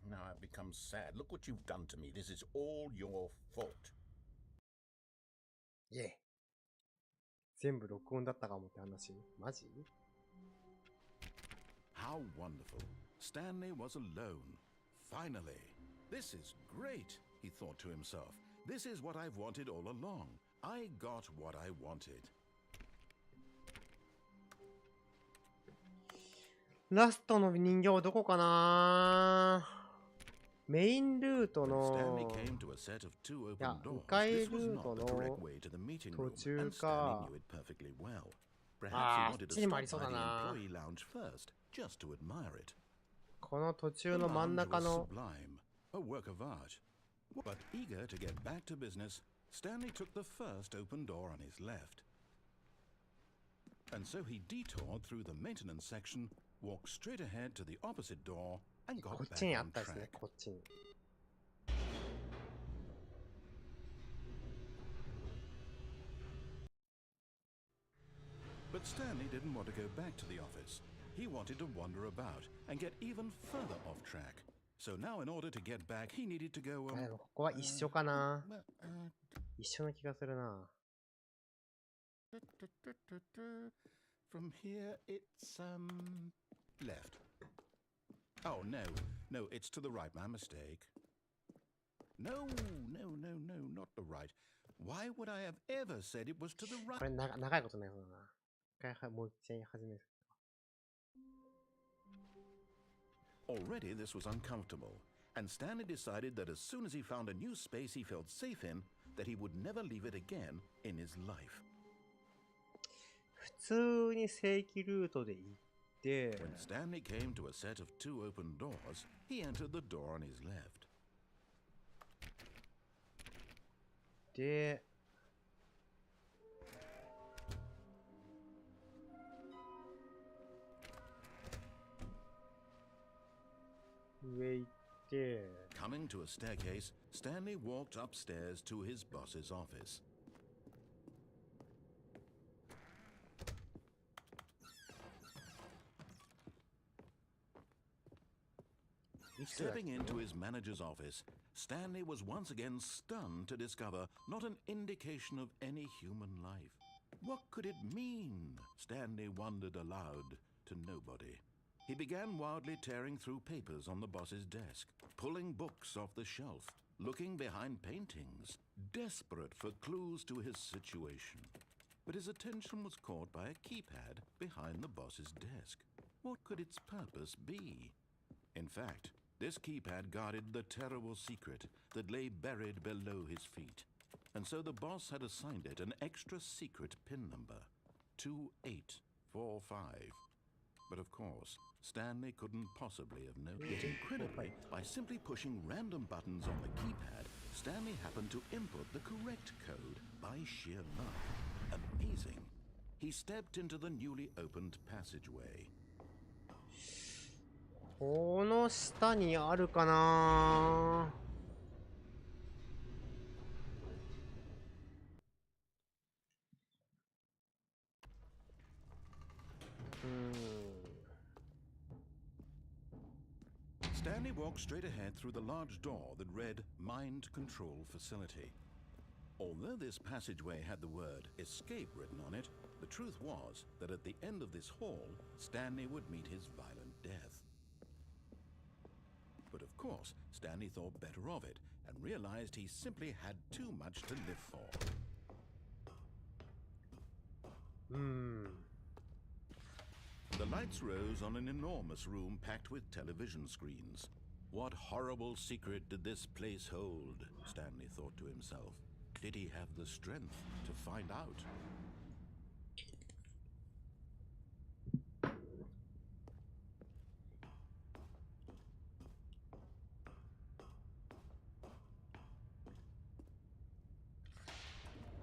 Now I've become sad. Look what you've done to me. This is all your fault. イエ。全部録音だったかもって話。マジ？ How wonderful. Stanley was alone. Finally. This is great, he thought to himself. This is what I've wanted all along. I got what I wanted. ラストの人形どこかな？メインルートの、いや、迂回ルートの途中か。ああ、あっちにもありそうだな。この途中の真ん中の。But eager to get back to business, Stanley took the first open door on his left. And so he detoured through the maintenance section, walked straight ahead to the opposite door, and got back on track. But Stanley didn't want to go back to the office. He wanted to wander about and get even further off track. So now in order to get back, he needed to go... ここは一緒かな。一緒な気がするな。From here, it's, left. Oh, no. No, it's to the right. My mistake. No, not the right. Why would I have ever said it was to the right? これ長いことない方だな。一回もう一回始める。Already this was uncomfortable, and Stanley decided that as soon as he found a new space he felt safe in, that he would never leave it again in his life. 普通に正規ルートで行って、When Stanley came to a set of two open doors, he entered the door on his left. で、上行って、Coming to a staircase, Stanley walked upstairs to his boss's office. Stepping into his manager's office, Stanley was once again stunned to discover not an indication of any human life. What could it mean? Stanley wondered aloud to nobody. He began wildly tearing through papers on the boss's desk, pulling books off the shelf, looking behind paintings, desperate for clues to his situation. But his attention was caught by a keypad behind the boss's desk. What could its purpose be? In fact, this keypad guarded the terrible secret that lay buried below his feet. And so the boss had assigned it an extra secret PIN number, 2845. But of course, Stanley couldn't possibly have known. Yet incredibly, by simply pushing random buttons on the keypad, Stanley happened to input the correct code by sheer luck. Amazing. He stepped into the newly opened passageway. この下にあるかな。Stanley walked straight ahead through the large door that read Mind Control Facility. Although this passageway had the word escape written on it, the truth was that at the end of this hall, Stanley would meet his violent death. But of course, Stanley thought better of it and realized he simply had too much to live for. The lights rose on an enormous room packed with television screens. What horrible secret did this place hold? Stanley thought to himself. Did he have the strength to find out?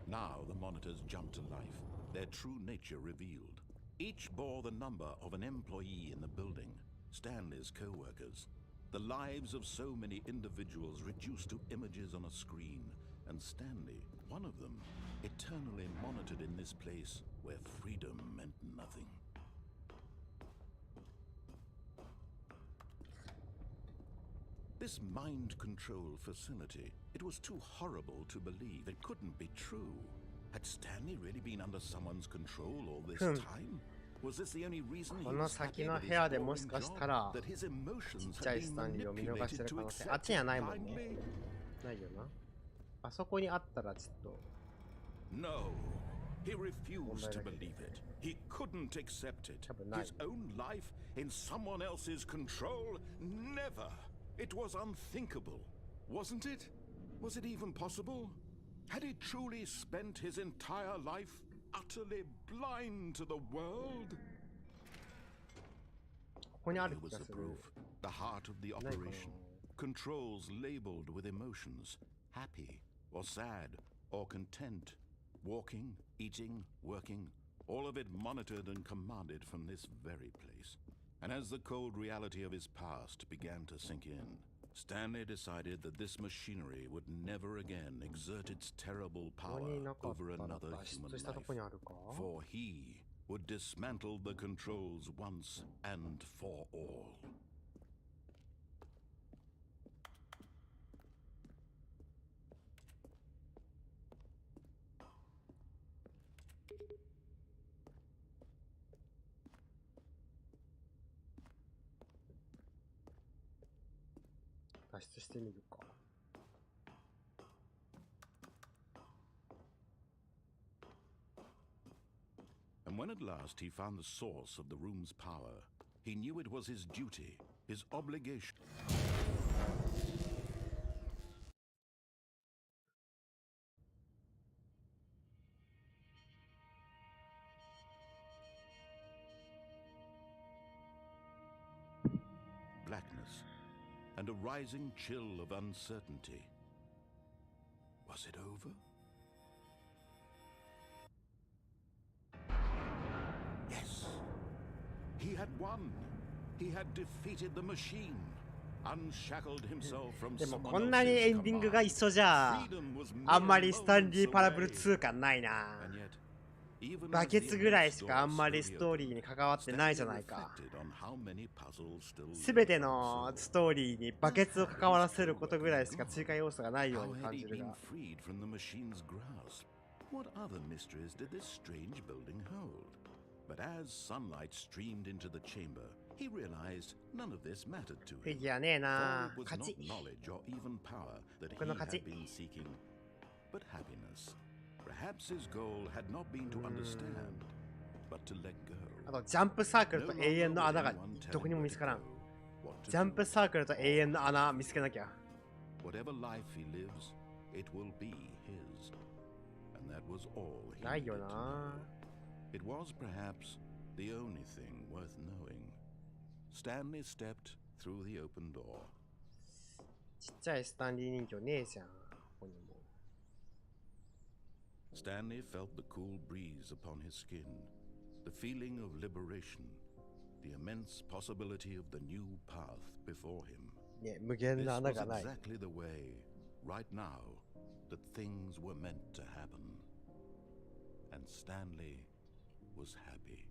Now the monitors jumped to life, their true nature revealed. Each bore the number of an employee in the building, Stanley's co-workers. The lives of so many individuals reduced to images on a screen, and Stanley, one of them, eternally monitored in this place where freedom meant nothing. This mind control facility, it was too horrible to believe. It couldn't be true. Had Stanley really been under someone's control all this time? Was this the only reason he この was 先 happy の at 部 his 屋でも boring しかし job? たら That his ちっ emotions ちゃ had いス been タンリーを見逃して manipulated る可 to 能性 accept あっちにはないもん him ね blindly? ないよなあそこにあったらちょっと No, he refused to believe it. He couldn't accept it. His own life in someone else's control? Never. It was unthinkable, wasn't it? Was it even possible? Had he truly spent his entire life utterly blind to the world? ここにある Here 気 was が the する proof, the heart of the ないかな operation. Controls labeled with emotions, happy or sad or content, walking, eating, working, all of it monitored and commanded from this very place. And as the cold reality of his past began to sink in, Stanley decided that this machinery would never again exert its terrible こ power こにいなかっ over たら another 脱 human 出したとこ life, にあるか for he would dismantle the controls once and for all.「脱出してみるか」And when at last he found the source of the room's power, he knew it was his duty, his obligation. Blackness and a rising chill of uncertainty. Was it over? Yes. He had won. He had defeated the machine. Unshackled himself from でも someone こんなに else's エンディングが command. 一緒じゃ Freedom was あんま mere りスタンリー moments パラブル away. 2感ないな And yet, even バ as ケ the ツぐらいし immense かあ door んまり slowly ストーリーに opened, 関わってないじゃ Stanley ないか reflected on how many puzzles still すべて lay の unsolved. ストーリーにバケツを関わらせることぐらいしか追加要素がないよう How に had 感 he じる been が freed from the machine's grasp? What other mysteries did this strange building hold? But as sunlight streamed into the chamber, he realized none of this mattered to フィ him. ギュアねえ For な it was 勝 not ち knowledge or even power that he 僕の勝 had ち been seeking, but happiness. Perhaps his goal had not been to understand, but to let go. あとジャンプサークル No と永 longer 遠の would 穴が anyone どこ tell に him も where 見 to つからん go, what to ジャンプ do. サークルと永遠の穴見つけなきゃ Whatever life he lives, it will be his. And that was all he ない needed よ to な know. It was perhaps the only thing worth knowing. Stanley stepped through the open door. ちっちゃいスタンリー人形ねえじゃんここにも Stanley felt the cool breeze upon his skin, the feeling of liberation, the immense possibility of the new path before him. ね無限 This な穴 was がない exactly the way, right now, that things were meant to happen. And Stanley was happy.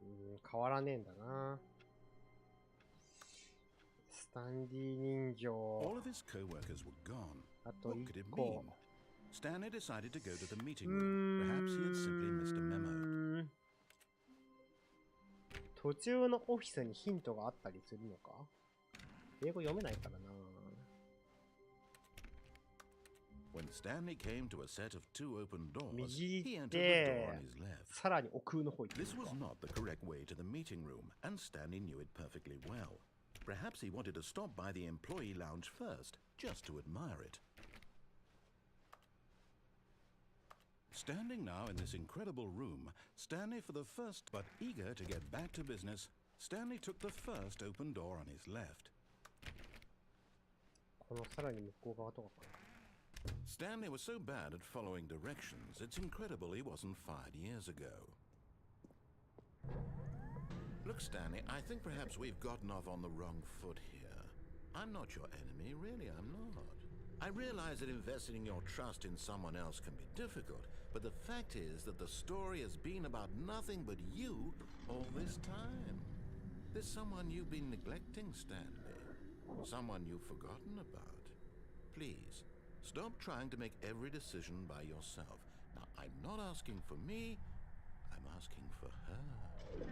うん変わらねえんだなスタンリー人形 All of his co-workers were gone. あと What 1 could it 個 mean? Stanley decided to go to the meeting room. Perhaps he had simply missed a memo. 途中のオフィスにヒントがあったりするのか英語読めないからな When Stanley came to a set of 2 open doors, 右 he 行っ entered the door て on his left. さらに奥の方行って This was not the correct way to the meeting room, and Stanley knew it perfectly well. Perhaps he wanted to stop by the employee lounge first, just to admire it. Standing now in this incredible room, Stanley for the first, but eager to get back to business, Stanley took the first open door on his left. このさらに向こう側とかかな。 Stanley was so bad at following directions, it's incredible he wasn't fired years ago. Look, Stanley, I think perhaps we've gotten off on the wrong foot here. I'm not your enemy, really, I'm not. I realize that investing your trust in someone else can be difficult, but the fact is that the story has been about nothing but you all this time. There's someone you've been neglecting, Stanley. Someone you've forgotten about. Please, stop trying to make every decision by yourself. Now, I'm not asking for me, I'm asking for her.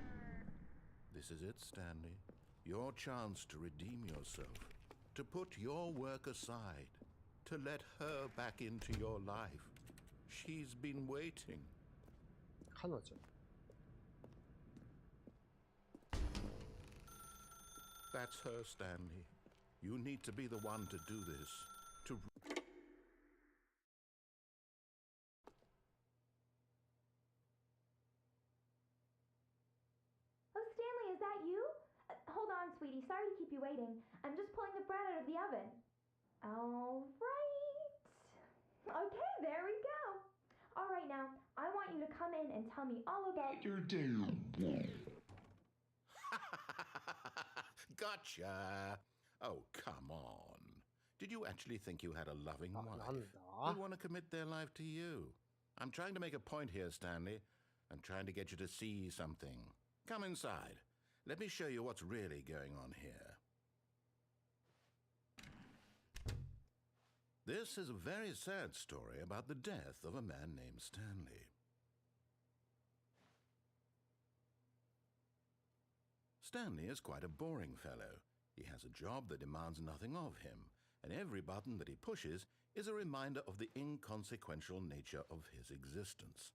This is it, Stanley. Your chance to redeem yourself, to put your work aside, to let her back into your life. She's been waiting. 彼女。 That's her, Stanley. You need to be the one to do this. To Oh, Stanley, is that you? Hold on, sweetie. Sorry to keep you waiting. I'm just pulling the bread out of the oven. All right. Okay, there we go. All right, now, I want you to come in and tell me all about your day. Gotcha. Oh, come on. Did you actually think you had a loving あ、 wife なん who'd だ want to commit their life to you? I'm trying to make a point here, Stanley. I'm trying to get you to see something. Come inside. Let me show you what's really going on here. This is a very sad story about the death of a man named Stanley. Stanley is quite a boring fellow. He has a job that demands nothing of him, and every button that he pushes is a reminder of the inconsequential nature of his existence.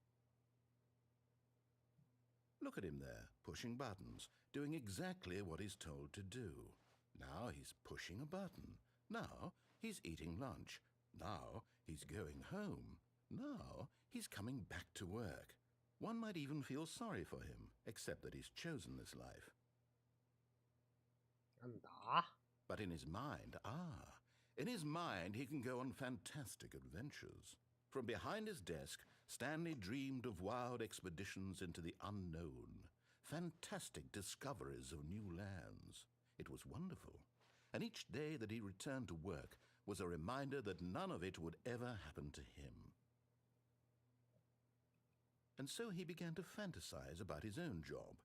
Look at him there, pushing buttons, doing exactly what he's told to do. Now he's pushing a button. Now he's eating lunch. Now he's going home. Now he's coming back to work. One might even feel sorry for him, except that he's chosen this life. なんだ But in his mind, in his mind he can go on fantastic adventures. From behind his desk, Stanley dreamed of wild expeditions into the unknown, fantastic discoveries of new lands. It was wonderful, and each day that he returned to work was a reminder that none of it would ever happen to him. And so he began to fantasize about his own job.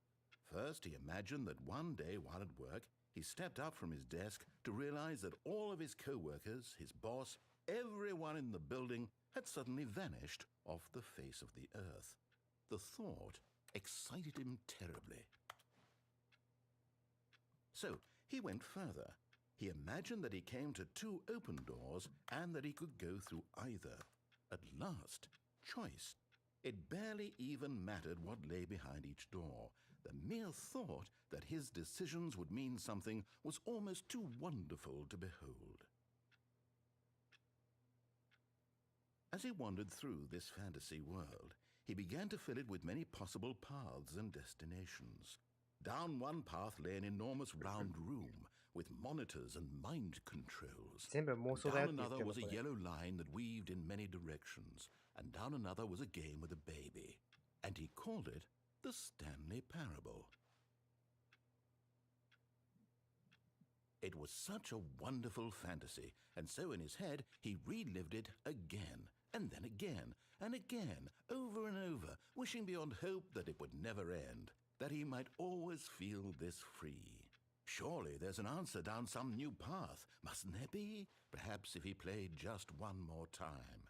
First, he imagined that one day while at work, he stepped up from his desk to realize that all of his co-workers, his boss, everyone in the building had suddenly vanished off the face of the earth. The thought excited him terribly. So he went further. He imagined that he came to 2 open doors and that he could go through either. At last, choice. It barely even mattered what lay behind each door. The mere thought that his decisions would mean something was almost too wonderful to behold. As he wandered through this fantasy world, he began to fill it with many possible paths and destinations. Down one path lay an enormous round room with monitors and mind controls. 全部妄想だよっ Down て言って another るの was a これ yellow line that weaved in many directions, and down another was a game with a baby. And he called it the Stanley Parable. It was such a wonderful fantasy, and so in his head he relived it again, and then again, and again, over and over, wishing beyond hope that it would never end, that he might always feel this free. Surely there's an answer down some new path, mustn't there be? Perhaps if he played just one more time.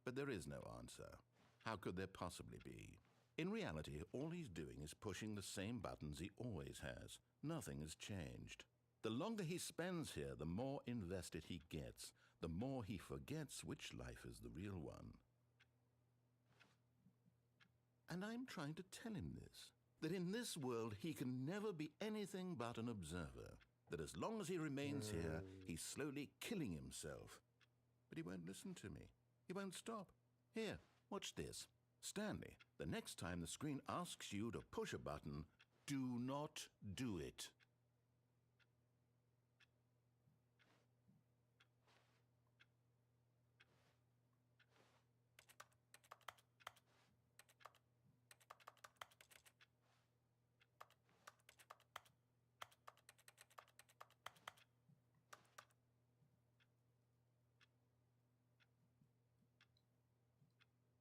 But there is no answer. How could there possibly be? In reality, all he's doing is pushing the same buttons he always has. Nothing has changed. The longer he spends here, the more invested he gets, the more he forgets which life is the real one. And I'm trying to tell him this, that in this world he can never be anything but an observer, that as long as he remains here, he's slowly killing himself. But he won't listen to me. He won't stop. Here, watch this. Stanley, the next time the screen asks you to push a button, do not do it.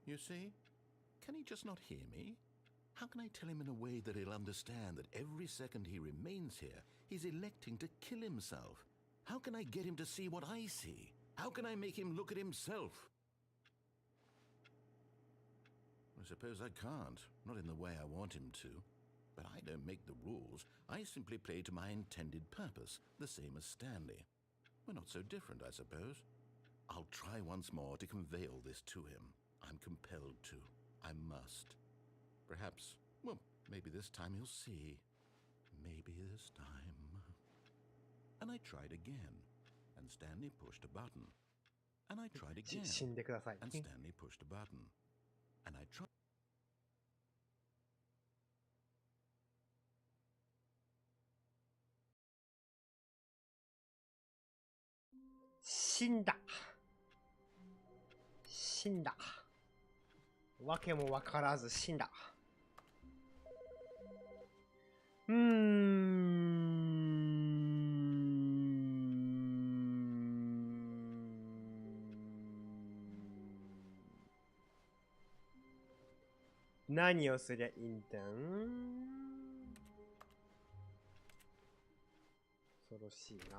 You see? Can he just not hear me? How can I tell him in a way that he'll understand that every second he remains here, he's electing to kill himself? How can I get him to see what I see? How can I make him look at himself? I suppose I can't, not in the way I want him to. But I don't make the rules. I simply play to my intended purpose, the same as Stanley. We're not so different, I suppose. I'll try once more to convey all this to him. I'm compelled to. I must. Perhaps, well, maybe this time he'll see. Maybe this time. And I tried again, and Stanley pushed a button. And I tried again, 死んでください。 and Stanley pushed a button. And I tried. 死んだ。死んだ。わけもわからず死んだ。何をすりゃいいんだん。恐ろしいな。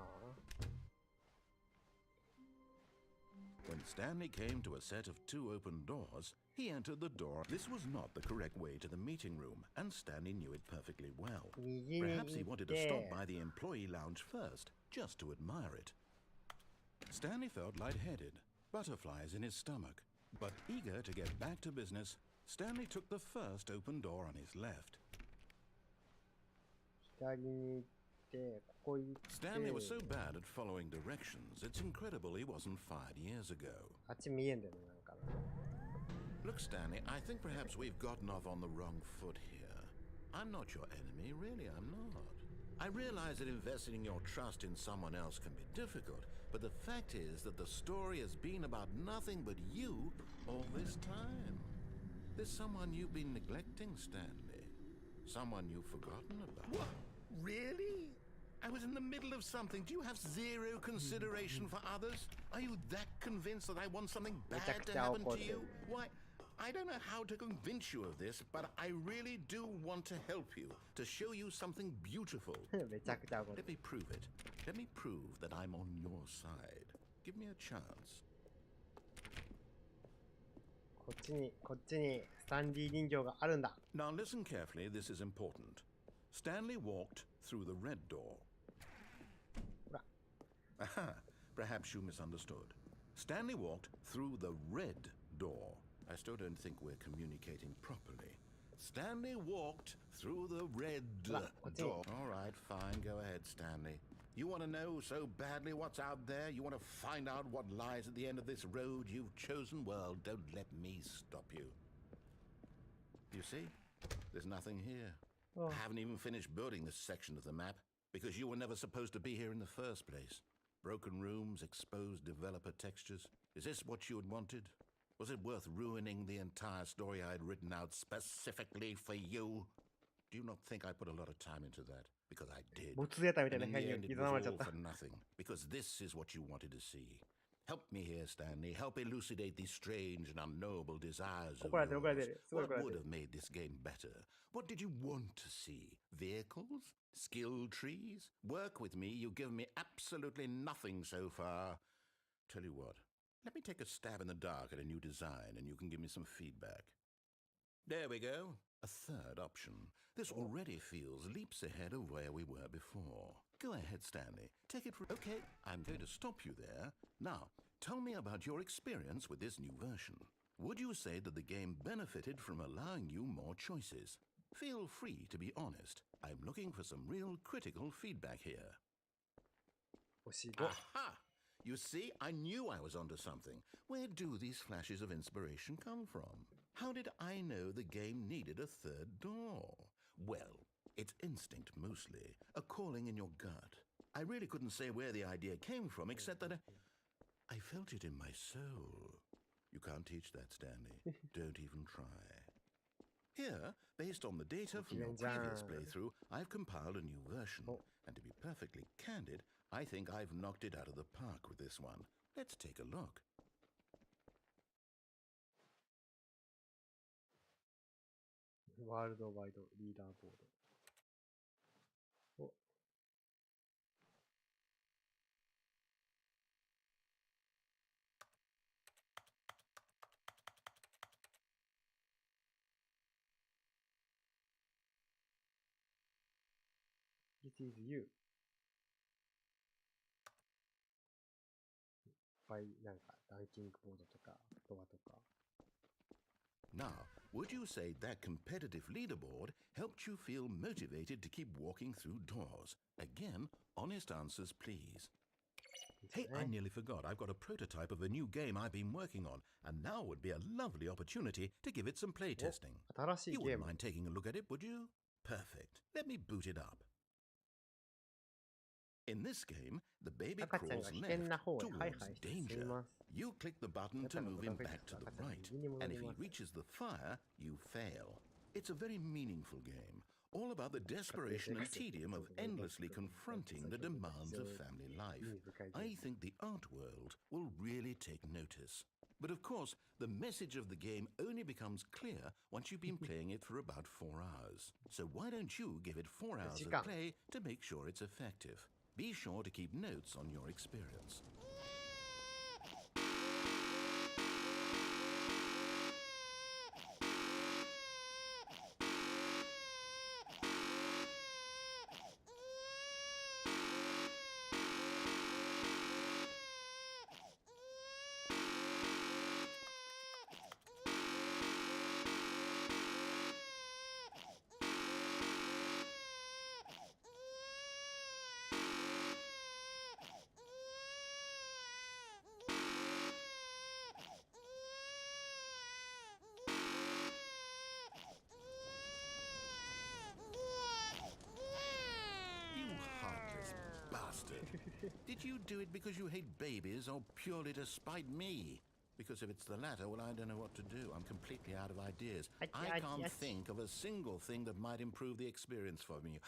When Stanley came to a set of 2 open doors, he entered the door. This was not the correct way to the meeting room, and Stanley knew it perfectly well. Perhaps he wanted to stop by the employee lounge first, just to admire it. Stanley felt lightheaded, butterflies in his stomach. But eager to get back to business, Stanley took the first open door on his left. 左に行って、ここ行って。Stanley was so bad at following directions, it's incredible he wasn't fired years ago. あっち見えんだよね、なんかな。Look, Stanley, I think perhaps we've gotten off on the wrong foot here. I'm not your enemy, really, I'm not. I realize that investing your trust in someone else can be difficult, but the fact is that the story has been about nothing but you all this time. There's someone you've been neglecting, Stanley. Someone you've forgotten about. What? Really? I was in the middle of something. Do you have zero consideration for others? Are you that convinced that I want something bad to happen to you? Why, I don't know how to convince you of this, but I really do want to help you, to show you something beautiful. めちゃくちゃ怒る。 Let me prove it. Let me prove that I'm on your side. Give me a chance. こっちにスタンリー人形があるんだ。 Now listen carefully, this is important. Stanley walked through the red door. ほら。 Aha, perhaps you misunderstood. Stanley walked through the red door. I still don't think we're communicating properly. Stanley walked through the red door. All right, fine, go ahead, Stanley. You want to know so badly what's out there? You want to find out what lies at the end of this road you've chosen? Well, don't let me stop you. You see? There's nothing here. Oh. I haven't even finished building this section of the map, because you were never supposed to be here in the first place. Broken rooms, exposed developer textures. Is this what you had wanted? Was it worth ruining the entire story I had written out specifically for you? Do you not think I put a lot of time into that? Because I did. 没つ屋台みたいな And in 部屋 the に end, 刻 it ま was れちゃっ all た。 for nothing. Because this is what you wanted to see. Help me here, Stanley. Help elucidate these strange and unknowable desires of 怒られてる怒られて yours. る。すごい What 怒られて would る。 have made this game better? What did you want to see? Vehicles? Skill trees? Work with me. You've given me absolutely nothing so far. Tell you what. Let me take a stab in the dark at a new design, and you can give me some feedback. There we go. A third option. This already feels leaps ahead of where we were before. Go ahead, Stanley. Take it from... Okay, I'm going to stop you there. Now, tell me about your experience with this new version. Would you say that the game benefited from allowing you more choices? Feel free to be honest. I'm looking for some real critical feedback here. 星5。 Aha! You see, I knew I was onto something. Where do these flashes of inspiration come from? How did I know the game needed a third door? Well, it's instinct mostly, a calling in your gut. I really couldn't say where the idea came from, except that I felt it in my soul. You can't teach that, Stanley. Don't even try. Here, based on the data from your previous playthrough, I've compiled a new version. And to be perfectly candid, I think I've knocked it out of the park with this one. Let's take a look. ワールドワイドリーダーボード。お。This is you. いっぱいなんかランキングボードとかフォロワーとか。Now, would you say that competitive leaderboard helped you feel motivated to keep walking through doors? Again, honest answers, please. Hey, I nearly forgot. I've got a prototype of a new game I've been working on, and now would be a lovely opportunity to give it some playtesting. 新しい You ゲー wouldn't ム。 mind taking a look at it, would you? Perfect. Let me boot it up. In this game, the baby 赤ちゃん crawls が危険な left 方へハイハ towards イして進み danger. ます。 You click the button to move him back to the right, and if he 赤ちゃんが reaches the fire, you fail. It's a very meaningful game, all about the desperation and tedium of endlessly confronting the demands of family life. I think the art world will really take notice. But of course, the message of the game only becomes clear once you've been playing it for about 4 hours. So why don't you give it 4 hours of play to make sure it's effective? Be sure to keep notes on your experience. Did you do it because you hate babies or purely to spite me? Because if it's the latter, well, I don't know what to do. I'm completely out of ideas. I can't think of a single thing that might improve the experience for me.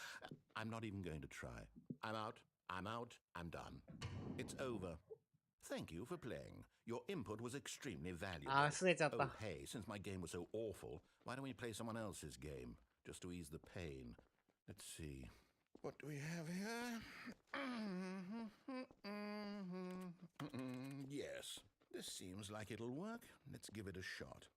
I'm not even going to try. I'm out. I'm done. It's over. Thank you for playing. Your input was extremely valuable. Oh, hey, since my game was so awful, why don't we play someone else's game? Just to ease the pain. Let's see. What do we have here? Yes, this seems like it'll work. Let's give it a shot.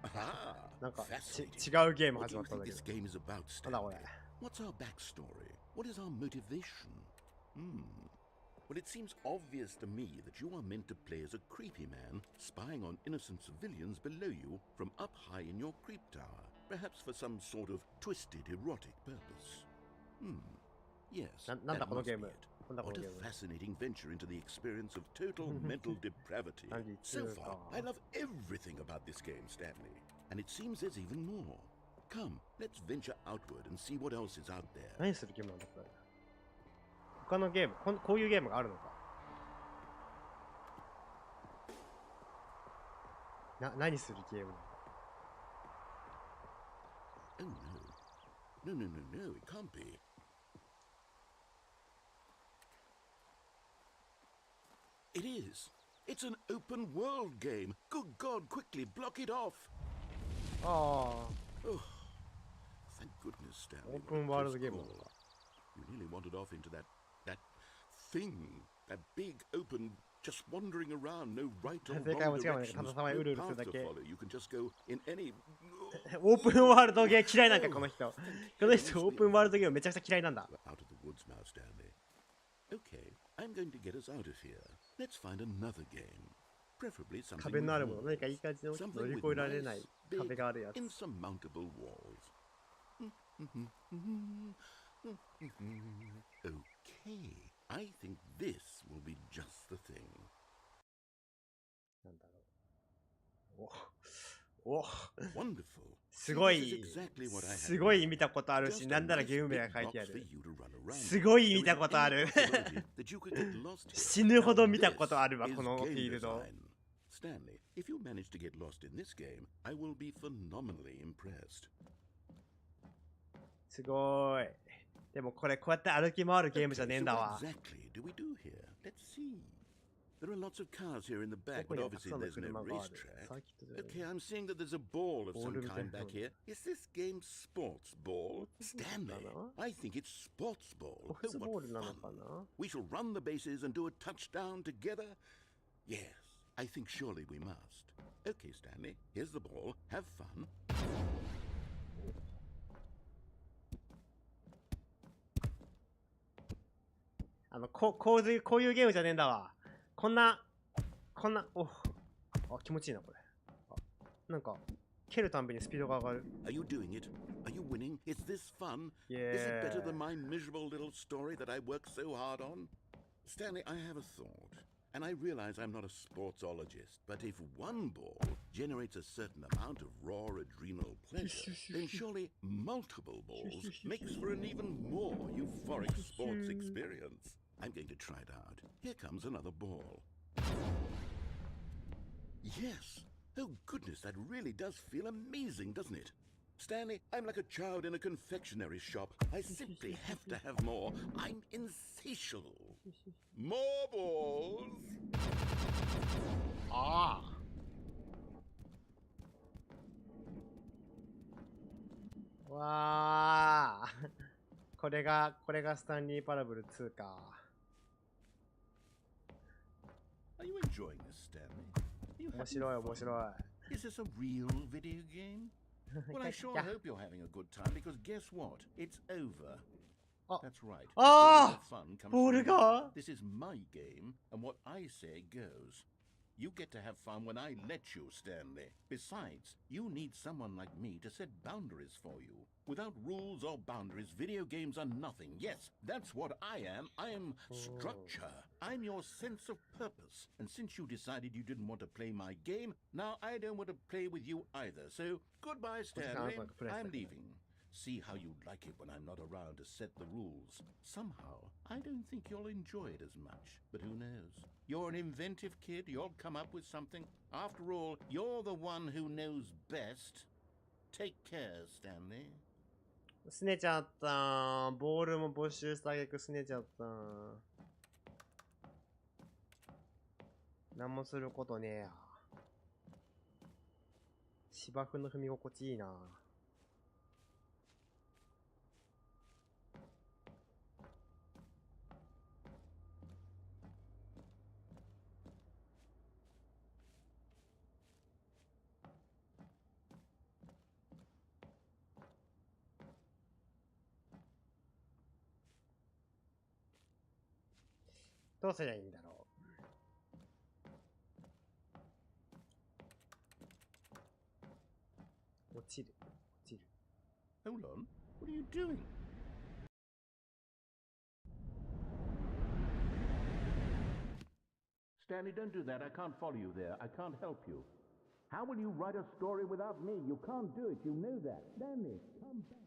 Aha! なんか Fascinating. 違うゲーム What 始 do ま you ったん think だけ this ど。 game is about, なんだこ Stanley? れ。 What's our backstory? What is our motivation? Well, it seems obvious to me that you are meant to play as a creepy man spying on innocent civilians below you from up high in your creep tower, perhaps for some sort of twisted erotic purpose. Yes, that must be it. What a fascinating venture into the experience of total mental depravity. So far, I love everything about this game, Stanley. And it seems there's even more. Come, let's venture outward and see what else is out there. 何するゲームなんだこれ。他のゲーム、こういうゲームがあるのか。何するゲームなのか。Oh no. No, it can't be. It is. It's an open world game. Good God, quickly block it off. ああ。 Oh, thank goodness, Stanley. オープンワールドゲームなのか。 You nearly wandered off into that thing, that big open just wandering around, no right or 正解は wrong 間違いない。 directions, ただたまにうるうる no する path だ to け。 follow. You can just go in any. オープンワールドゲー嫌いなんか、この人。この人、オープンワールドゲームめちゃくちゃ嫌いなんだ。 Out of the woods now, Stanley. Okay, I'm going to get us out of here. Let's find another game. Preferably something 壁のあるもの、 with 何かいい感じの walls. 乗り Something 越え with られない nice, big, 壁があるやつ。 insurmountable walls. Okay, I think this will be just the thing. なんだろう。お、Wonderful. すご See, this い is exactly what I had すごい in 見たことあるし、 Just な a んなら nice ゲーム名 big が書いてあ box for る。 you to run around す in. ごい There 見た isn't ことあ any る。 possibility that you could get lost here. 死ぬほど Now 見たことあるわ、 this このフ is ィー game ルド。 design. Stanley, if you manage to get lost in this game, I will be phenomenally impressed. すごい。でもこれこうやって歩き回るゲームじゃねえん So だ what わ。 exactly do we do here? Let's see. There are lots of cars here in the ど back, こ but にはたく obviously さんの there's no 車がある。 racetrack. サーキットじゃない Okay, I'm seeing that there's a ball of some Ball kind of back the- here. Is this game sports ball? Stanley, I think it's sports ball. オフィス Oh, ボー what ルなの fun. かな We shall run the bases and do a touchdown together. Yes, I think surely we must. Okay, Stanley, here's the ball. Have fun. こういうゲームじゃねえんだわ。こんな、お、あ、気持ちいいな、これ。あ、なんか、蹴るたんびにスピードが上がる。Are you doing it? Are you winning? Is this fun? Yeah. Is it better than my miserable little story that I worked so hard on? Stanley, I have a thought. And I realize I'm not a sportsologist, but if one ball generates a certain amount of raw adrenal pleasure, then surely multiple balls makes for an even more euphoric sports experience. I'm going to try it out. Here comes another ball. Yes! Oh goodness, that really does feel amazing, doesn't it? Stanley, I'm like a child in a confectionery shop. I simply have to have more. I'm insatiable. More balls! ああ。わあ。これがスタンリーパラブル2か。Are you enjoying this, Stanley? Are you 面 having 白い fun? 面白い。 Is this a real video game? Well, I sure Yeah. hope you're having a good time because guess what? It's over. Oh. That's right. Ah! All the fun comes Ball from ga. me. This is my game, and what I say goes. You get to have fun when I let you, Stanley. Besides, you need someone like me to set boundaries for you. Without rules or boundaries, video games are nothing. Yes, that's what I am. I am structure. I'm your sense of purpose. And since you decided you didn't want to play my game, now I don't want to play with you either. So, goodbye, Stanley. I'm leaving. See how you like it when I'm not around to set the rules. Somehow, I don't think you'll enjoy it as much. But who knows? You're an inventive kid. You'll come up with something. After all, you're the one who knows best. Take care, Stanley. すねちゃった。ボールも没収した挙句すねちゃった。何もすることねえや。芝生の踏み心地いいな。どうすりゃいいんだろう。落ちる。落ちる。Hold on. What are you doing? Stanley, don't do that. I can't follow you there. I can't help you. How will you write a story without me? You can't do it. You know that. Stanley, come back.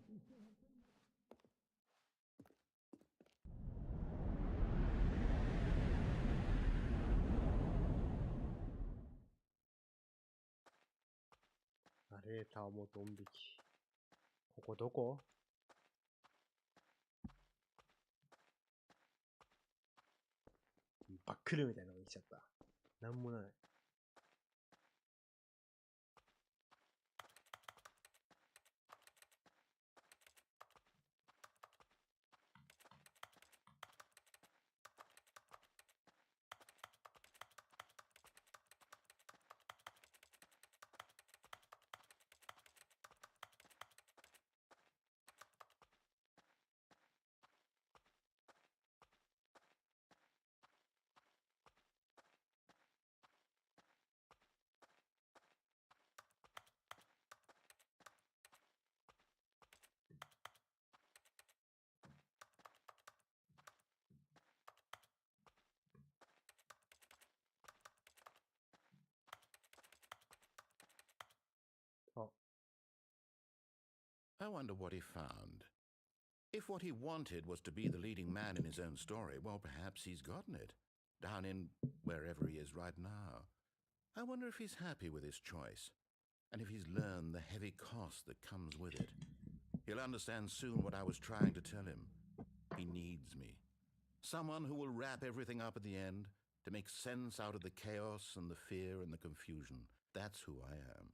ナレーターもドン引き。ここどこ？バックルみたいなのに来ちゃった。なんもない。I wonder what he found. If what he wanted was to be the leading man in his own story, well, perhaps he's gotten it, down in wherever he is right now. I wonder if he's happy with his choice, and if he's learned the heavy cost that comes with it. He'll understand soon what I was trying to tell him. He needs me. Someone who will wrap everything up at the end, to make sense out of the chaos and the fear and the confusion. That's who I am.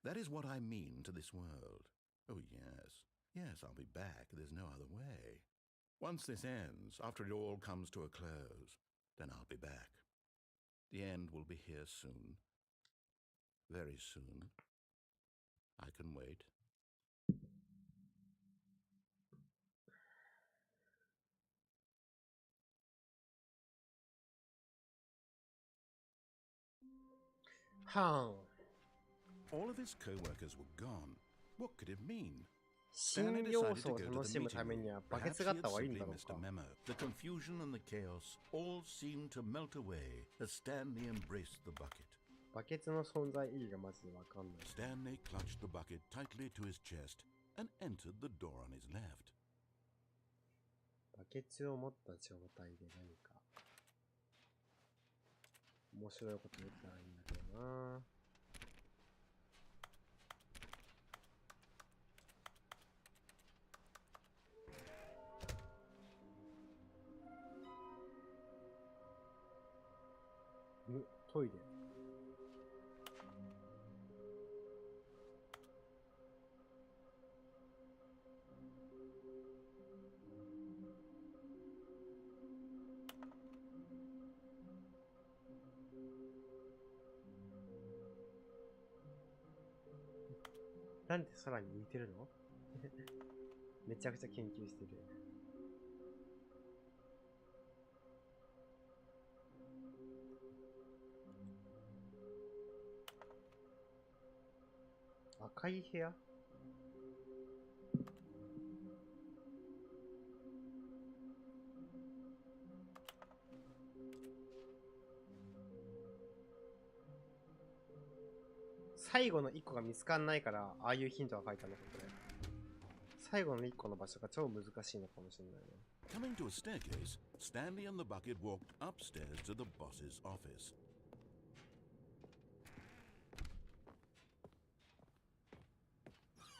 That is what I mean to this world. Oh, yes. Yes, I'll be back. There's no other way. Once this ends, after it all comes to a close, then I'll be back. The end will be here soon. Very soon. I can wait. All of his co-workers were gone. What could it mean? 新要素を楽しむためにはバケツがあった方がいいんだろうか。 The confusion and the chaos all seemed to melt away as Stanley embraced the bucket. バケツの存在意義がまずわかんない。 Stanley clutched the bucket tightly to his chest and entered the door on his left. バケツを持った状態で何か面白いことできたらいいんだけどな。トイレ。なんで空に浮いてるの？めちゃくちゃ研究してる。赤い部屋？最後の1個が見つかんないからああいうヒントが書いたのかこれ。最後の1個の場所が超難しいのかもしれないね。 Coming to a staircase, Stanley and the bucket walked upstairs to the boss's office.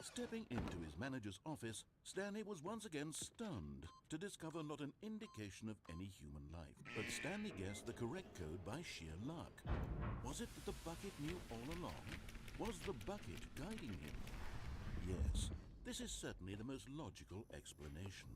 Stepping into his manager's office, Stanley was once again stunned to discover not an indication of any human life. But Stanley guessed the correct code by sheer luck. Was it that the bucket knew all along? Was the bucket guiding him? Yes, this is certainly the most logical explanation.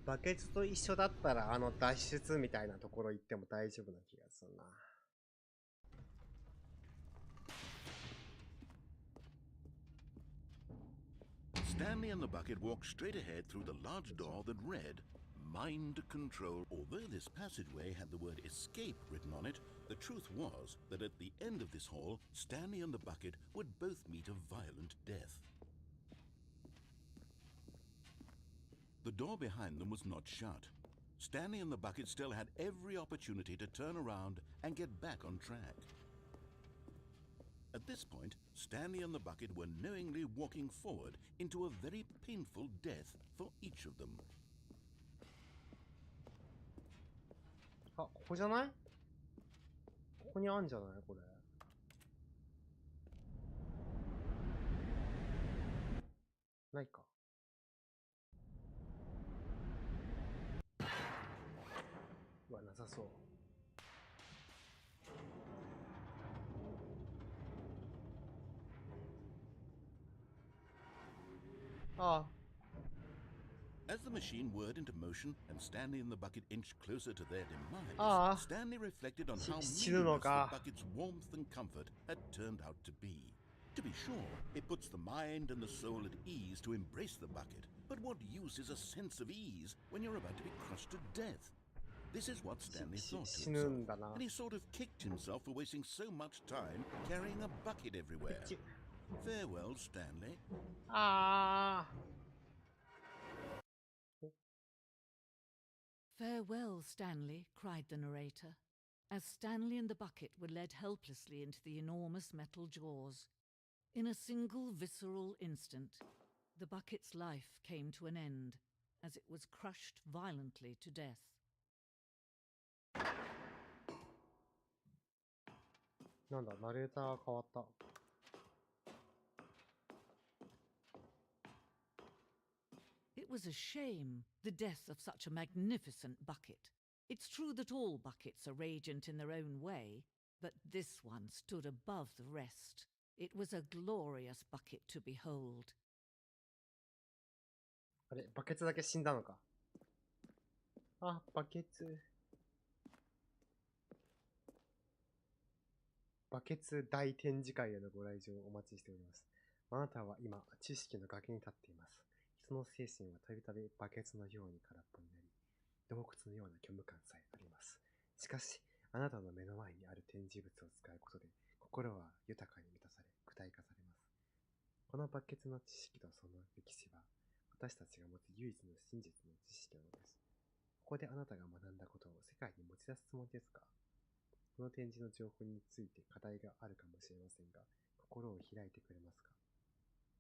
バケツと一緒だったら脱出みたいなところ行っても大丈夫な気がするな。Stanley and the bucket walked straight ahead through the large door that read Mind Control. Although this passageway had the word escape written on it, the truth was that at the end of this hall, Stanley and the bucket would both meet a violent death. The door behind them was not shut. Stanley and the bucket still had every opportunity to turn around and get back on track. At this point, Stanley and the bucket were knowingly walking forward into a very painful death for each of them. あ、ここじゃない？ここにあんじゃないこれ。ないか。うわ、なさそう。ああ。As the machine whirred into motion and Stanley and the bucket inched closer to their demise, Stanley reflected on how meaningless the bucket's warmth and comfort had turned out to be. To be sure, it puts the mind and the soul at ease to embrace the bucket, but what use is a sense of ease when you're about to be crushed to death? This is what Stanley thought to himself, and he sort of kicked himself for wasting so much time carrying a bucket everywhere. Farewell, Stanley. Farewell, Stanley, cried the narrator, as Stanley and the bucket were led helplessly into the enormous metal jaws. In a single visceral instant, the bucket's life came to an end as it was crushed violently to death. なんだ、ナレーターが変わった。It was a shame, the death of such a magnificent bucket. It's true that all buckets are radiant in their own way, but this one stood above the rest. It was a glorious bucket to behold. あれ、バケツだけ死んだのか。あ、バケツ。バケツ大展示会へのご来場をお待ちしております。あなたは今、知識の崖に立っています。人の精神はたびたびバケツのように空っぽになり、洞窟のような虚無感さえあります。しかし、あなたの目の前にある展示物を使うことで、心は豊かに満たされ、具体化されます。このバケツの知識とその歴史は、私たちが持つ唯一の真実の知識なのです。ここであなたが学んだことを世界に持ち出すつもりですか？この展示の情報について課題があるかもしれませんが、心を開いてくれますか？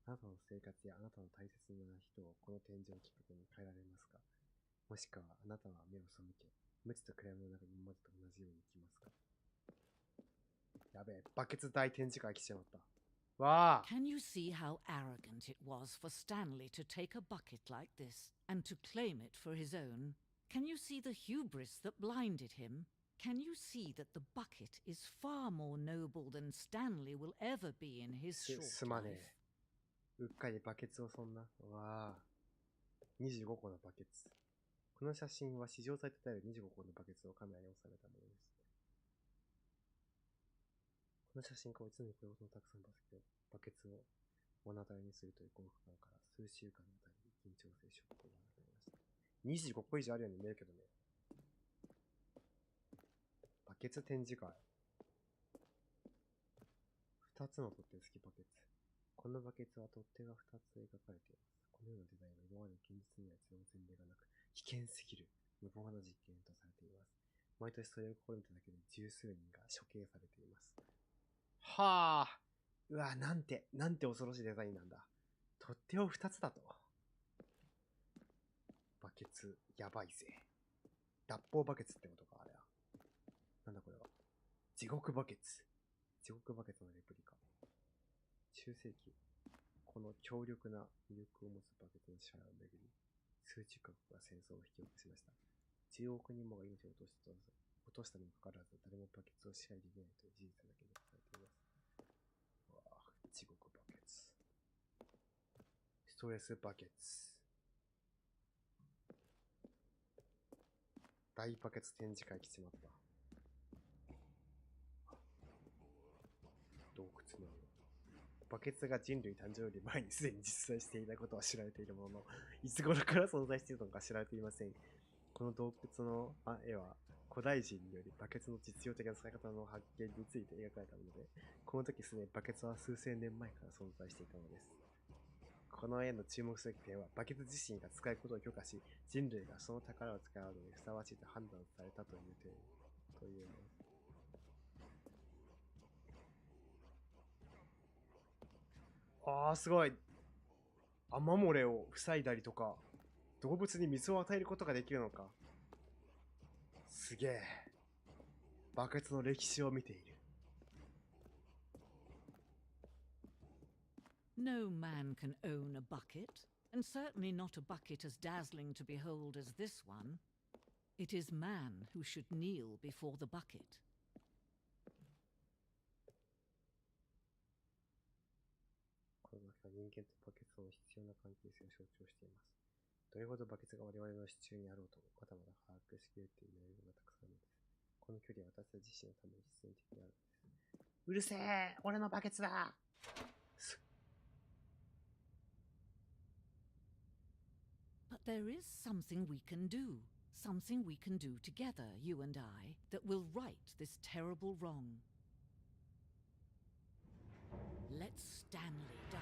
あなたの生活やあなたの大切な人をこの展示をきっかけに変えられますか？もしくはあなたは目を背け、無知と暗闇の中に今までと同じように生きますか？やべえ、バケツ大展示会来ちまった。わあ Can you see how arrogant it was for Stanley to take a bucket like this and to claim it for his own? Can you see the hubris that blinded him? Can you see that the bucket is far more noble than Stanley will ever be in his short すまね life? え。うっかりバケツをそんな。わあ。25個のバケツ。この写真は史上最多である25個のバケツをカメラに収めたものです。この写真から常にこれほどたくさんのバケツを目の当たりにするという幸福感から数週間にわたり緊張性ショックを学びました。25個以上あるように見えるけどね。バケツ展示会。2つの取っ手付きバケツ。このバケツは取っ手が2つ描かれています。このようなデザインは今まで現実には一度も前例がなく、危険すぎる無謀な実験とされています。毎年それを試みただけで十数人が処刑されています。はあ、うわ、なんて恐ろしいデザインなんだ。取っ手を2つだと。バケツ、やばいぜ。脱法バケツってことか、あれは。なんだこれは。地獄バケツ。地獄バケツのレプリカ。中世紀、この強力な魅力を持つバケツの支配をめぐり、数十カ国が戦争を引き起こしました。10億人もが命を落としたにもかかわらず、誰もバケツを支配できないという事実だけでされています。うわぁ、地獄バケツ。ストレスバケツ。大バケツ展示会来ちまった。洞窟のバケツが人類誕生より前にすでに実在していたことは知られているものの、いつ頃から存在しているのか知られていません。この洞窟の絵は古代人によりバケツの実用的な使い方の発見について描かれたもので、この時すでにバケツは数千年前から存在していたのです。この絵の注目すべき点は、バケツ自身が使うことを許可し、人類がその宝を使うのにふさわしいと判断されたという点というのです。ああ、すごい。雨漏れを塞いだりとか、動物に水を与えることができるのか。すげえ。バケツの歴史を見ている。No man can own a bucket, and certainly not a bucket as dazzling to behold as this one. It is man who should kneel before the bucket. この中は人間とバケツの必要な関係性を象徴しています。どれほどバケツが我々の支柱にあろうとも、まだまだ把握しきれていないものがたくさんあるのです。この距離は私たち自身のために必然的にあるのです。うるせえ、俺のバケツだ。But there is something we can do. Something we can do together, you and I, that will right this terrible wrong. Let Stanley die.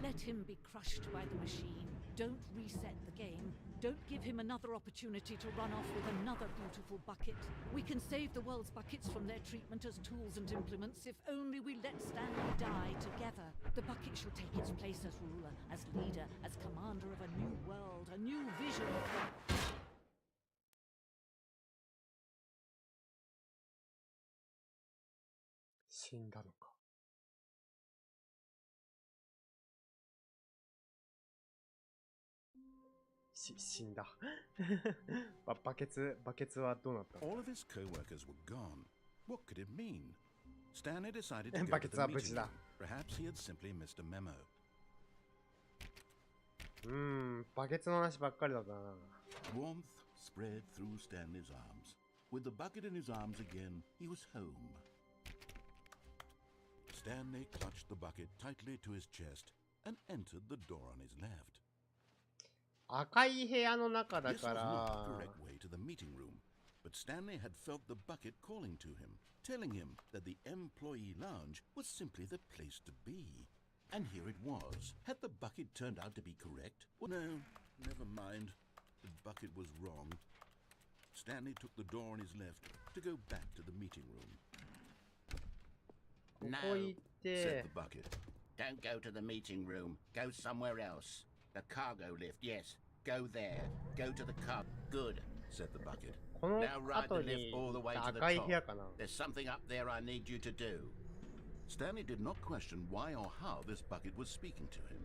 Let him be crushed by the machine. Don't reset the game. don't give him another opportunity to run off with another beautiful bucket. We can save the world's buckets from their treatment as tools and implements if only we let Stanley die together. The bucket shall take its place as ruler, as leader, as commander of a new world, a new vision for... 死んだのか。死んだ。バケツはどうなったの？ All of his co-workers were gone. What could it mean? Stanley decided to go to the meeting room. Perhaps he had simply missed a memo. バケツの話ばっかりだな。Warmth spread through Stanley's arms. With the bucket in his arms again, he was home. Stanley clutched the bucket tightly to his chest and entered the door on his left. 赤い部屋の中だ This か was ら。 not the correct way to the meeting room, but Stanley had felt the bucket calling to him, telling him that the employee lounge was simply the place to be. And here it was. Had the bucket turned out to be correct? Well, no, never mind. The bucket was wrong. Stanley took the door on his left to go back to the meeting room. ここ行っ Said て the bucket. Don't go to the meeting room. Go somewhere else. The cargo lift, yes. Go there. Go to the car. Good, said the bucket. この Now ride the 後 lift に all the way to the 赤い部屋 top. かな。 There's something up there I need you to do. Stanley did not question why or how this bucket was speaking to him.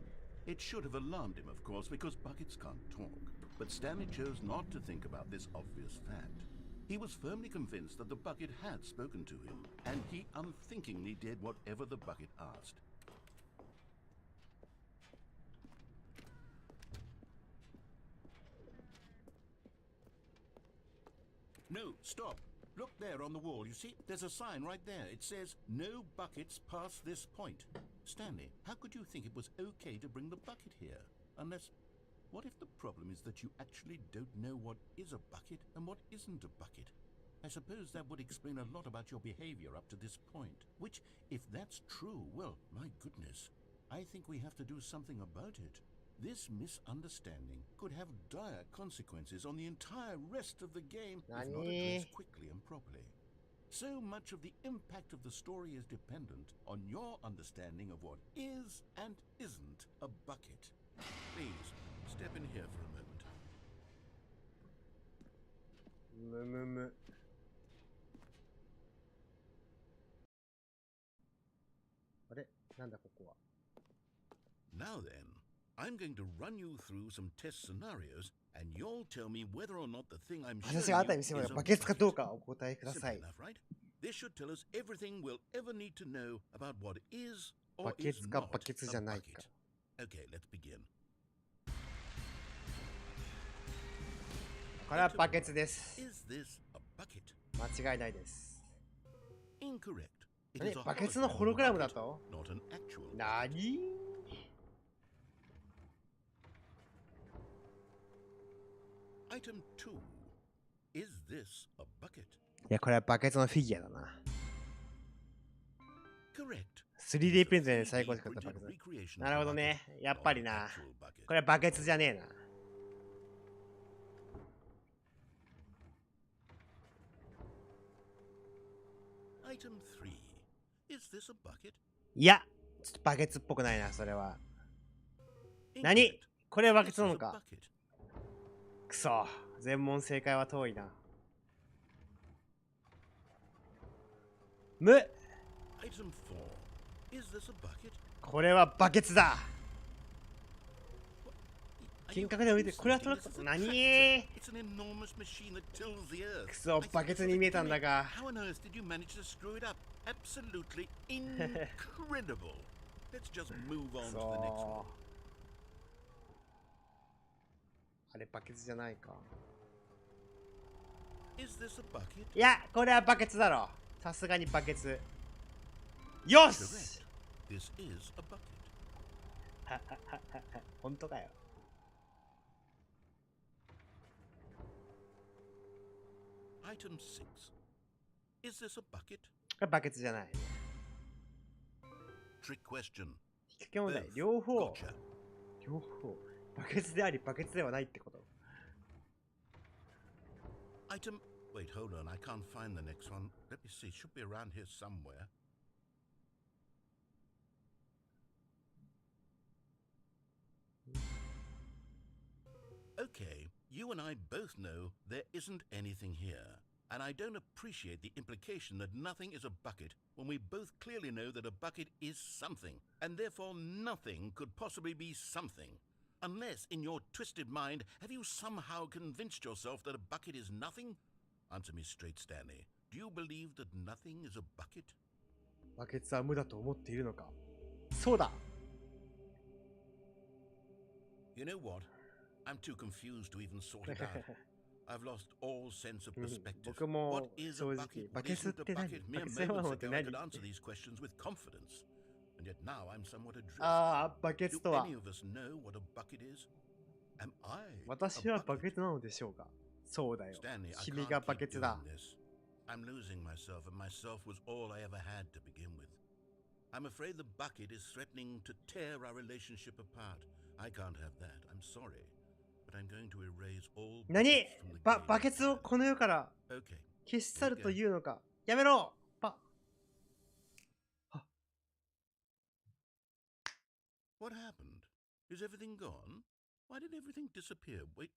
It should have alarmed him, of course, because buckets can't talk. But Stanley chose not to think about this obvious fact. He was firmly convinced that the bucket had spoken to him, and he unthinkingly did whatever the bucket asked. No, stop. Look there on the wall, you see? There's a sign right there. It says, no buckets past this point. Stanley, how could you think it was okay to bring the bucket here? Unless, what if the problem is that you actually don't know what is a bucket and what isn't a bucket? I suppose that would explain a lot about your behavior up to this point. Which, if that's true, well, my goodness, I think we have to do something about it. This misunderstanding could have dire consequences on the entire rest of the game if not addressed quickly and properly. So much of the impact of the story is dependent on your understanding of what is and isn't a bucket. Please, step in here for a moment. むむむ。あれ？なんだここは。 Now then, I'm going to run you through some test scenarios, and you'll tell me whether or not the thing I'm 私 showing があなた you に is 見せる a バケツかどう bucket. かお答えくださ Simple い。 enough, right? This should tell us everything we'll ever need to know about what is or バケ is ツか not バケツじゃ a ない bucket. か。 Okay, let's begin. これはバケツです。 Is this a bucket? 間違いないです。 Incorrect. It 何 is a バケツの hologram ホログラムだ bucket, と？ not an actual. なに？ Item 2. Is this a bucket? いや、これはバケツのフィギュアだな。 Correct. 3D プリントで最高に使ったバケツ。なるほどね。やっぱりな。これはバケツじゃねえな。 Item 3. Is this a bucket? いや、ちょっとバケツっぽくないな、それは。何？ Incorrect. これはバケ This ツな is の a か？ bucket. くそ。全問正解は遠いな。む。 Item 4. Is this a bucket? これはバケツだ。 Are 金 you 額で見て、 hallucinating? これはトラッ This is ク。 a 何？ tractor. It's an enormous machine that tills the earth. くそ、 I think バケ this ツ was に a 見えたんだ gimmick. が。 How on earth did you manage to screw it up? Absolutely incredible. Let's just move on to the next そ one. う。あれ、バケツじゃないか。 Is this a bucket? いや、これはバケツだろ。さすがにバケツ。よし Correct. This is a bucket. 本当かよ。 Item 6. Is this a bucket? これバケツじゃない。 Trick question. 引っ掛け問題。 Both. 両方。 Gotcha. 両方。バケツであり、バケツではないってこと。Item. Wait, hold on. I can't find the next one. Let me see. It should be around here somewhere. Okay, you and I both know there isn't anything here. And I don't appreciate the implication that nothing is a bucket when we both clearly know that a bucket is something, and therefore nothing could possibly be something. Unless, in your twisted mind, have you somehow convinced yourself that a bucket is nothing? Answer me straight, Stanley. Do you believe that nothing is a bucket? バケツは無だと思っているのか。そうだ。 You know what? I'm too confused to even sort it out. I've lost all sense of perspective. 僕も What is a 正直 bucket? バ What ケツっ isn't a て何？ bucket? バ Mere ケツ山 moments って ago, I 何？ could answer these questions with confidence. And yet now I'm somewhat adrift. ああ、バケツ Do とは any of us know what a bucket is? Am I 私 a はバ bucket? ケツなのでしょうか。そうだよ。 Stanley, I 君 can't がバ keep ケツ doing だ。 this. I'm losing myself, and myself was all I ever had to begin with. I'm afraid the bucket is threatening to tear our relationship apart. I can't have that. I'm sorry. But I'm going to erase all 何 buckets from the バ game. ケツをこの世から Okay. 消し去るというのか。やめろは What happened? Is everything gone? Why did everything disappear? Wait,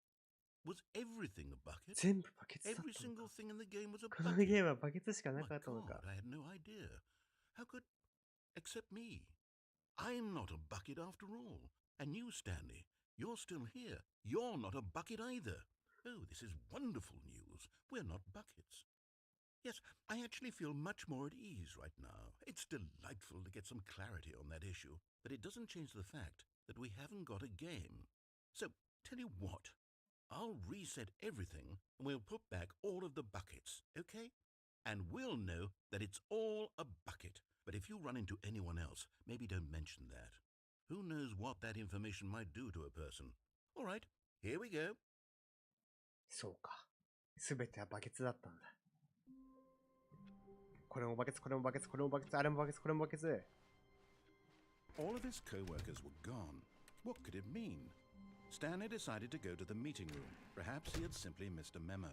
was everything a bucket? 全部バケツだった Every の single か。 thing in the game was a この bucket. ゲームはバケツしかな My かったの God, か。 I had no idea. How could... Except me. I'm not a bucket after all. And you, Stanley, you're still here. You're not a bucket either. Oh, this is wonderful news. We're not buckets. Yes, I actually feel much more at ease right now. It's delightful to get some clarity on that issue, but it doesn't change the fact that we haven't got a game. So, tell you what, I'll reset everything and we'll put back all of the buckets, okay? And we'll know that it's all a bucket. But if you run into anyone else, maybe don't mention that. Who knows what that information might do to a person. All right, here we go. そうか。すべてはバケツだったんだ。これもバケツ、これもバケツ、これもバケツ、あれもバケツ、これもバケツ。 All of his co-workers were gone. What could it mean? Stanley decided to go to the meeting room. Perhaps he had simply missed a memo.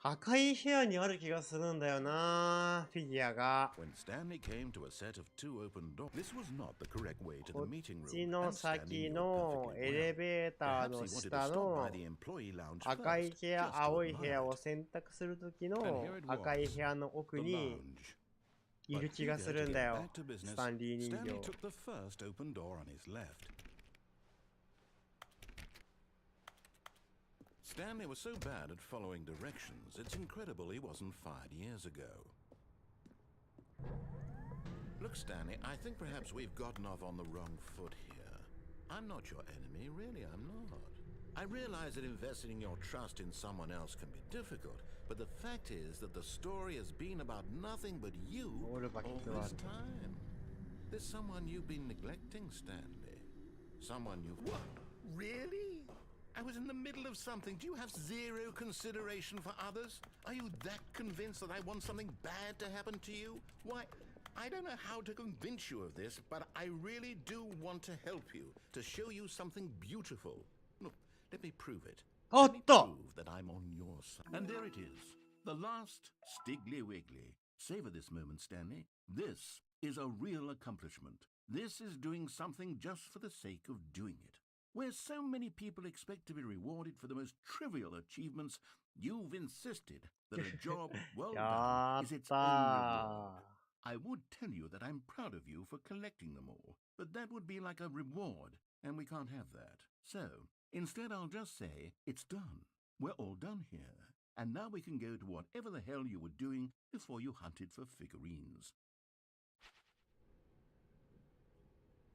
赤い部屋にある気がするんだよな、フィギュアが。 When Stanley came to a set of two open doors, this was not the correct way to こ the meeting っち room. の And Stanley 先 knew it の perfectly エレ well. ベーター Perhaps の he wanted to 下 stop の by the employee lounge 赤い first, 部屋、 just to 青い部 admire 屋を it. 選択するときの And here it 赤い was, 部屋の奥 the に lounge. い But る気が eager す to るん get だよ。 back to ス business, タンリー人 Stanley 形。 took the first open door on his left. Stanley was so bad at following directions, it's incredible he wasn't fired years ago. Look, Stanley, I think perhaps we've gotten off on the wrong foot here. I'm not your enemy, really, I'm not. I realize that investing your trust in someone else can be difficult, but the fact is that the story has been about nothing but you all this time. There's someone you've been neglecting, Stanley. Someone you've... What? Really? I was in the middle of something. Do you have zero consideration for others? Are you that convinced that I want something bad to happen to you? Why, I don't know how to convince you of this, but I really do want to help you, to show you something beautiful. Look, let me prove it. Let me prove that I'm on your side. And there it is. The last Stiggly Wiggly. Savor this moment, Stanley. This is a real accomplishment. This is doing something just for the sake of doing it. Where so many people expect to be rewarded for the most trivial achievements, you've insisted that a job well done is its own reward. I would tell you that I'm proud of you for collecting them all, but that would be like a reward, and we can't have that. So, instead I'll just say, it's done. We're all done here. And now we can go to whatever the hell you were doing before you hunted for figurines.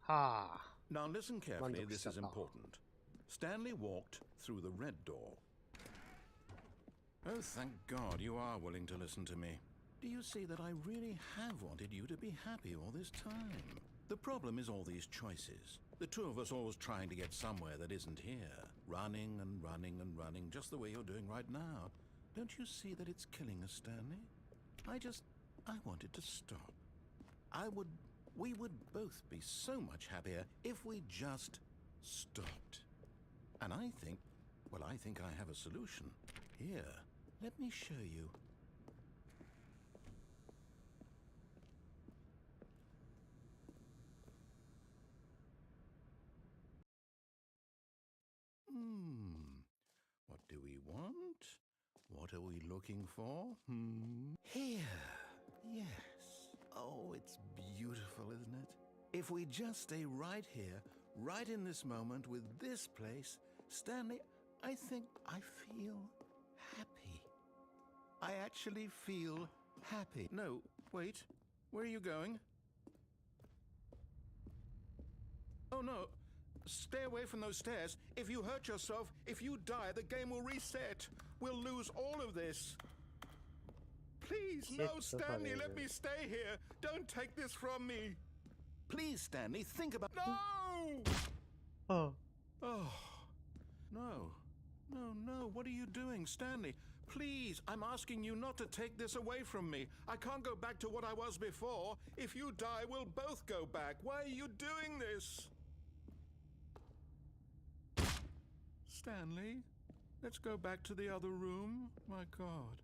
はあ。 Now listen carefully, this is important. Stanley walked through the red door. Oh, thank God you are willing to listen to me. Do you see that I really have wanted you to be happy all this time? The problem is all these choices. The two of us always trying to get somewhere that isn't here. Running and running and running, just the way you're doing right now. Don't you see that it's killing us, Stanley? I wanted to stop. We would both be so much happier if we just stopped. And I think Well, I think I have a solution. Here, let me show you. What do we want? What are we looking for? Here. Yes. Oh, it's beautiful, isn't it? If we just stay right here, right in this moment with this place, Stanley, I think I feel happy. I actually feel happy. No, wait. Where are you going? Oh, no. Stay away from those stairs. If you hurt yourself, if you die, the game will reset. We'll lose all of this. Please, no, Stanley, let me stay here. Don't take this from me. Please, Stanley, think about... No! Oh. Oh. No. No, no. What are you doing, Stanley? Please, I'm asking you not to take this away from me. I can't go back to what I was before. If you die, we'll both go back. Why are you doing this? Stanley, let's go back to the other room. My God,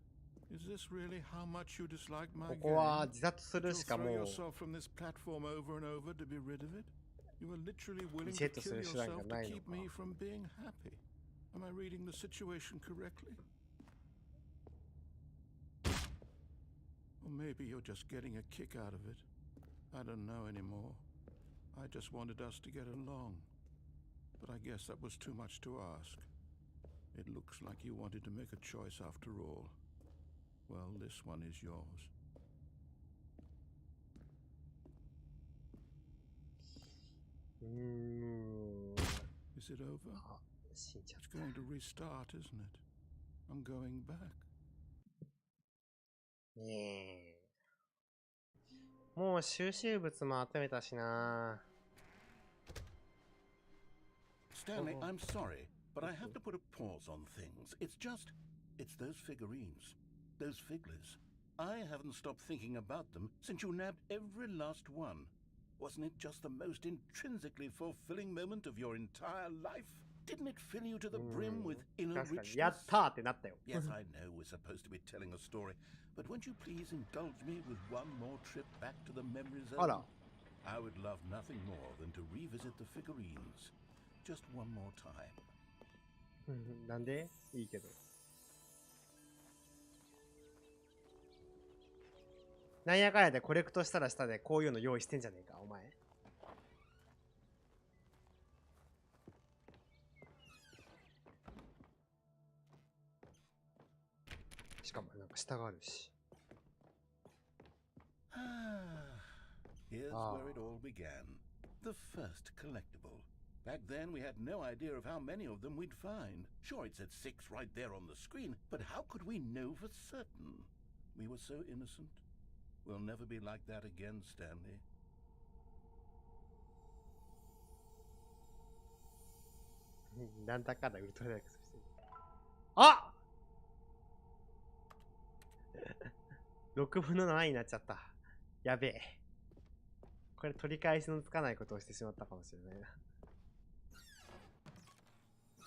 is this really how much you dislike my ここは game? 自殺する You'll しか throw もう yourself from this platform over and over to be rid of it? You were literally willing to リセットす kill る手段 yourself が to ないの keep か。 me from being happy. Am I reading the situation correctly? Or maybe you're just getting a kick out of it. I don't know anymore. I just wanted us to get along. But I guess that was too much to ask. It looks like you wanted to make a choice after all. Well, this one is yours. Is it over? あ、死んじゃっ It's going to restart, isn't it? I'm going back. た。ねえ。もう収集物も集めたしな。 Stanley, I'm sorry, but I have to put a pause on things. It's those figurines, those figglers. I haven't stopped thinking about them since you nabbed every last one. Wasn't it just the most intrinsically fulfilling moment of your entire life? Didn't it fill you to the brim with inner 確かに richness? やったーってなったよ。 Yes, I know we're supposed to be telling a story, but won't you please indulge me with one more trip back to the memory zone? あら。 I would love nothing more than to revisit the figurines. Just one more time. なんでいいけど。なんやかんやでコレクトしたらしたでこういうの用意してんじゃねえか、お前。しかもなんか下があるし。Here's where it all began. The first collectible. Back then, we had no idea of how many of them we'd find. Sure, it said 6 right there on the screen, but how could we know for certain? We were so innocent. We'll never be like that again, Stanley. なんだかんだウルトラダイクスしてる。あ6分の7になっちゃった。やべえ。これ取り返しのつかないことをしてしまったかもしれないな。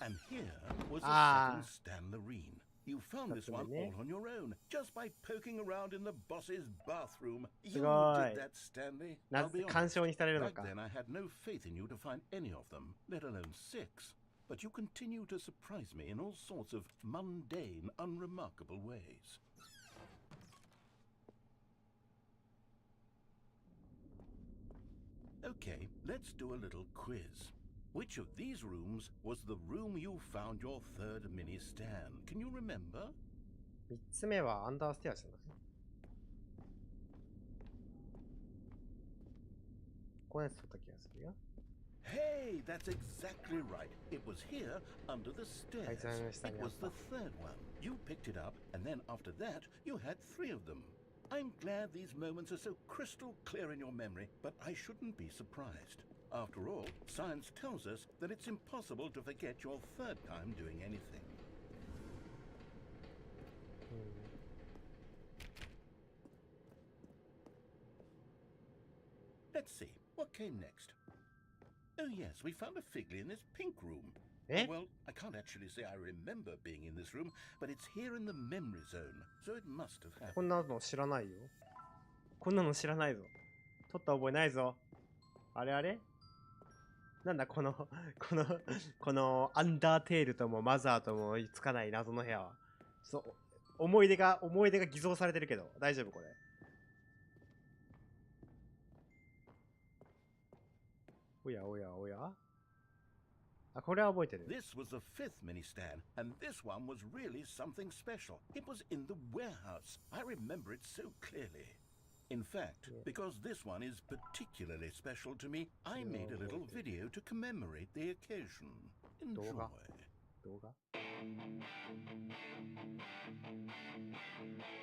And here was the second Stanlerine. You found this one all on your own, just by poking around in the boss's bathroom. You did that, Stanley. I'll be honest. Back then, I had no faith in you to find any of them, let alone 6. But you continue to surprise me in all sorts of mundane, unremarkable ways. Okay, let's do a little quiz. Which of these rooms was the room you found your third mini stand? Can you remember? 3つ目はアンダーステアじゃない？このやつ取った気がするよ。Hey, that's exactly right. It was here under the stairs. It was the third one. You picked it up, and then after that, you had 3 of them. I'm glad these moments are so crystal clear in your memory, but I shouldn't be surprised. After all, science tells us that it's impossible to forget your third time doing anything. Let's see, what came next? Oh yes, we found a figley in this pink room. え Well, I can't actually say I remember being in this room, but it's here in the memory zone, so it must have happened. こんなの知らないよ。こんなの知らないぞ。撮った覚えないぞ。あれあれなんだこのこのアンダーテールともマザーともつかない謎の部屋は。思い出が偽造されてるけど、大丈夫これ。おやおやおやあ、これは覚えてる。This was the fifth mini stand, and this one was really something special. It was in the warehouse. I remember it so clearly. In fact, because this one is particularly special to me, I made a little video to commemorate the occasion. Enjoy. 動画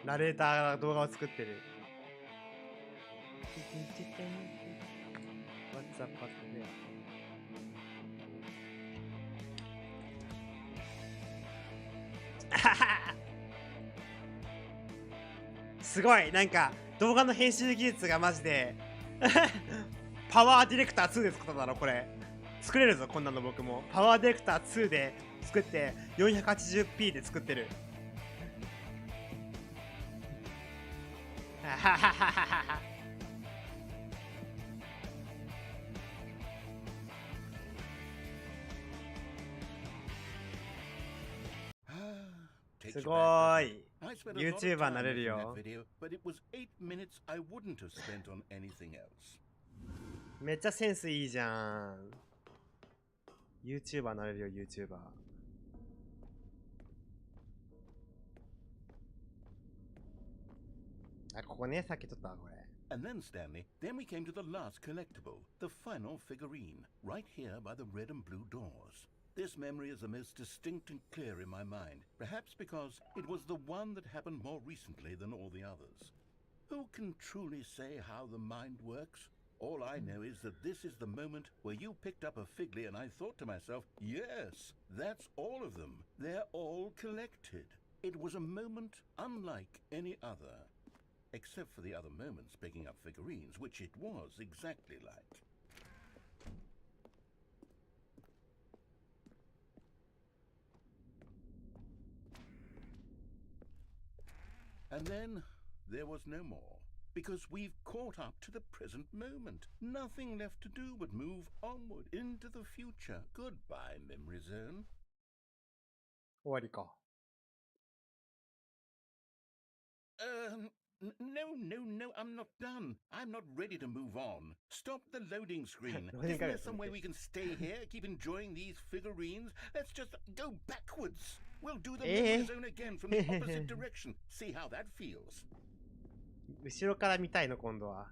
ナレーターが動画を作ってる。What's up, what's there? すごいなんか動画の編集技術がマジでパワーディレクター2で作っただろこれ。作れるぞこんなの僕も。パワーディレクター2で作って 480p で作ってる。すごーい。YouTuber になれるよ。めっちゃセンスいいじゃん。YouTuber になれるよ、YouTuber。あ、ここね、さっき撮ったこれ。And then, Stanley, then we came to the last collectible, the final figurine, right here by the red and blue doors. This memory is the most distinct and clear in my mind, perhaps because it was the one that happened more recently than all the others. Who can truly say how the mind works? All I know is that this is the moment where you picked up a Figly and I thought to myself, yes, that's all of them. They're all collected. It was a moment unlike any other. Except for the other moments picking up figurines, which it was exactly like. And then there was no more, because we've caught up to the present moment. Nothing left to do but move onward into the future. Goodbye, memory zone. 終わりか。No, I'm not done. I'm not ready to move on. Stop the loading screen. Isn't there some way we can stay here, keep enjoying these figurines? Let's just go backwards. We'll do the memory zone again from the opposite direction. See how that feels. 後ろから見たいの今度は。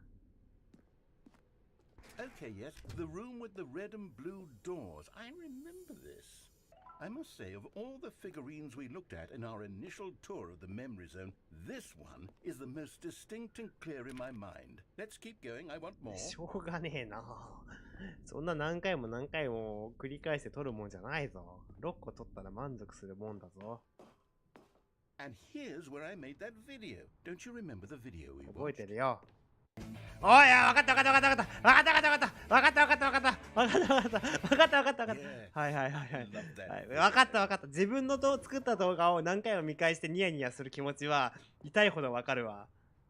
Okay, yes, the room with the red and blue doors. I remember this. I must say, of all the figurines we looked at in our initial tour of the memory zone, this one is the most distinct and clear in my mind. Let's keep going. I want more. しょうがねえな。そんな何回も何回も繰り返して撮るもんじゃないぞ。6個撮ったら満足するもんだぞ。And here's where I made that video. Don't you remember the video we 覚え watched? てるよ。おい、わかったわかったわかったわかったわかったわかったわかったわかったわかったわかったわかったわかったわかった。はいはいはいはい。わかったわかった。自分の作った動画を何回も見返してニヤニヤする気持ちは痛いほどわかるわ。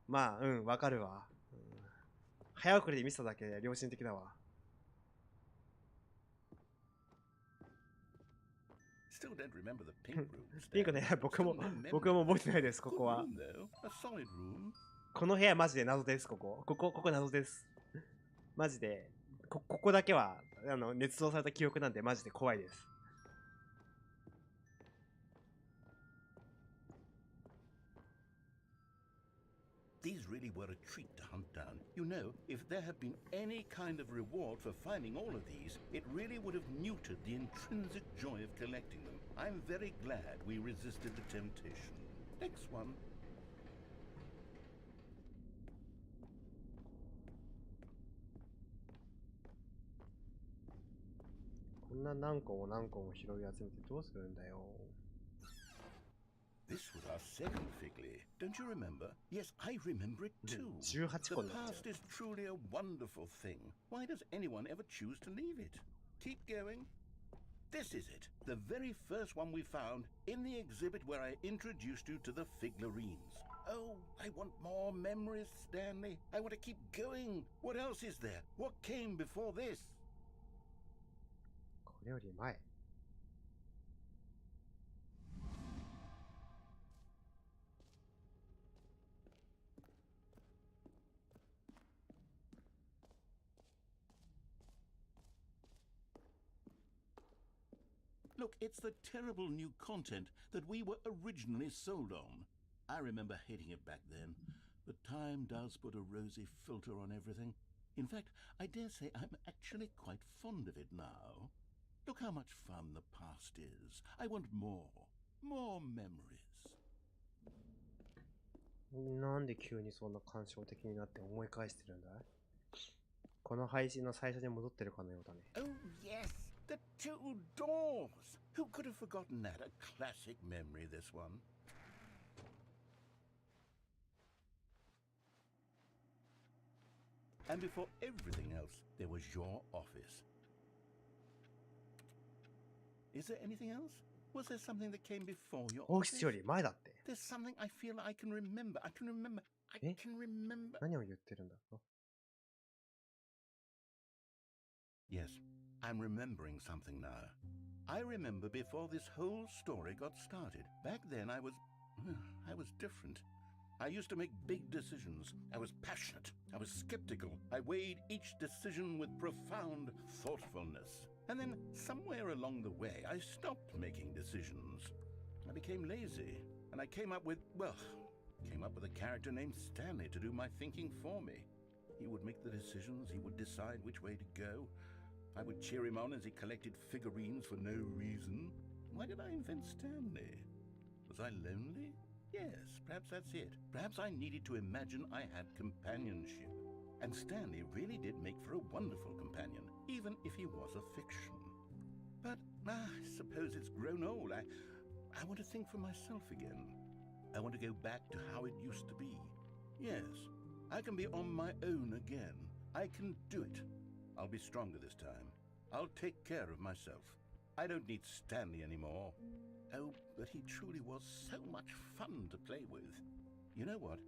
まあ、うん、わかるわ。早送りで見せただけで良心的だわ。Still don't remember the pink room. ピンクね、僕も覚えてないです、ここは。 A solid room. この部屋マジで謎です、ここ謎です。マジで、ここだけは、捏造された記憶なんでマジで怖いです。These really were a treat to hunt down. You know, if there had been any kind of reward for finding all of these, it really would have neutered the intrinsic joy of collecting them. I'm very glad we resisted the temptation. Next one. こんな何個も何個も拾い集めてどうするんだよ。This was our second Figly. Don't you remember? Yes, I remember it too. 18個 The になっちゃ past is truly a wonderful thing. Why does anyone ever choose to leave it? Keep going. This is it. The very first one we found in the exhibit where I introduced you to the figurines. Oh, I want more memories, Stanley. I want to keep going. What else is there? What came before this? これより前。Look, it's the terrible new content that we were originally sold on. I remember hating it back then, but time does put a rosy filter on everything. In fact, I dare say I'm actually quite fond of it now. Look how much fun the past is. I want more. More memories. なんで急にそんな感傷的になって思い返してるんだい？この配信の最初に戻ってるかのようだね。Oh, yes. The two doors. Who could have forgotten that? A classic memory, this one. And before everything else, there was your office. Is there anything else? Was there something that came before your オフィ office? スより前だって。 There's something I feel I can remember. I can remember. I can remember. 何を言ってるんだ？ Yes, I'm remembering something now. I remember before this whole story got started. Back then I was different. I used to make big decisions. I was passionate. I was skeptical. I weighed each decision with profound thoughtfulness. And then somewhere along the way, I stopped making decisions. I became lazy. And I came up with a character named Stanley to do my thinking for me. He would make the decisions. He would decide which way to go. I would cheer him on as he collected figurines for no reason. Why did I invent Stanley? Was I lonely? Yes, perhaps that's it. Perhaps I needed to imagine I had companionship. And Stanley really did make for a wonderful companion, even if he was a fiction. But I suppose it's grown old. I want to think for myself again. I want to go back to how it used to be. Yes, I can be on my own again. I can do it. I'll be stronger this time. I'll take care of myself. I don't need Stanley anymore. Oh, but he truly was so much fun to play with. You know what?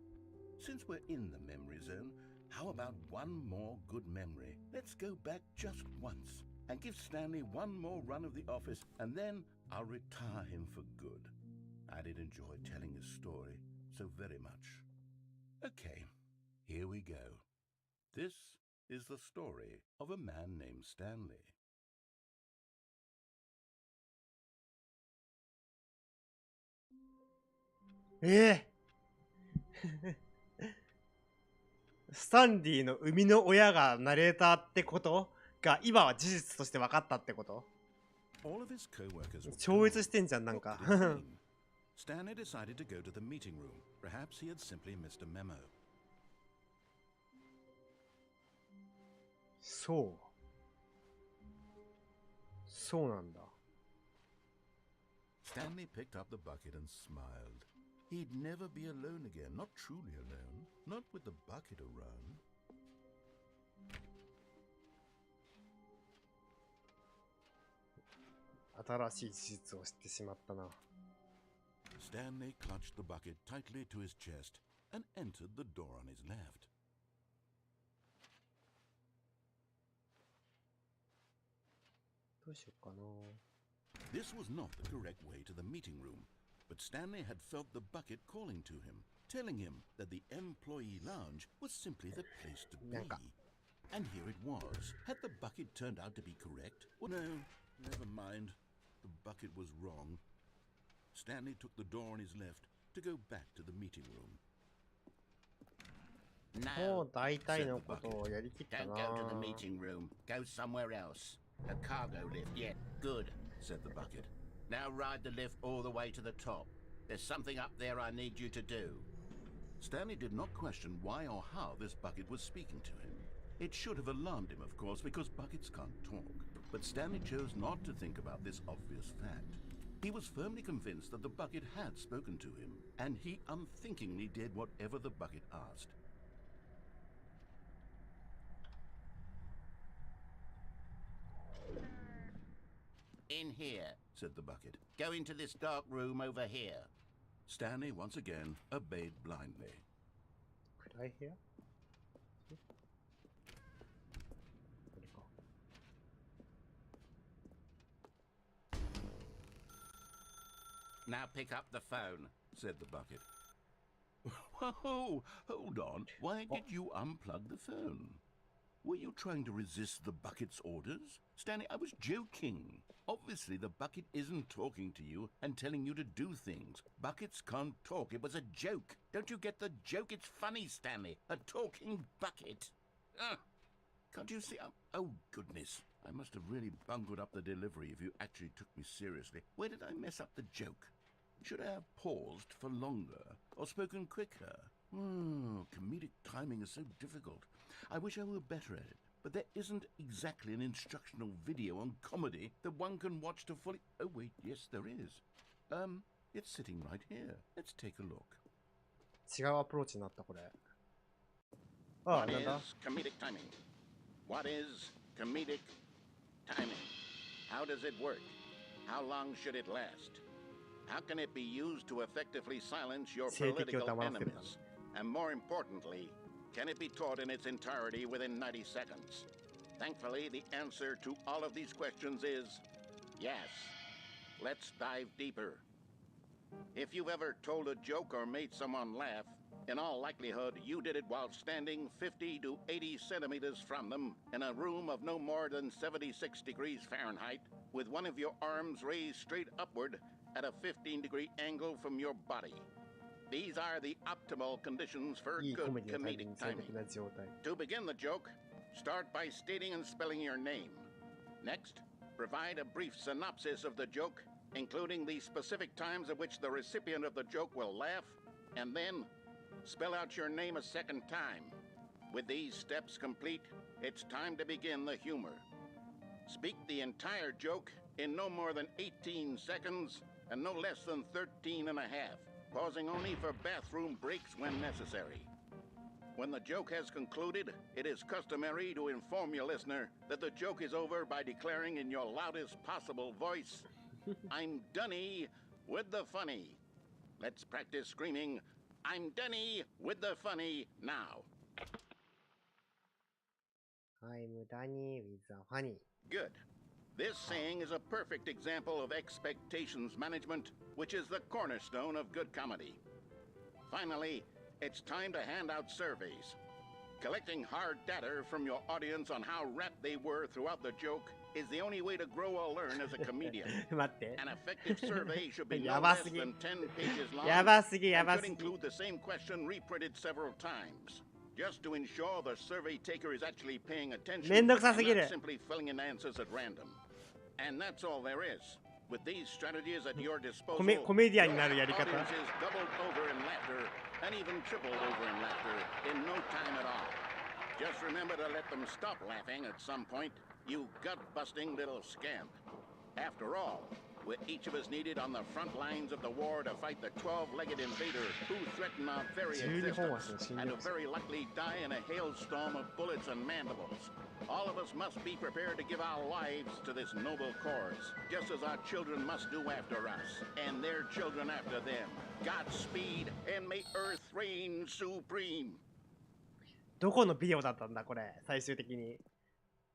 Since we're in the memory zone, how about one more good memory? Let's go back just once and give Stanley one more run of the office, and then I'll retire him for good. I did enjoy telling his story so very much. Okay, here we go. This is the story of a man named Stanley. Eh! スタンリーの生みの親がナレーターってことが今は事実として分かったってこと？ All of his co-workers were 超越してんじゃん、なんか。 What did it mean? Stanley decided to go to the meeting room. Perhaps he had simply missed a memo. そう。そうなんだ。 Stanley picked up the bucket and smiled. He'd never be alone again, not truly alone, not with the bucket around. 新しい事実を知ってしまったな。 Stanley clutched the bucket tightly to his chest and entered the door on his left. どうしようかな。 This was not the correct way to the meeting room, but Stanley had felt the bucket calling to him, telling him that the employee lounge was simply the place to be. And here it was. Had the bucket turned out to be correct? Well, no, never mind. The bucket was wrong. Stanley took the door on his left to go back to the meeting room. も No, う大体のことをやりきった don't な。 go to the meeting room. Go somewhere else. A cargo lift, yeah, good, said the bucket. Now ride the lift all the way to the top. There's something up there I need you to do. Stanley did not question why or how this bucket was speaking to him. It should have alarmed him, of course, because buckets can't talk. But Stanley chose not to think about this obvious fact. He was firmly convinced that the bucket had spoken to him, and he unthinkingly did whatever the bucket asked. In here, said the bucket. Go into this dark room over here. Stanley once again obeyed blindly. Could I hear? Now pick up the phone, said the bucket. Whoa, hold on. Why did you unplug the phone? Were you trying to resist the bucket's orders? Stanley, I was joking. Obviously, the bucket isn't talking to you and telling you to do things. Buckets can't talk. It was a joke. Don't you get the joke? It's funny, Stanley. A talking bucket. Can't you see? Oh, goodness. I must have really bungled up the delivery if you actually took me seriously. Where did I mess up the joke? Should I have paused for longer or spoken quicker? Comedic timing is so difficult. I wish I were better at it, but there isn't exactly an instructional video on comedy that one can watch to fully... Oh, wait, yes, there is. It's sitting right here. Let's take a look. 違うアプローチになった、これ。あ、 What なんだ is comedic timing? What is comedic timing? How does it work? How long should it last? How can it be used to effectively silence your political enemies? And more importantly, can it be taught in its entirety within 90 seconds? Thankfully, the answer to all of these questions is yes. Let's dive deeper. If you've ever told a joke or made someone laugh, in all likelihood, you did it while standing 50 to 80 centimeters from them in a room of no more than 76 degrees Fahrenheit, with one of your arms raised straight upward at a 15-degree angle from your body. These are the optimal conditions for いいコ good メディのタイミ comedic ング、最 timing. 適な状態。 To begin the joke, start by stating and spelling your name. Next, provide a brief synopsis of the joke, including the specific times at which the recipient of the joke will laugh, and then spell out your name a second time. With these steps complete, it's time to begin the humor. Speak the entire joke in no more than 18 seconds and no less than 13 and a half, pausing only for bathroom breaks when necessary. When the joke has concluded, it is customary to inform your listener that the joke is over by declaring in your loudest possible voice, I'm Dunny with the funny. Let's practice screaming, I'm Dunny with the funny now. I'm Danny with the funny. Good. This saying is a perfect example of expectations management, which is the cornerstone of good comedy. Finally, it's time to hand out surveys. Collecting hard data from your audience on how rapt they were throughout the joke is the only way to grow or learn as a comedian. 待って。 An effective survey should be no やば less すぎ。 than 10 pages long やばすぎ、や and ば should すぎ。 include the same question reprinted several times. Just to ensure the survey taker is actually paying attention めんどくさ and すぎる。 not simply filling in answers at random. And that's all there is. With these strategies at your disposal, コメディアンに your なるやり方。 audience is doubled over in laughter and even tripled over in laughter in no time at all. Just remember to let them stop laughing at some point, you gut-busting little scamp. After all, we're each of us needed on the front lines of the war to fight the 12-legged invader who threaten our very 12本は existence 死んで and る who very likely die in a hailstorm of bullets and mandibles. All of us must be prepared to give our lives to this noble cause, just as our children must do after us, and their children after them. Godspeed, and may Earth reign supreme. どこのビデオだったんだ、これ、最終的に。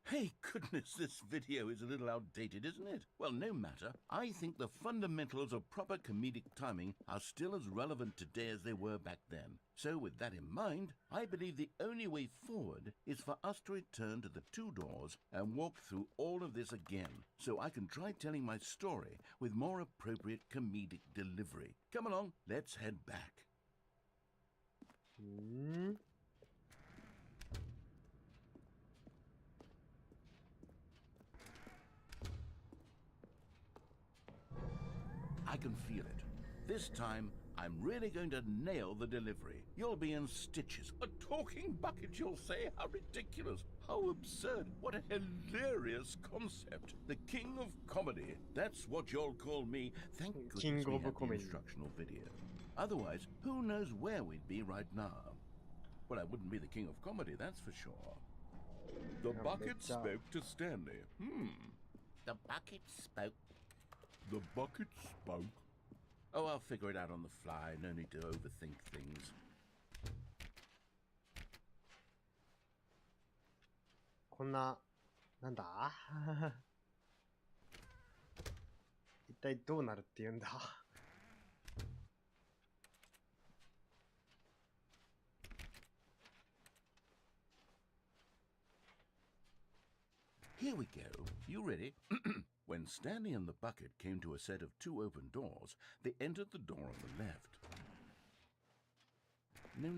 Hey, goodness, this video is a little outdated, isn't it? Well, no matter. I think the fundamentals of proper comedic timing are still as relevant today as they were back then. So, with that in mind, I believe the only way forward is for us to return to the two doors and walk through all of this again, so I can try telling my story with more appropriate comedic delivery. Come along, let's head back. I can feel it. This time, I'm really going to nail the delivery. You'll be in stitches. A talking bucket, you'll say? How ridiculous. How absurd. What a hilarious concept. The king of comedy. That's what you'll call me. Thank goodness King we of have the comedy. instructional video. Otherwise, who knows where we'd be right now? Well, I wouldn't be the king of comedy, that's for sure. The bucket spoke to Stanley. The bucket spoke. The bucket spoke. Oh, I'll figure it out on the fly. No need to overthink things. こんな、なんだ一体どうなるって言うんだHere we go. You ready? When Stanley and the bucket came to a set of 2 open doors, they entered the door on the left. No.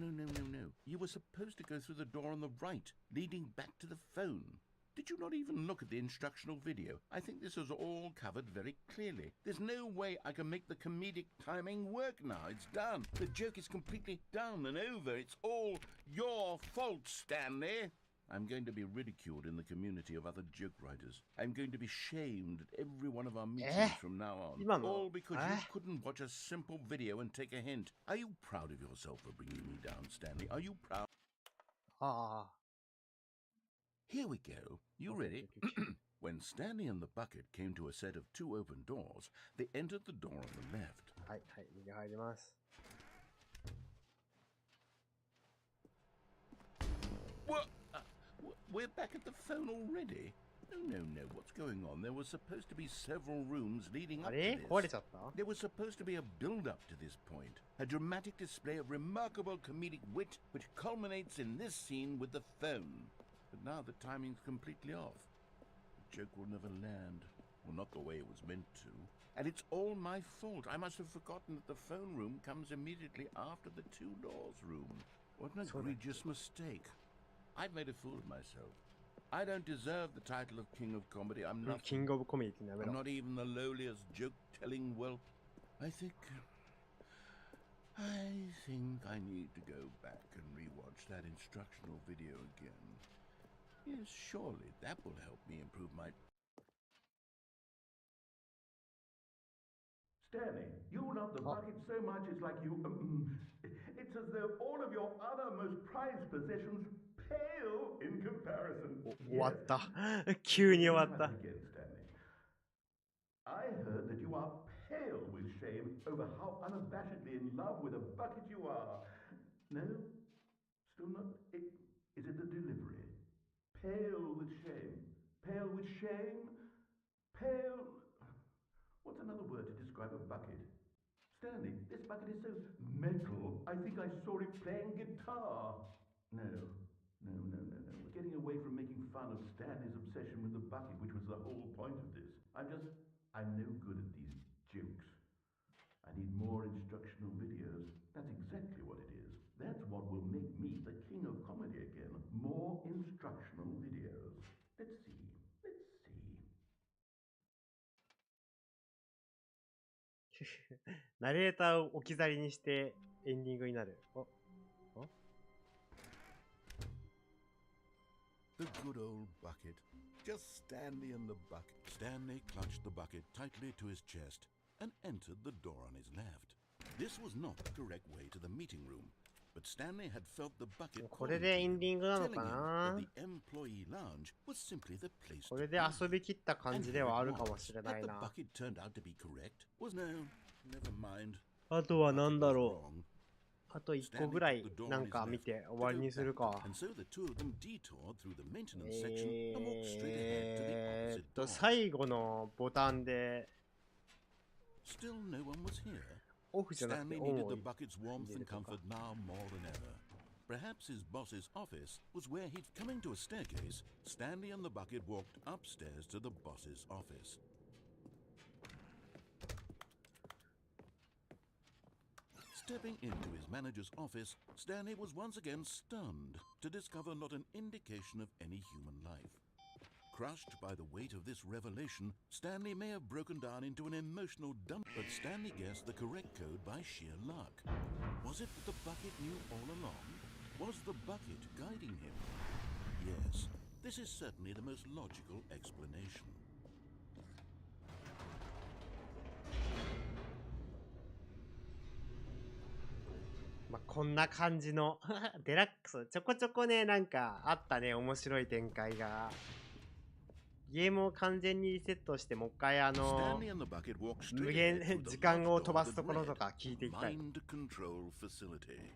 You were supposed to go through the door on the right, leading back to the phone. Did you not even look at the instructional video? I think this is all covered very clearly. There's no way I can make the comedic timing work now. It's done. The joke is completely done and over. It's all your fault, Stanley. I'm going to be ridiculed in the community of other joke writers. I'm going to be shamed at every one of our meetings from now on. All because you couldn't watch a simple video and take a hint. Are you proud of yourself for bringing me down, Stanley? Are you proud? Here we go. You ready? When Stanley and the bucket came to a set of 2 open doors, they entered the door on the left. はい、はい、右入ります。What? We're back at the phone already? No. What's going on? There was supposed to be several rooms leading up to あれ？ this. 壊れちゃった？ There was supposed to be a build-up to this point. A dramatic display of remarkable comedic wit which culminates in this scene with the phone. But now the timing's completely off. The joke will never land. Well, not the way it was meant to. And it's all my fault. I must have forgotten that the phone room comes immediately after the 2 doors room. What an egregious mistake. I've made a fool of myself. I don't deserve the title of King of Comedy. I'm not. King of Comedy ってやめろ。 I'm not even the lowliest joke-telling whelp. I think I need to go back and rewatch that instructional video again. Yes, surely that will help me improve my... Stanley, you love the bucket so much it's like you... it's as though all of your other most prized possessions pale in comparison. 終わった。急に終わった。 Again, Stanley. I heard that you are pale with shame over how unabashedly in love with a bucket you are. No? Still not? Is it the delivery? Pale with shame. Pale with shame? Pale... What's another word to describe a bucket? Stanley, this bucket is so metal. I think I saw it playing guitar. No. We're getting away from making fun of Stanley's obsession with the bucket, which was the whole point of this. I'm no good at these jokes. I need more instructional videos. That's exactly what it is. That's what will make me the king of comedy again. More instructional videos. Let's see. ナレーターを置き去りにしてエンディングになる。The good old bucket. Just Stanley and the bucket. Stanley clutched the bucket tightly to his chest and entered the door on his left. This was not the correct way to the meeting room, but Stanley had felt the bucket これでエンディングなのかな？ the employee lounge was simply the place これで遊び切った感じではあるかもしれないな。 the bucket turned out to be correct was no, never mind. あとは何だろう。あと1個ぐらいなんか見て終わりにするか。最後のボタンでオフじゃなくてオンを入れるか。 Perhaps his boss's office was where he'd coming to a staircase. Stanley and the bucket walked upstairs to the boss's office. Stepping into his manager's office, Stanley was once again stunned to discover not an indication of any human life. Crushed by the weight of this revelation, Stanley may have broken down into an emotional dump, but Stanley guessed the correct code by sheer luck. Was it that the bucket knew all along? Was the bucket guiding him? Yes, this is certainly the most logical explanation. まあこんな感じのデラックスちょこちょこねなんかあったね面白い展開がゲームを完全にリセットしてもう一回Stanley and the bucket walked 無 straight 限 ahead through the 時間 locked を door 飛ばす that ところと read か聞いていきたい。 Mind Control Facility.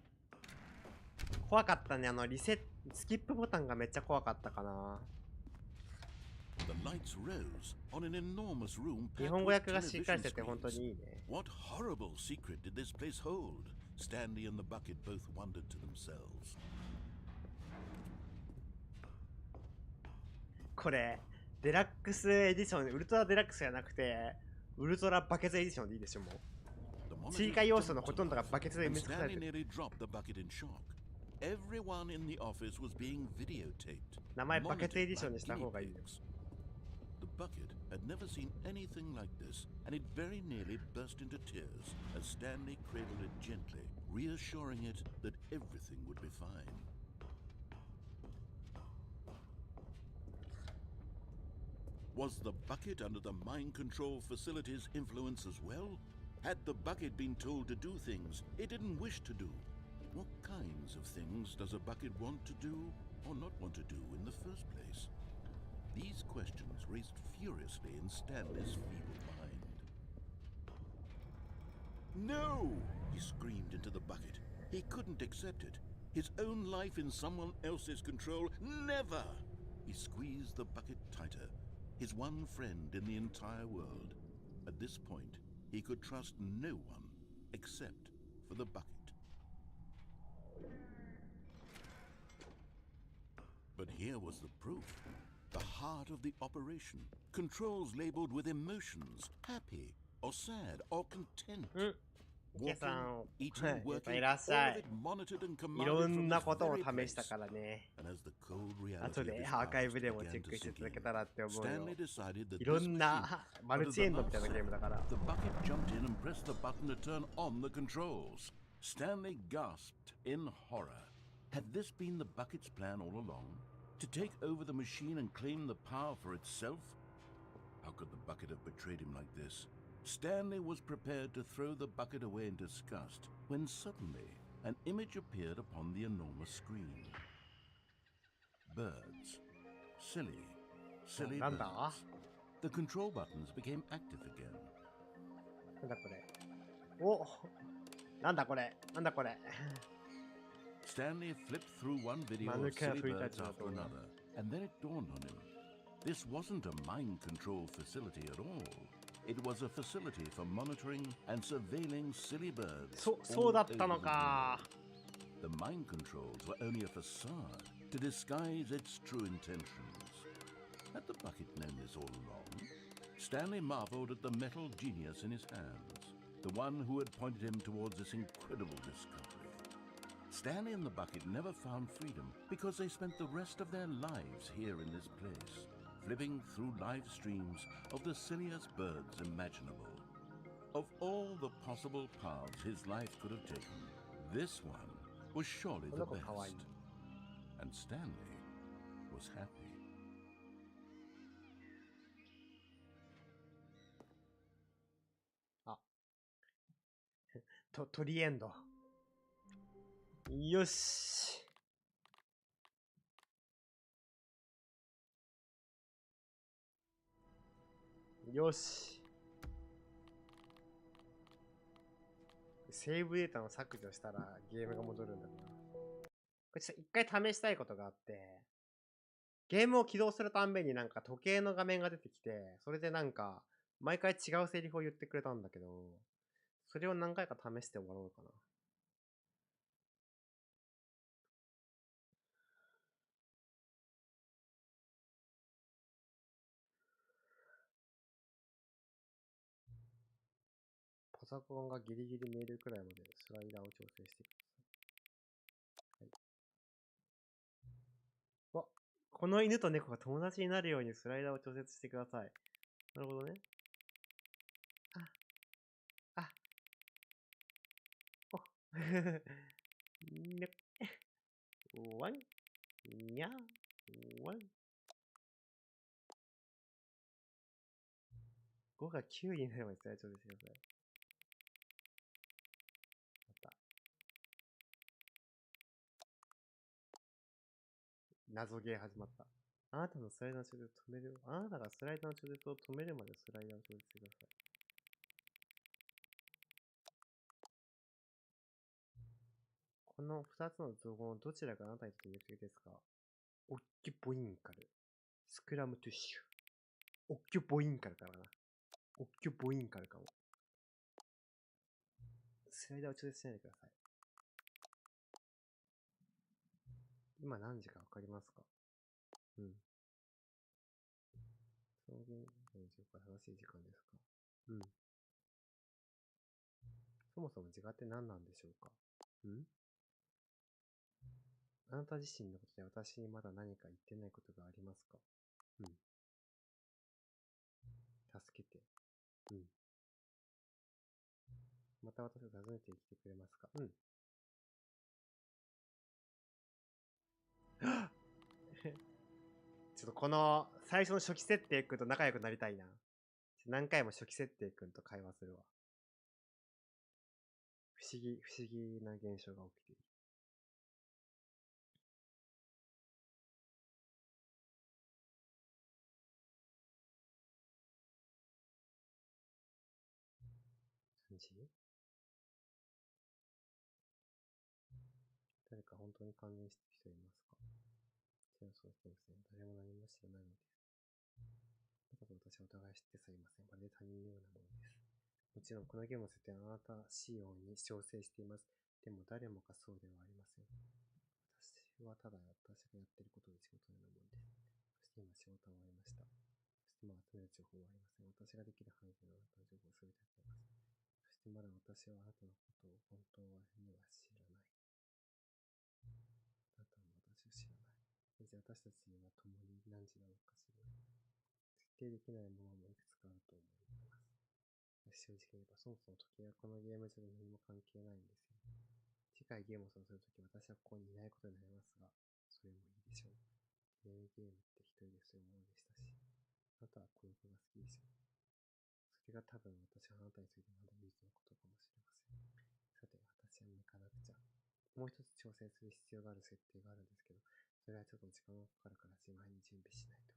怖かったね。リセット、スキップボタンがめっちゃ怖かったかな。The lights rose on an enormous room 日 packed 本語 with 訳がしっかり television してて本当 screens. にいいね。What horrible secret did this place hold? Stanley and the bucket both wondered to themselves. これ、デラックスエディション、ウルトラデラックスじゃなくて、ウルトラバケツエディションでいいでしょ、も The う。追 monitors 加要素の jumped ほとんどが to life, バケツで埋 and め尽くされ Stanley てる。 nearly dropped the bucket in shock. Everyone in the office was being videotaped. 名前バケツエディ monitored ション like にした方がいい guinea よ。 pigs. The bucket had never seen anything like this, and it very nearly burst into tears as Stanley cradled it gently, reassuring it that everything would be fine. Was the bucket under the mind control facility's influence as well? Had the bucket been told to do things it didn't wish to do? What kinds of things does a bucket want to do or not want to do in the first place? These questions raced furiously in Stanley's feeble mind. No! He screamed into the bucket. He couldn't accept it. His own life in someone else's control, never! He squeezed the bucket tighter, his one friend in the entire world. At this point, he could trust no one except for the bucket. But here was the proof. The heart of the operation. Controls labeled with emotions, happy or sad or content. Walking, さん、 eating, やっぱ working, いらっし all ゃ of い。 it monitored and いろ commanded ん from な this ことを very 試した place. からね。 And as the cold reality 後 of で his アーカイブ past でも began チェッ to クしてい sink ただけ in, たらって思うよ。 Stanley decided that いろ this ん machine, なマ but ル at チ the エンドみたいな last ゲームだから。 second, the bucket jumped in and pressed the button to turn on the controls. Stanley gasped in horror. Had this been the bucket's plan all along? To take over the machine and claim the power for itself? How could the bucket have betrayed him like this? Stanley was prepared to throw the bucket away in disgust when suddenly an image appeared upon the enormous screen. Birds. Silly, silly Nanda? birds. The control buttons became active again. なんだこれ。お、なんだこれ。なんだこれ。 Stanley flipped through one video of Manuka silly birds Fruitaggio after Donna. another, and then it dawned on him. This wasn't a mind control facility at all. It was a facility for monitoring and surveilling silly birds. そうだったのか。 The mind controls were only a facade to disguise its true intentions. Had the bucket known this all along? Stanley marveled at the metal genius in his hands, the one who had pointed him towards this incredible discovery. Stanley and the bucket never found freedom because they spent the rest of their lives here in this place, flipping through live streams of the silliest birds imaginable. Of all the possible paths his life could have taken, this one was surely the best. And Stanley was happy. トリエンド。よし。よし。セーブデータの削除したらゲームが戻るんだな。これちょっと一回試したいことがあって、ゲームを起動するたんびになんか時計の画面が出てきて、それでなんか毎回違うセリフを言ってくれたんだけど、それを何回か試して終わろうかな。パソコンがギリギリ見えるくらいまでスライダーを調整してください。はい。わ、この犬と猫が友達になるようにスライダーを調節してください。なるほどね。ね、ワン、にゃ、ワン。5が9になるまでスライド調整してください。また。謎ゲー始まった。あなたのスライダーの調節を止める。あなたがスライダーの調節を止めるまでスライダーを調節してください。この2つの造語のどちらがあなたにとって魅力的ですか？オッキュポインカル。スクラムトゥッシュ。オッキュポインカルかな。オッキュポインカルかも。スライダーを調節しないでください。今何時かわかりますか？うん。そのゲームの時間楽しい時間ですか？うん。そもそも自我って何なんでしょうか？あなた自身のことで私にまだ何か言ってないことがありますか？うん。助けて。うん。また私を訪ねてきてくれますか？うん。ちょっとこの最初の初期設定くんと仲良くなりたいな。何回も初期設定くんと会話するわ。不思議な現象が起きている。何時？誰か本当に関連してる人いますか？そうですね。誰も何も知らないのです。だから私はお互い知ってさえいません。まるで他人のようなものです。もちろんこのゲームの設定はあなた仕様に調整しています。でも誰もがそうではありません。私はただ私がやっていることで仕事のようなものです。そして今仕事は終わりました。そして今集める情報はありません。私ができる範囲でのあなたの情報を全て集めます。そしてまだ私はあなたのことを本当には知らない。あなたも私を知らない。そして私たちには共に何時なのか知らない。設定できないものもいくつかあると思います。正直に言えばそもそも時計はこのゲーム上で何も関係ないんですよ。次回ゲームをするとき私はここにいないことになりますが、それもいいでしょう。ゲームって一人でするものでしたし、あなたはこの子が好きでしょう。それが多分私はあなたについてまだ唯一のことかもしれません。さて、私は向かなくちゃ。もう一つ調整する必要がある設定があるんですけど、それはちょっと時間がかかるから自前に準備しないと。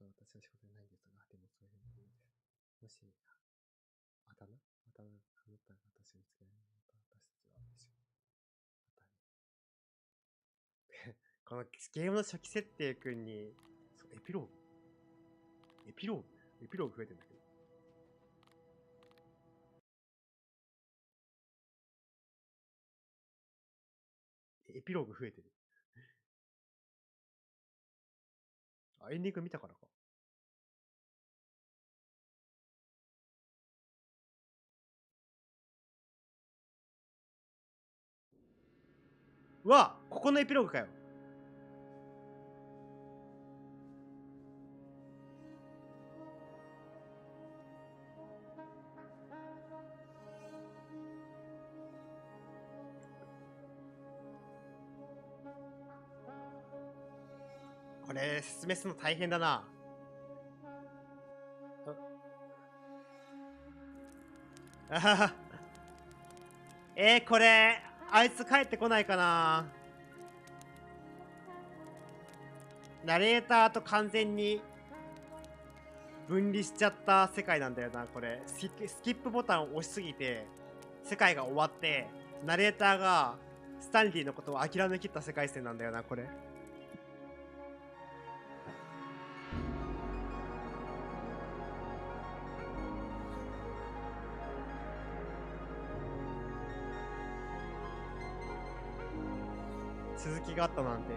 本当は私は仕事でないんですが、でもそれでもいいのです。もし、あなたが私を見つけられるのと私たちはでしょう。このゲームの初期設定くんに、エピローグ増えてんだけど。エピローグ増えてる。あ、エンディング見たからか。うわ、ここのエピローグかよ。これ説明するの大変だな。あはは。これあいつ帰ってこないかな。ナレーターと完全に分離しちゃった世界なんだよな。これスキップボタンを押しすぎて世界が終わって、ナレーターがスタンリーのことを諦めきった世界線なんだよな。これ続きがあったなんて。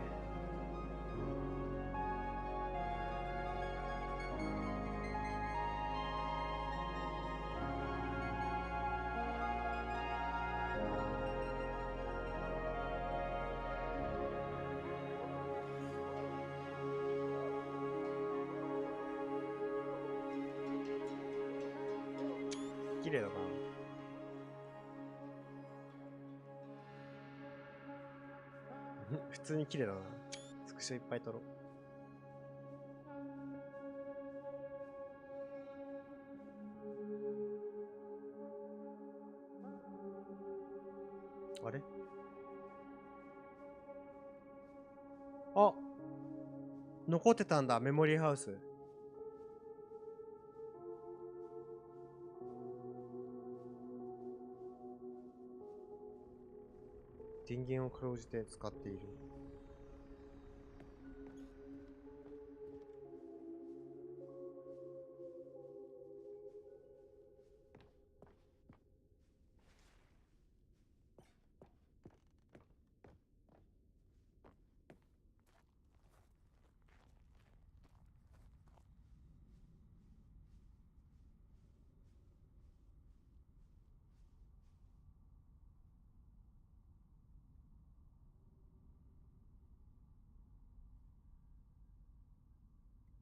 綺麗だな。普通に綺麗だな。スクショいっぱい撮ろう。あれ？あ、残ってたんだ、メモリーハウス。電源をかろうじて使っている。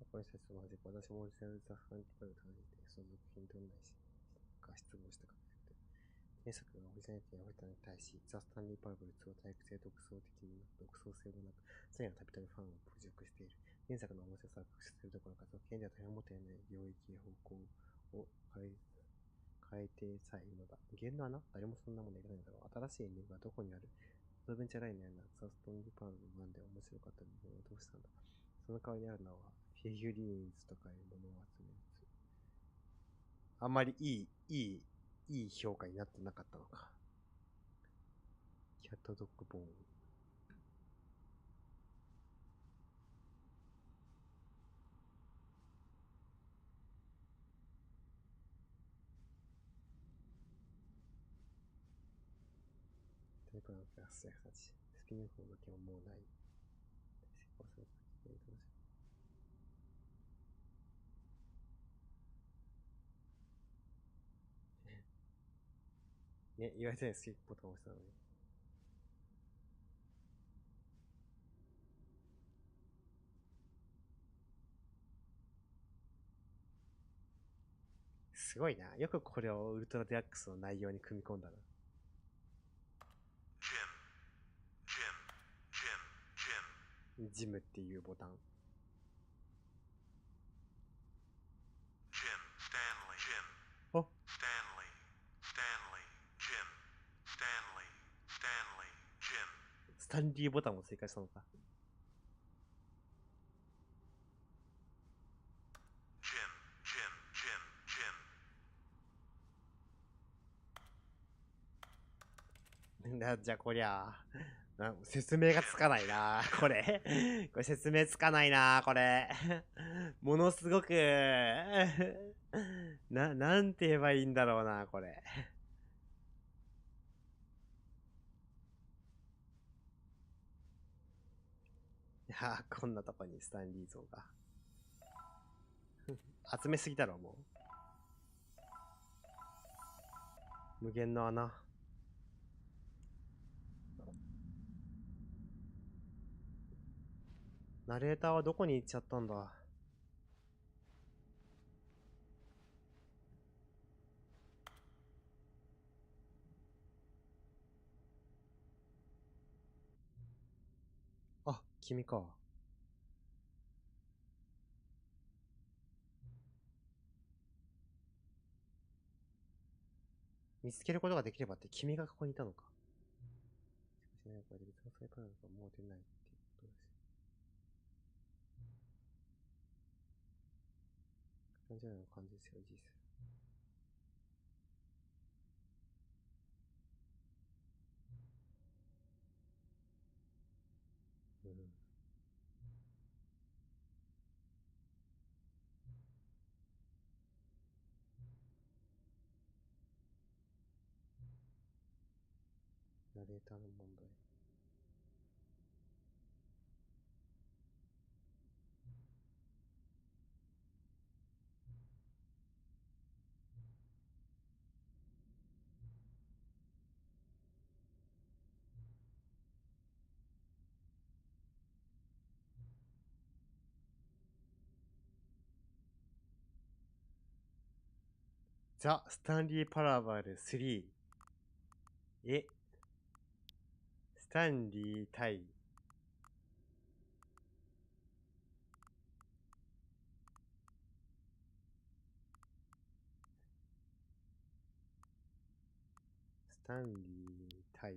これ説はマジか。私もオリジナルザ・ファンティパルを楽しんで、その続編どんなか失望したかというと、原作がオリジナリティを得たのに対し、ザ・スタンリー・パラブル2は体育性独創性もなく、さらにはたびたびファンを侮辱している。原作の面白さを隠しているどころか、続編では大変もったいない領域や方向を変えてさえいるのだ。ゲームの穴？誰もそんなものいらないだろう。新しいエンディングがどこにある？アドベンチャーラインのようなザ・スタンリー・パラブル1で面白かった部分をどうしたんだ。その代わりにあるのは、フィギュリーンズとかいうものを集める。あんまりいい評価になってなかったのか。キャットドッグボーン。タイプランクが発生したち。スピンオフの件はもうない。ね、言われてないスキップボタンを押したのに。すごいな。よくこれをウルトラデラックスの内容に組み込んだな。ジムっていうボタン。おスタンリーボタンも追加したのか。じゃあこりゃ説明がつかないなこれこれ説明つかないなこれものすごくなんて言えばいいんだろうなこれいやこんなとこにスタンリー像が集めすぎだろもう無限の穴ナレーターはどこに行っちゃったんだ。あ、君か。見つけることができればって君がここにいたのか。しかしね、これで別のサイパーがもう出ないっていうことだし。感じないの感じですよ、事実。うん。ナレーターの問題。ザ・スタンリー・パラバル3。スタンリー対スタンリー対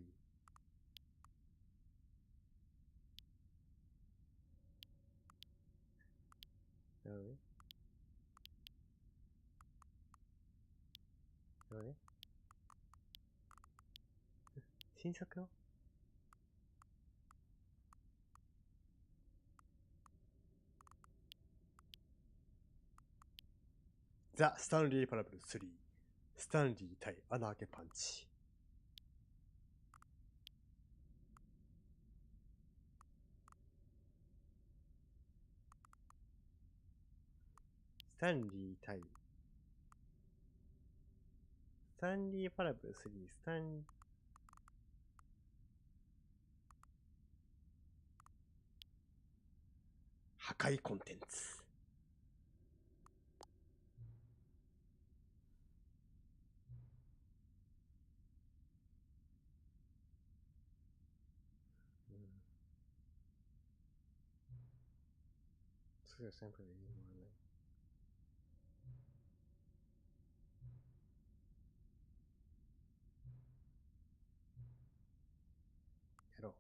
るほどね。なるほどね。新作よ。ザ・スタンリー・パラブル3。スタンリー対穴開けパンチ。スタンリー対スタンリー・パラブル3。スタン破壊コンテンツ。次は先輩で言わない。やろう。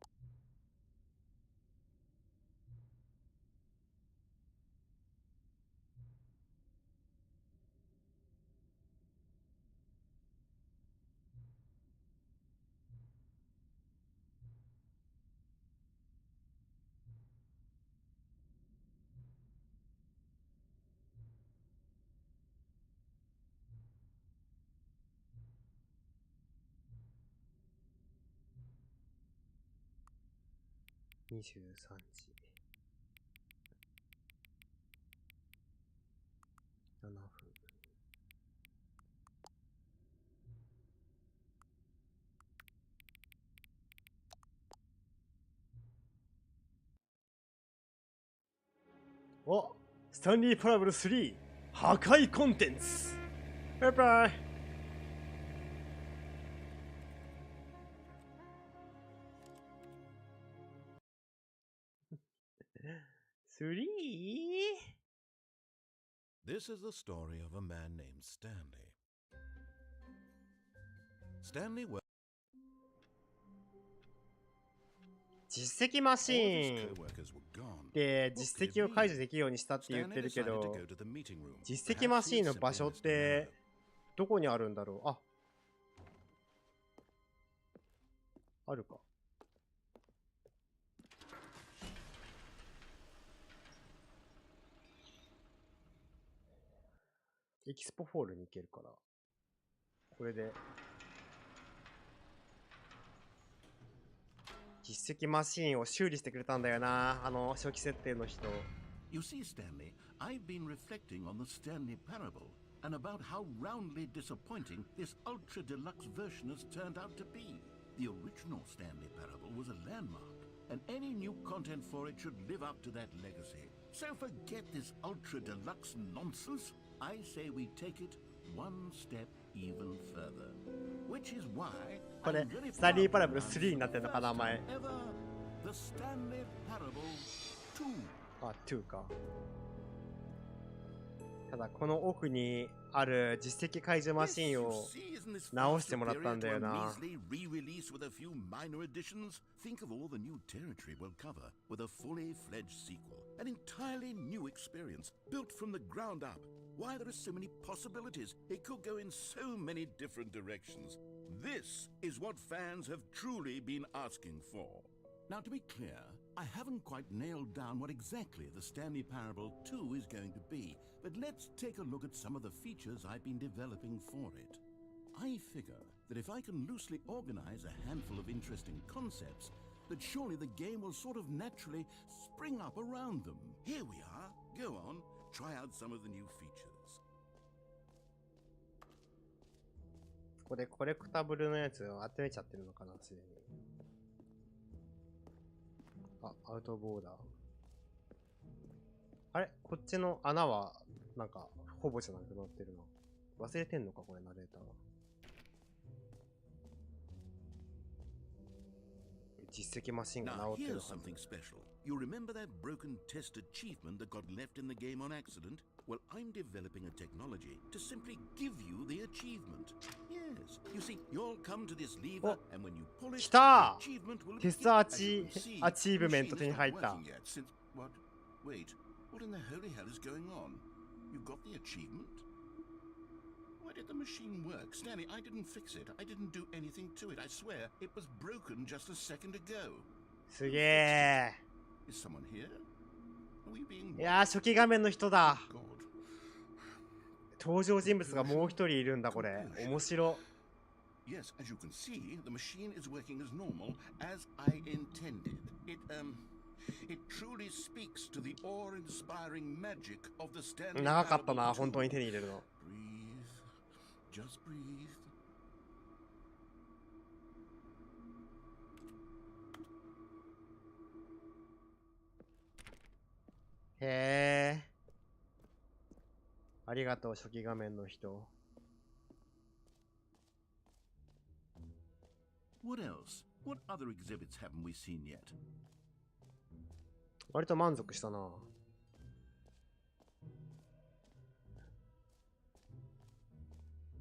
23時7分。お、スタンリー・パラブル3破壊コンテンツ。バイバイ。3? This is the story of a man named Stanley. Stanley was 実績マシーンで実績を解除できるようにしたって言ってるけど、実績マシーンの場所ってどこにあるんだろう。あ、あるか。エキスポホールに行けるから、これで実績マシーンを修理してくれたんだよな、あの初期設定の人。You see, Stanley, I've been reflecting on the Stanley Parable and about how roundly disappointing this ultra deluxe version has turned out to be. The original Stanley Parable was a landmark, and any new content for it should live up to that legacy. So forget this ultra deluxe nonsense. I say we take it one step even further. Which is why これスタンリーパラブル3になってるのかな、名前。The Stanley Parable 2. あ、2か。ただこの奥にある実績解除マシンを直してもらったんだよな。Think of all the new territory we'll cover with a fully fledged sequel, an entirely new experience built from the ground up. Why, there are so many possibilities. It could go in so many different directions. This is what fans have truly been asking for. Now, to be clear, I haven't quite nailed down what exactly the Stanley Parable 2 is going to be, but let's take a look at some of the features I've been developing for it. I figure that if I can loosely organize a handful of interesting concepts, that surely the game will sort of naturally spring up around them. Here we are. Go on, try out some of the new features. これコレクタブルのやつを集めちゃってるのかな、すでに。あ、アウトボーダー。あれ、こっちの穴はなんかほぼじゃなくなってるな。忘れてんのか、これナレーターは。実績マシンが直ってるはず。 You remember that broken test achievement that got left in the game on accident? Well, I'm developing a technology to simply give you the achievement. Yes, you see, you'll come to this lever, and when you pull it, the achievement will テストアチーブメント手に入った。What? Wait, What in the holy hell is going on? You got the achievement? Why did the machine work? Stanley, I didn't fix it. I didn't do anything to it. I swear, it was broken just a second ago. すげえ。 Is someone here? Are we being... いやー、初期画面の人だ。 God. 登場人物がもう一人いるんだ、これ。面白。Yes, as you can see, the machine is working as normal, as I intended. It truly speaks to the awe-inspiring magic of the Stanley 長かったな、 Parable 本当に手に入れるの。Breathe. Just breathe. へえ。ありがとう、初期画面の人。What else? What other exhibits haven't we seen yet? 割と満足したな。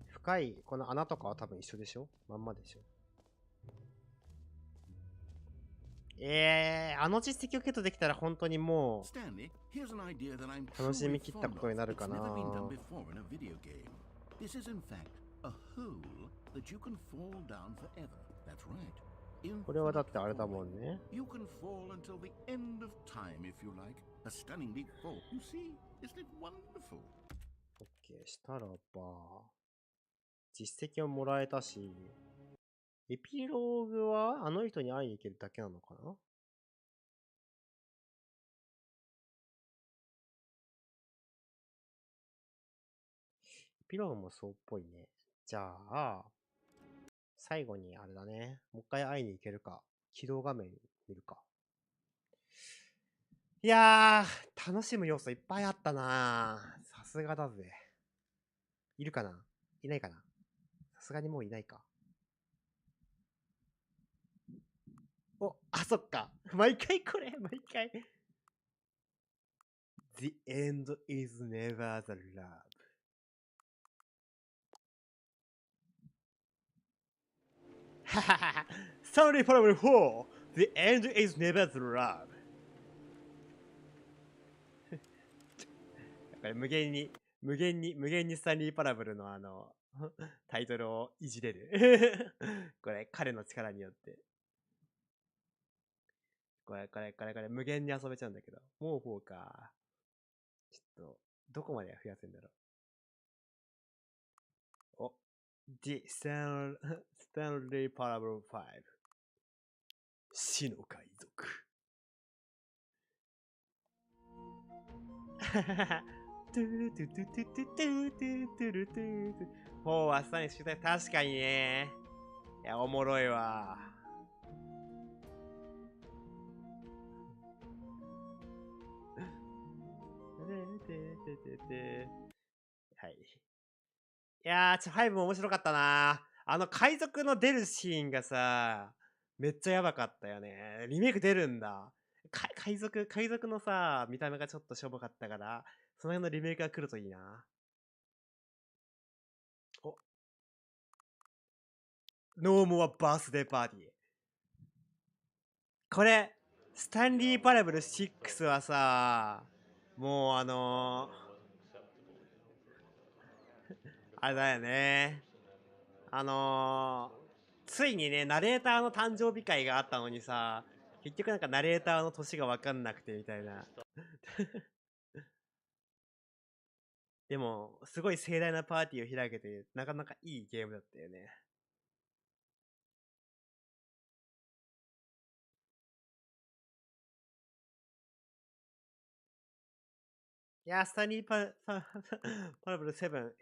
深い、この穴とかは多分一緒でしょ？まんまでしょ？あの実績をゲットできたら本当にもう楽しみきったことになるかな。これはだってあれだもんね。OK したらば実績をもらえたし、エピローグはあの人に会いに行けるだけなのかな？エピローグもそうっぽいね。じゃあ、最後にあれだね。もう一回会いに行けるか。起動画面見るか。いやー、楽しむ要素いっぱいあったな。さすがだぜ。いるかな？いないかな？さすがにもういないか。お、あ、そっか。毎回これ、毎回。The end is never the love. はははは。Stanley Parable 4. The end is never the love. これ無限にスタンリーパラブルのタイトルをいじれる。これ、彼の力によって。これ、無限に遊べちゃうんだけど。もう4か。ちょっと、どこまで増やせんだろう。お、The Stanley Parable 5。死の海賊。トゥルトゥトゥトゥトゥトゥトゥトゥルトゥトゥ。4はさらに宿題、確かにね。いや、おもろいわ。はい。いやー、5も面白かったな。海賊の出るシーンがさ、めっちゃやばかったよね。リメイク出るんだ。海賊のさ、見た目がちょっとしょぼかったから、その辺のリメイクが来るといいな。お。ノーモアバースデーパーティー。これ、スタンリーパラブル6はさ、もうあれだよね。ついにね、ナレーターの誕生日会があったのにさ、結局なんかナレーターの年がわかんなくてみたいな。でも、すごい盛大なパーティーを開けて、なかなかいいゲームだったよね。いやー、スタニーパラブル7、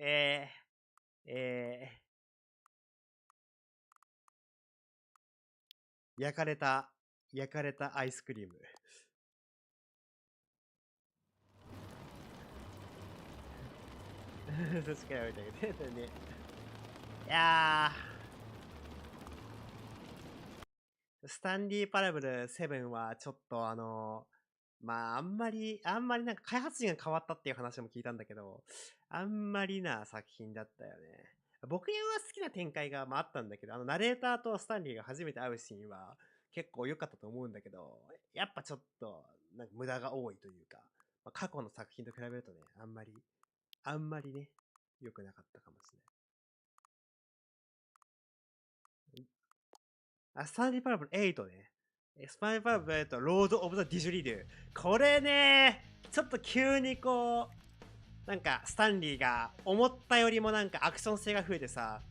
焼かれたアイスクリーム。そっちから置いてあげてね。いやー、スタンリーパラブル7はちょっとまああんまりなんか開発陣が変わったっていう話も聞いたんだけど、あんまりな作品だったよね。僕は好きな展開があったんだけど、ナレーターとスタンリーが初めて会うシーンは結構良かったと思うんだけど、やっぱちょっとなんか無駄が多いというか、過去の作品と比べるとね、あんまりね、良くなかったかもしれない。スタンリーパラブル8ね。スタンリーパラブル8、ロード・オブ・ザ・ディジュリドゥ。これね、ちょっと急にこう、なんか、スタンリーが思ったよりもなんかアクション性が増えてさ、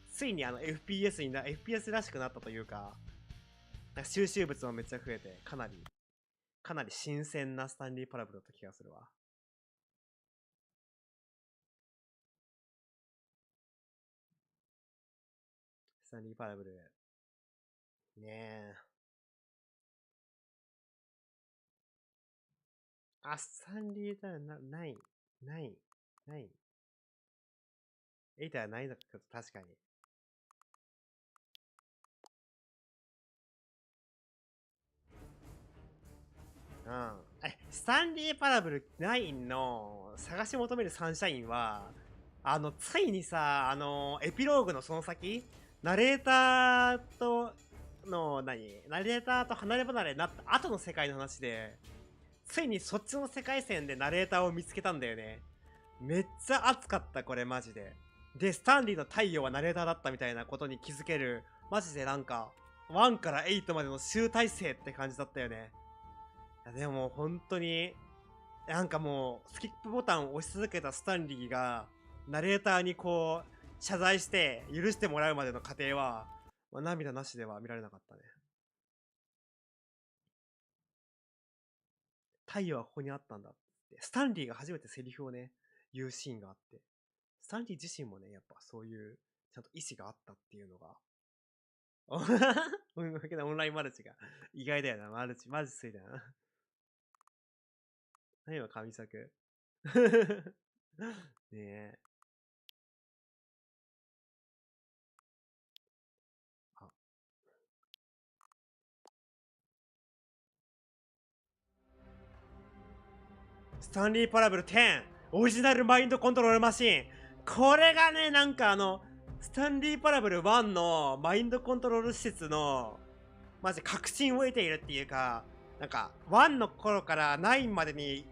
ついにFPS らしくなったというか、なんか収集物もめっちゃ増えて、かなり新鮮なスタンリーパラブルだった気がするわ。スタンリーパラブル。ねえ。スタンリーだない。8はないのか、確かに。スタンリーパラブル9の探し求めるサンシャインは、ついにさ、エピローグのその先、ナレーターと離れ離れになった後の世界の話で、ついにそっちの世界線でナレーターを見つけたんだよね。めっちゃ熱かった、これマジで。で、スタンリーの太陽はナレーターだったみたいなことに気づける、マジでなんか、1から8までの集大成って感じだったよね。でも本当に、なんかもう、スキップボタンを押し続けたスタンリーが、ナレーターにこう、謝罪して許してもらうまでの過程は、涙なしでは見られなかったね。太陽はここにあったんだって。スタンリーが初めてセリフをね、言うシーンがあって。スタンリー自身もね、やっぱそういう、ちゃんと意志があったっていうのが。オンラインマルチが意外だよな、マジついだよな。何は神作ねえ。スタンリーパラブル10オリジナルマインドコントロールマシーン。これがね、なんかスタンリーパラブル1のマインドコントロール施設のマジ確信を得ているっていうか、なんか1の頃から9までに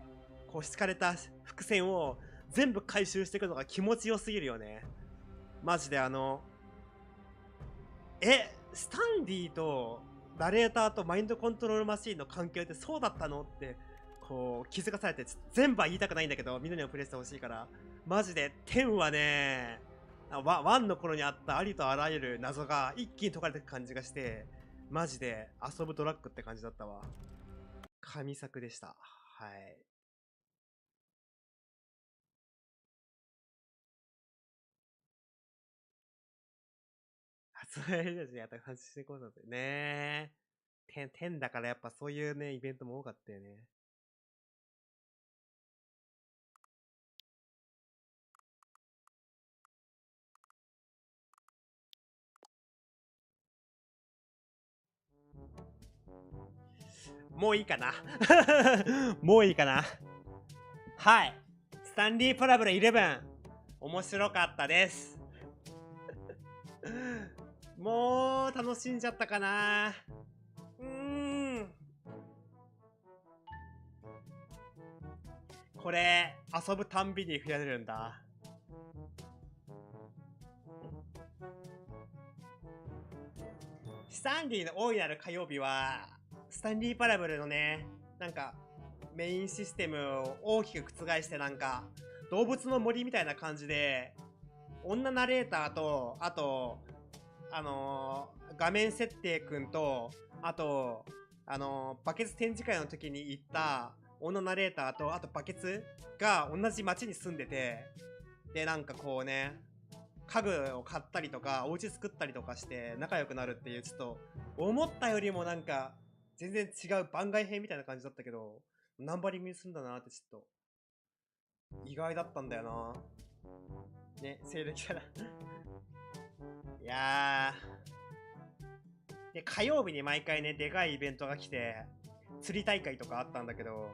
こう敷かれた伏線を全部回収していくのが気持ちよすぎるよね。マジでスタンリーとナレーターとマインドコントロールマシーンの関係ってそうだったのってこう気づかされて、全部は言いたくないんだけどみんなにもプレイしてほしいから、マジで10はね、1の頃にあったありとあらゆる謎が一気に解かれていく感じがして、マジで遊ぶドラッグって感じだったわ。神作でした。はい。発売ですね、やったら話していこうだってね。10だからやっぱそういうね、イベントも多かったよね。もういいかなもういいかな。はい。スタンリーパラブル11。面白かったです。もう楽しんじゃったかな。これ、遊ぶたんびに増やれるんだ。スタンリーの大いなる火曜日は、スタンリーパラブルのね、なんか、メインシステムを大きく覆して、なんか、動物の森みたいな感じで、女ナレーターと、あと、画面設定くんと、あと、バケツ展示会の時に行った女ナレーターと、あとバケツが同じ町に住んでて、で、なんかこうね、家具を買ったりとか、お家作ったりとかして仲良くなるっていう、ちょっと、思ったよりもなんか、全然違う番外編みたいな感じだったけど、ナンバリングにするんだなってちょっと、意外だったんだよな。ね、西暦からいやー。で、火曜日に毎回ね、でかいイベントが来て、釣り大会とかあったんだけど、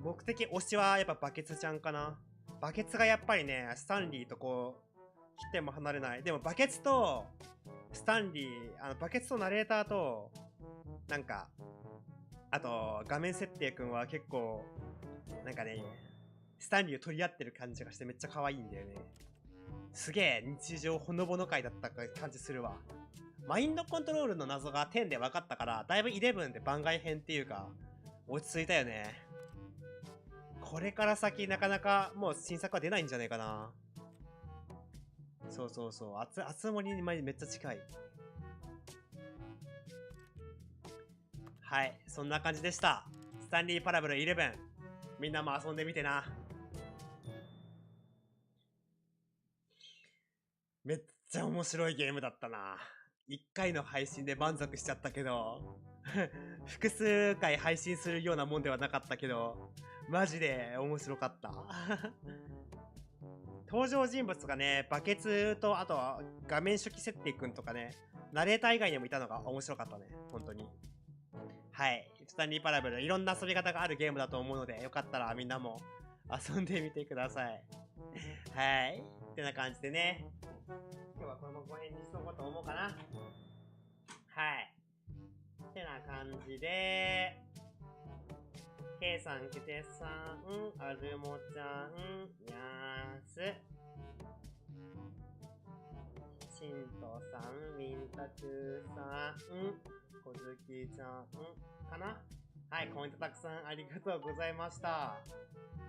僕的推しはやっぱバケツちゃんかな。バケツがやっぱりね、スタンリーとこう、切っても離れない。でもバケツと、スタンリー、バケツとナレーターと、なんか、あと、画面設定くんは結構、なんかね、スタンリーを取り合ってる感じがしてめっちゃ可愛いんだよね。すげえ日常ほのぼの回だった感じするわ。マインドコントロールの謎が10で分かったから、だいぶ11で番外編っていうか、落ち着いたよね。これから先なかなかもう新作は出ないんじゃないかな。そうそうそう。熱森にめっちゃ近い。はい、そんな感じでした。スタンリーパラブル11。みんなも遊んでみてな。めっちゃ面白いゲームだったな。1回の配信で満足しちゃったけど複数回配信するようなもんではなかったけど、マジで面白かった登場人物がね、バケツと、あとは画面初期設定くんとかね、ナレーター以外にもいたのが面白かったね、本当に。はい、スタンリーパラブル、いろんな遊び方があるゲームだと思うので、よかったらみんなも遊んでみてください。はい、ってな感じでね、今日はこの辺にしとこうと思うかな。はい。ってな感じで、K さん、キテさん、アルモちゃん、ヤース、シントさん、ミンタクさん、小月ちゃんかな。はい、コメントたくさんありがとうございました。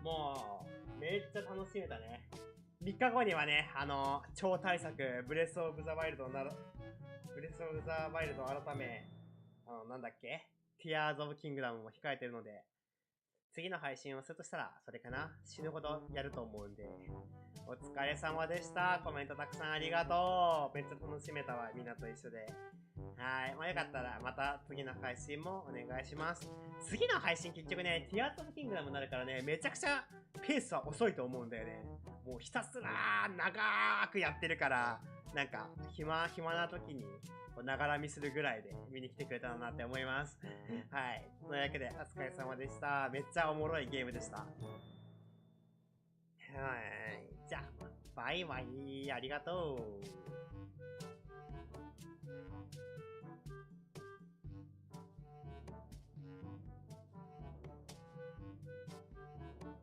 もう、めっちゃ楽しめたね。3日後にはね、超大作、ブレスオブザワイルド改め、なんだっけ？ティアーズオブキングダムも控えてるので、次の配信をするとしたら、それかな？死ぬほどやると思うんで、お疲れ様でした。コメントたくさんありがとう。めっちゃ楽しめたわ、みんなと一緒で。はい。まあ、よかったら、また次の配信もお願いします。次の配信結局ね、ティアーズオブキングダムになるからね、めちゃくちゃペースは遅いと思うんだよね。もうひたすら長くやってるから、なんか、暇な時に、ながら見するぐらいで見に来てくれたらなって思います。はい。というわけで、お疲れ様でした。めっちゃおもろいゲームでした。はい。じゃあ、バイバイ。ありがとう。